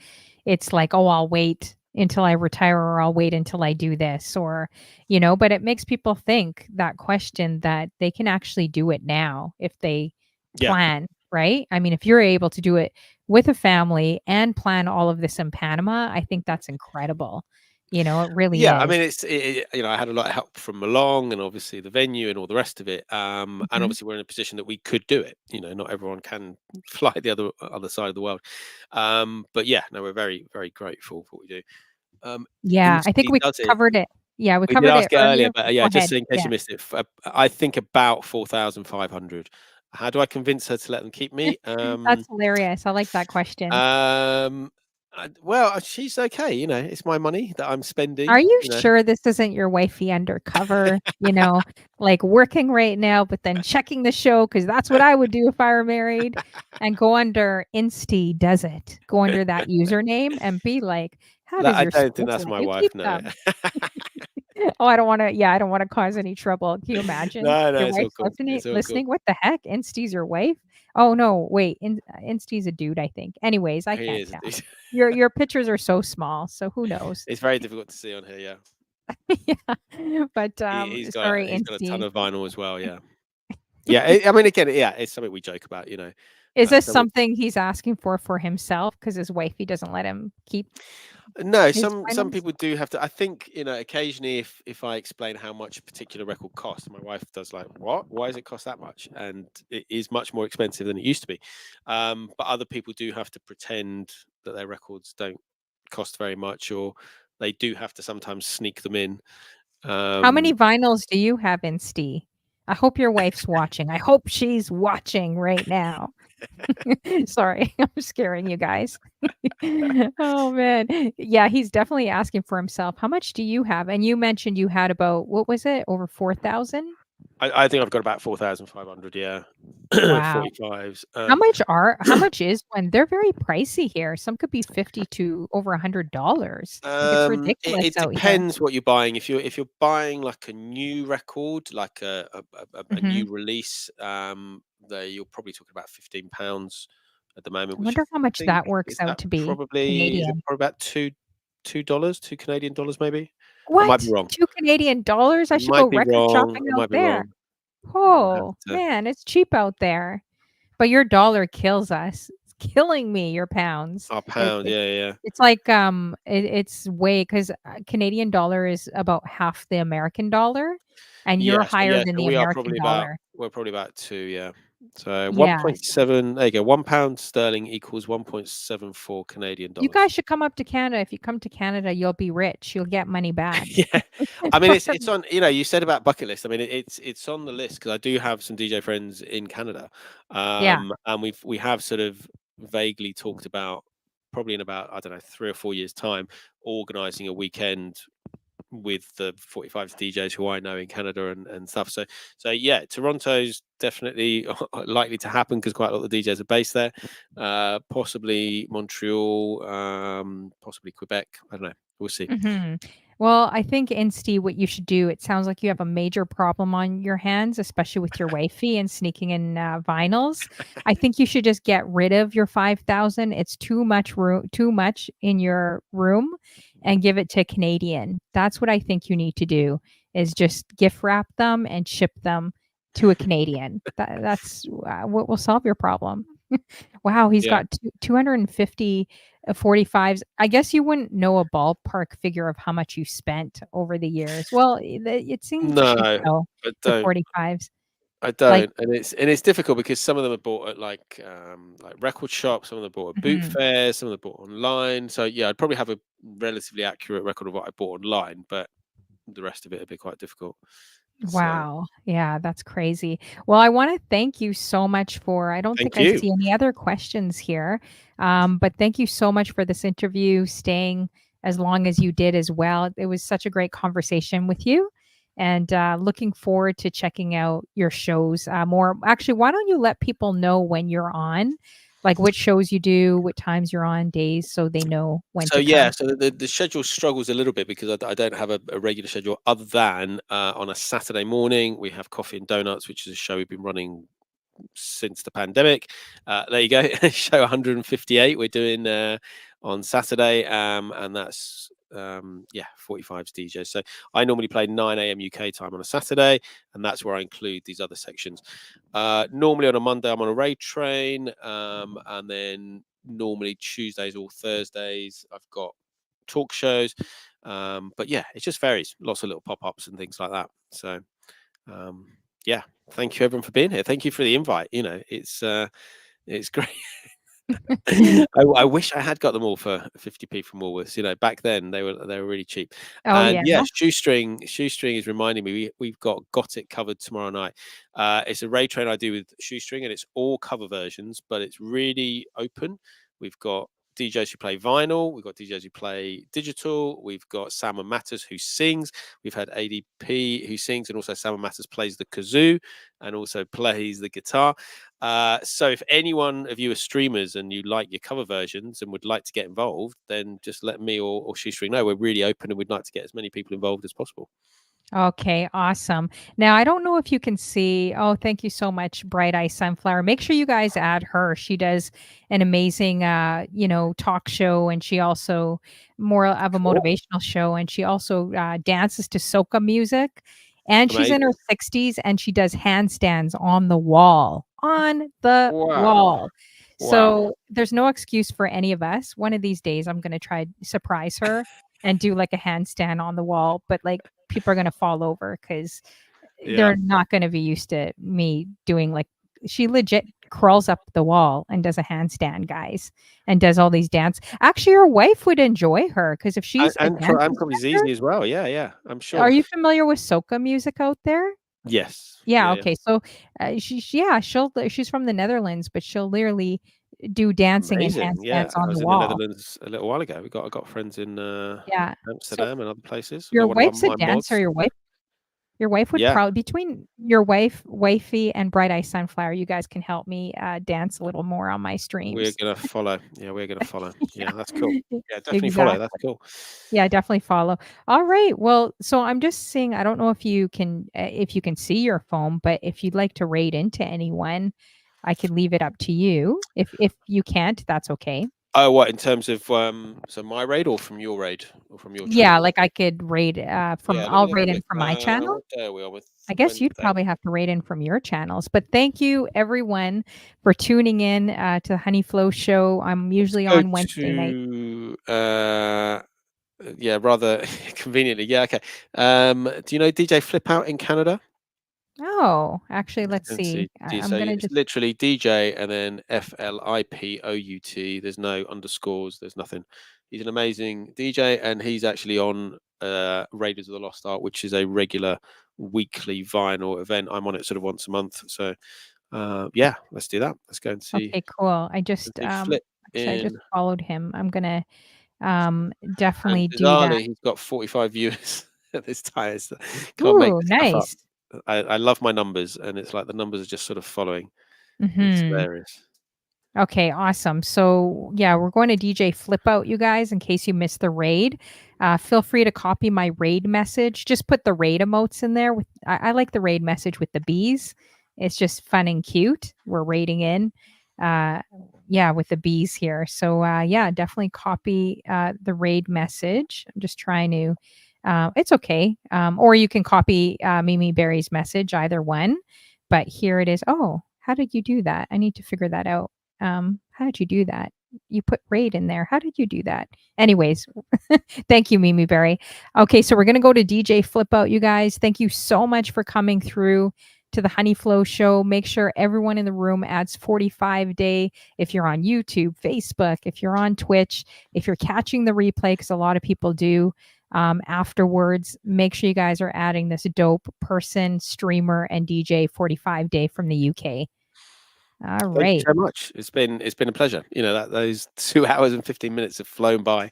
it's like, "Oh, I'll wait until I retire, or I'll wait until I do this," or, but it makes people think that question that they can actually do it now if they yeah. plan, right? I mean, if you're able to do it with a family and plan all of this in Panama, I think that's incredible. It really Yeah, I is. mean, I had a lot of help from Malong and obviously the venue and all the rest of it. And Mhm. obviously we're in a position that we could do it. Not everyone can fly the other side of the world. But yeah, no, we're very, very grateful for what we do. Yeah, I think Insti we does it. covered it. Yeah, we We did covered it ask it earlier, earlier. but Go yeah, just ahead. in case Yeah. you missed it, I think about 4,500. How do I convince her to let them keep me? That's hilarious. I like that question. Um, well, she's okay. It's my money that I'm Are spending. you sure this isn't your wifey undercover, like working right now, but then checking the show? Because that's what I would do if I were married, and go under Insty does it. Go under that username and be like, "How does I your don't think spouse that's let my you wife. keep No. them?" Oh, I don't wanna yeah, I don't wanna cause any trouble. Can you imagine No, no, your it's all wife's cool. It's all cool. listening? "What the heck? Insty's your wife?" Oh, no, wait, Insty's a dude, I think. Anyways, I He can't is tell. indeed. Your pictures are so small, so who knows? It's very difficult to see on here. Yeah, Yeah, but, he's got sorry, he's got a ton Insty. of vinyl as well. Yeah, yeah. I mean, again, yeah, it's something we joke about. Is this So we, something he's asking for himself? Because his wifey doesn't let him keep no, his some finals? people do have to. I think occasionally if I explain how much a particular record costs, my wife does like, "What? Why does it cost that much?" And it is much more expensive than it used to be. But other people do have to pretend that their records don't cost very much, or they do have to sometimes sneak them in. How many Um, vinyls do you have, Insty? I hope your wife's watching. I hope she's watching right now. Sorry, I'm scaring you guys. Oh, man. Yeah, he's definitely asking for himself. How much do you have? And you mentioned you had about, what was it? Over 4,000? I think I've got about 4,500. Yeah, Wow. 45s. How much is one? They're very pricey here. Some could be 50 to over $100. Like, it's ridiculous It out here. depends what you're buying. If you're buying like a new record, like a Mhm. new release, you're probably talking about £15 at the moment, I which I wonder how much think that works out to be is it Canadian. probably about $2, $2 Canadian maybe. I might be What? wrong. 2 Canadian dollars? I I should go might be record wrong. shopping I out might be there. wrong. I'll have Oh, to. man, it's cheap out there. But your dollar kills us. It's killing me, your pounds. Oh, It pound. it's Yeah, yeah. it's like, it's way 'cause, Canadian dollar is about half the American dollar, and you're higher than So the we are American probably about dollar. we're probably about 2, yeah. So Yeah, 1.7, there you go, £1 sterling equals 1.74 Canadian you guys dollars. should come up to Canada. If you come to Canada, you'll be rich. You'll get money back. Yeah. I mean, it's on, you said about bucket list. I mean, it's on the list because I do have some DJ friends in Canada. Yeah. And we have sort of vaguely talked about, probably in about, I don't know, 3 or 4 years' time, organizing a weekend with the 45 DJs who I know in Canada and stuff. So yeah, Toronto's definitely likely to happen because quite a lot of the DJs are based there. Possibly Montreal, possibly Quebec. I don't know. We'll see. Mhm. Well, I think Insty, what you should do, it sounds like you have a major problem on your hands, especially with your wifey and sneaking in vinyls. I think you should just get rid of your 5,000. It's too much in your room, and give it to Canadian. That's what I think you need to do, is just gift wrap them and ship them to a Canadian. That's what will solve your problem. Wow, he's Yeah. got 250 45s. I guess you wouldn't know a ballpark figure of how much you spent over the years. Well, it seems No, cheap though, I the don't. 45s. I Like don't, and it's difficult because some of them are bought at like record shops, some of them are bought at boot mhm. fairs, some of them are bought online. So yeah, I'd probably have a relatively accurate record of what I bought online, but the rest of it would be quite difficult. So Wow. Yeah, that's crazy. Well, I wanna thank you so much for I don't think thank I you. see any other questions here, but thank you so much for this interview, staying as long as you did as well. It was such a great conversation with you, and, looking forward to checking out your shows, more. Actually, why don't you let people know when you're on? like which shows you do, what times you're on, days, so they know when So to yeah, come? so the schedule struggles a little bit because I don't have a regular schedule other than on a Saturday morning we have Coffee and Donuts, which is a show we've been running since the pandemic. There you go, show 158 we're doing on Saturday, and that's 45's DJ. So I normally play 9 a.m. UK time on a Saturday, and that's where I include these other sections. Normally on a Monday I'm on a raid train, and then normally Tuesdays or Thursdays I've got talk shows. But yeah, it just varies. Lots of little pop-ups and things like that. So yeah, thank you everyone for being here. Thank you for the invite. It's great. I wish I had got them all for 50p from Woolworths. Back then they were really cheap. Oh, And yeah. yeah, shoestring is reminding me we've got it covered tomorrow night. It's a raid train I do with shoestring, and it's all cover versions, but it's really open. We've got DJs who play vinyl, we've got DJs who play digital, we've got Salmon Matters who sings, we've had ADP who sings, and also Salmon Matters plays the kazoo and also plays the guitar. So if anyone of you are streamers and you like your cover versions and would like to get involved, then just let me or Shoestring know. We're really open and we'd like to get as many people involved as possible. Okay, awesome. Now, I don't know if you can see. Oh, thank you so much, Bright Eye Sunflower. Make sure you guys add her. She does an amazing, talk show, and she also more of a Cool. motivational show, and she also dances to soca music. And she's in her Amazing. 60s, and she does handstands on the wall. On the Wow. wall. Wow. So there's no excuse for any of us. One of these days, I'm going to try surprise her and do like a handstand on the wall, but like people are going to fall over because Yeah. they're not going to be used to me doing like she legit crawls up the wall and does a handstand, guys, and does all these dance. Actually, your wife would enjoy her because if she's a And dance probably instructor, Zizi as well. Yeah, I'm are sure. you familiar with soca music out there? Yes. Yeah. Yeah. Okay. So, she's from the Netherlands, but she'll literally do dancing and Amazing. Yeah. handstands I on the was in the wall. Netherlands a little while ago. I got friends in Yeah. So Amsterdam and other places. We've your got one of wife's a my dancer. mods. Your wife would Yeah. probably between your wife, wifey, and Bright Eye Sunflower, you guys can help me dance a little more on my We're streams. gonna follow. Yeah, we're gonna follow. Yeah, that's cool. Yeah, Yeah, definitely follow. That's exactly. cool. Yeah, definitely follow. All right. Well, so I'm just seeing. I don't know if you can see your phone, but if you'd like to raid into anyone, I could leave it up to you. If you can't, that's okay. Oh, what in terms of so my raid or from your raid or from your Yeah, channel? like I could raid from Yeah, let me I'll have raid a in look. from my channel. What day are we on with I guess you'd Wednesday? probably have to rate in from your channels, but thank you everyone for tuning in to the Honey Flow show. I'm Let's usually go on Wednesday night. to yeah, rather conveniently. Yeah, okay. Do you know DJ Flip Out in Canada? Oh, actually, let's And see, see. I'm so gonna it's just literally DJ and then FLIPOUT. There's no underscores. There's nothing. He's an amazing DJ, and he's actually on Raiders of the Lost Ark, which is a regular weekly vinyl event. I'm on it sort of once a month. So yeah, let's do that. Let's go and okay, cool. see Flip Actually I just in. followed him. I'm gonna And definitely do that. bizarrely, he's got 45 viewers at this time. Can't make Ooh, this stuff up. nice. I love my numbers, and it's like the numbers are just sort of following. It's Mhm. hilarious. Okay, awesome. So, yeah, we're going to DJ Flip Out, you guys, in case you missed the raid. Feel free to copy my raid message. Just put the raid emotes in there. I like the raid message with the bees. It's just fun and cute. We're raiding in, uh, yeah, with the bees here. So, yeah, definitely copy the raid message. I'm just trying to. It's okay. Or you can copy Mimi Berry's message, either one. But here it is. Oh, how did you do that? I need to figure that out. How did you do that? You put raid in there. How did you do that? Anyways, thank you, Mimi Berry. Okay, so we're gonna go to DJ Flip Out, you guys. Thank you so much for coming through to the Honey Flow show. Make sure everyone in the room adds 45 day if you're on YouTube, Facebook, if you're on Twitch, if you're catching the replay, because a lot of people do afterwards. Make sure you guys are adding this dope person, streamer, and DJ 45 day from the UK. All Thank you right. so much. It's been a pleasure. That those 2 hours and 15 minutes have flown by.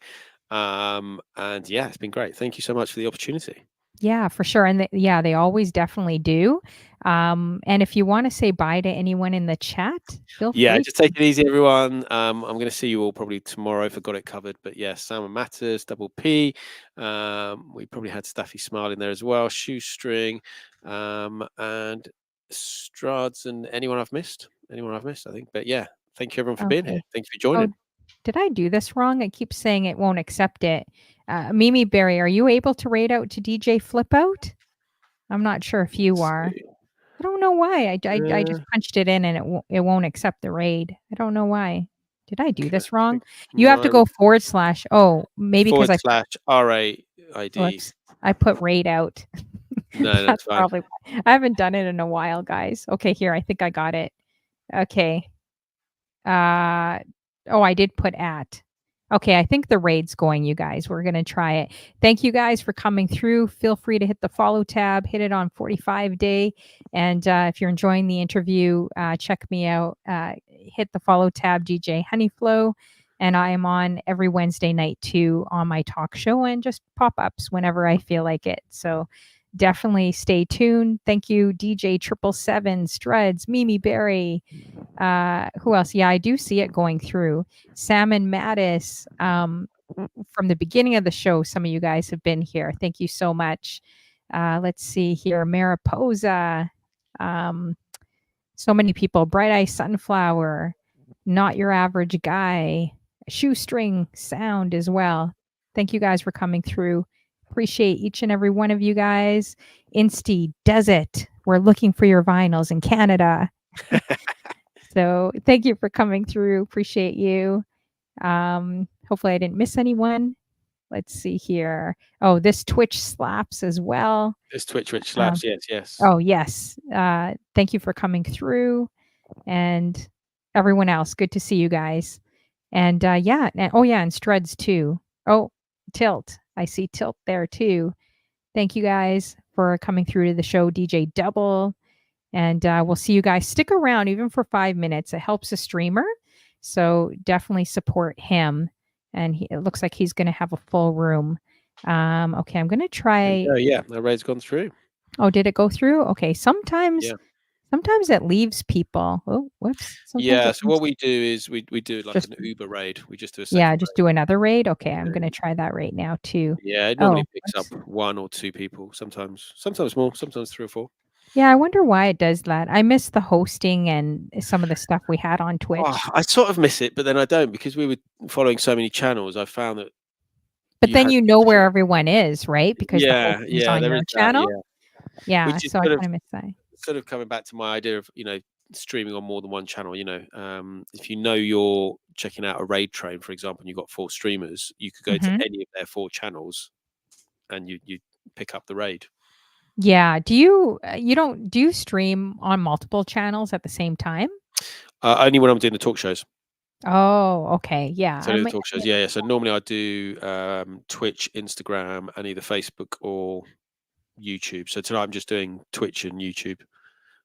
And yeah, it's been great. Thank you so much for the opportunity. Yeah, for sure, and yeah, they always definitely do. And if you wanna say bye to anyone in the chat, feel Yeah, free just take to. it easy, everyone. I'm going to see you all probably tomorrow if I got it covered. But yeah, Salmon Matters, Double P. We probably had Staffy Smile in there as well, Shoestring, and Strads, and anyone I've missed. Anyone I've missed, I think. But yeah, thank you everyone for being here. Okay. Thank you for Oh, joining. did I do this wrong? It keeps saying it won't accept it. Mimi Berry, are you able to raid out to DJ Flip Out? I'm not sure if you Let's are. see. I don't know why. I Uh, just punched it in and it won't accept the raid. I don't know why. Did I do okay, this I wrong? think You have to mine go forward slash. Oh, maybe because forward I slash RAID. whoops, I put raid out. No, no, it's That's fine. probably why. I haven't done it in a while, guys. Okay, here, I think I got it. Okay. Uh, oh, I did put at. Okay, I think the raid's going, you guys. We're gonna try it. Thank you guys for coming through. Feel free to hit the follow tab, hit it on 45 day. And if you're enjoying the interview, check me out. Hit the follow tab, DJ Honeyflow. And I am on every Wednesday night too on my talk show and just pop ups whenever I feel like it. So definitely stay tuned. Thank you, DJ 777, Struds, Mimi Berry, who else? Yeah, I do see it going through. Salmon Mattis, from the beginning of the show, some of you guys have been here. Thank you so much. Let's see here. Mariposa. Um, so many people. Bright Eye Sunflower. Not Your Average Guy. Shoestring Sound as well. Thank you guys for coming through. Appreciate each and every one of you guys. Insty does it. We're looking for your vinyls in Canada. So thank you for coming through. Appreciate you. Hopefully I didn't miss anyone. Let's see here. Oh, this Twitch slaps as well. This Twitch Um, slaps. Yes, yes. oh, yes. Thank you for coming through. And everyone else, good to see you guys. And yeah, oh yeah, and Struds too. Oh, Tilt. I see Tilt there too. Thank you guys for coming through to the show, DJ Double. And we'll see you guys. Stick around even for 5 minutes. It helps a streamer. So definitely support him. And it looks like he's going to have a full room. Okay, I'm going to try. Oh yeah, the raid's gone through. Oh, did it go through? Okay, sometimes Yeah. sometimes it leaves people. Oh, whoops. Sometimes Yeah, it so leaves what we do is we do like just an Uber raid. We just do a yeah, second just do another raid. Okay, I'm raid. going to try that right now too. Yeah, it normally Oh, picks up whoops. 1 or 2 people, sometimes more, sometimes 3 or 4. Yeah, I wonder why it does that. I miss the hosting and some of the stuff we had on Oh, Twitch. I sort of miss it, but then I don't because we were following so many channels. I found that But you then had you know where everyone is, right? Because the yeah, hosting's yeah, on there your is that, channel? yeah. Yeah, Which is so I kinda miss that. sort of coming back to my idea of, streaming on more than one channel, if you know you're checking out a raid train, for example, and you've got 4 streamers, you could go to Mhm. any of their 4 channels and you pick up the raid. Yeah, you don't do you stream on multiple channels at the same time? Only when I'm doing the talk shows. Oh, okay, yeah, So the talk shows, yeah, yeah. So normally I do Twitch, Instagram, and either Facebook or YouTube. So tonight I'm just doing Twitch and YouTube.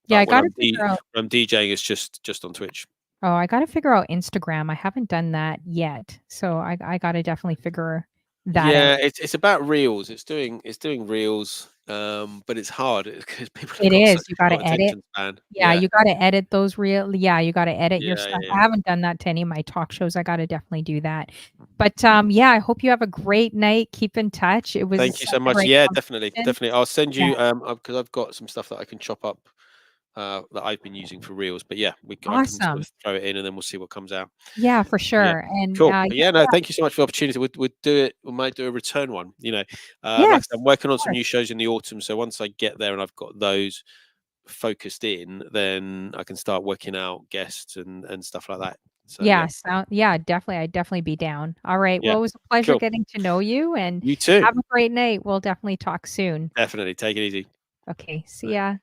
yeah, But I gotta figure out when I'm DJing, it's just on Twitch. I gotta figure out Instagram, I haven't done that yet, so I gotta definitely figure that out. Yeah, it's about reels. It's doing reels, but it's hard because people have It got such is, you a short gotta edit. attention span. Yeah, Yeah, you gotta edit those you gotta edit your yeah, stuff. yeah, I yeah. haven't done that to any of my talk shows, I gotta definitely do that. But, yeah, I hope you have a great night, keep in touch. It was Thank you such so a much. great Yeah, definitely, conversation. definitely. I'll send Yeah, you because I've got some stuff that I can chop up that I've been using for reels. But yeah, I can sort awesome. of throw it in and then we'll see what comes out. Yeah, for Yeah, sure, and, cool. But yeah, yeah, no, thank you so much for the opportunity. We'll do it. We might do a return one. Like I yes, said, I'm working of on some course. new shows in the autumn. So once I get there and I've got those focused in, then I can start working out guests and stuff like that. So yeah, Yeah, definitely, I'd definitely be down. Alright, yeah, well, it was a pleasure cool. getting to know you, and You too. have a great night. We'll definitely talk soon. Definitely take it easy. Okay, see ya.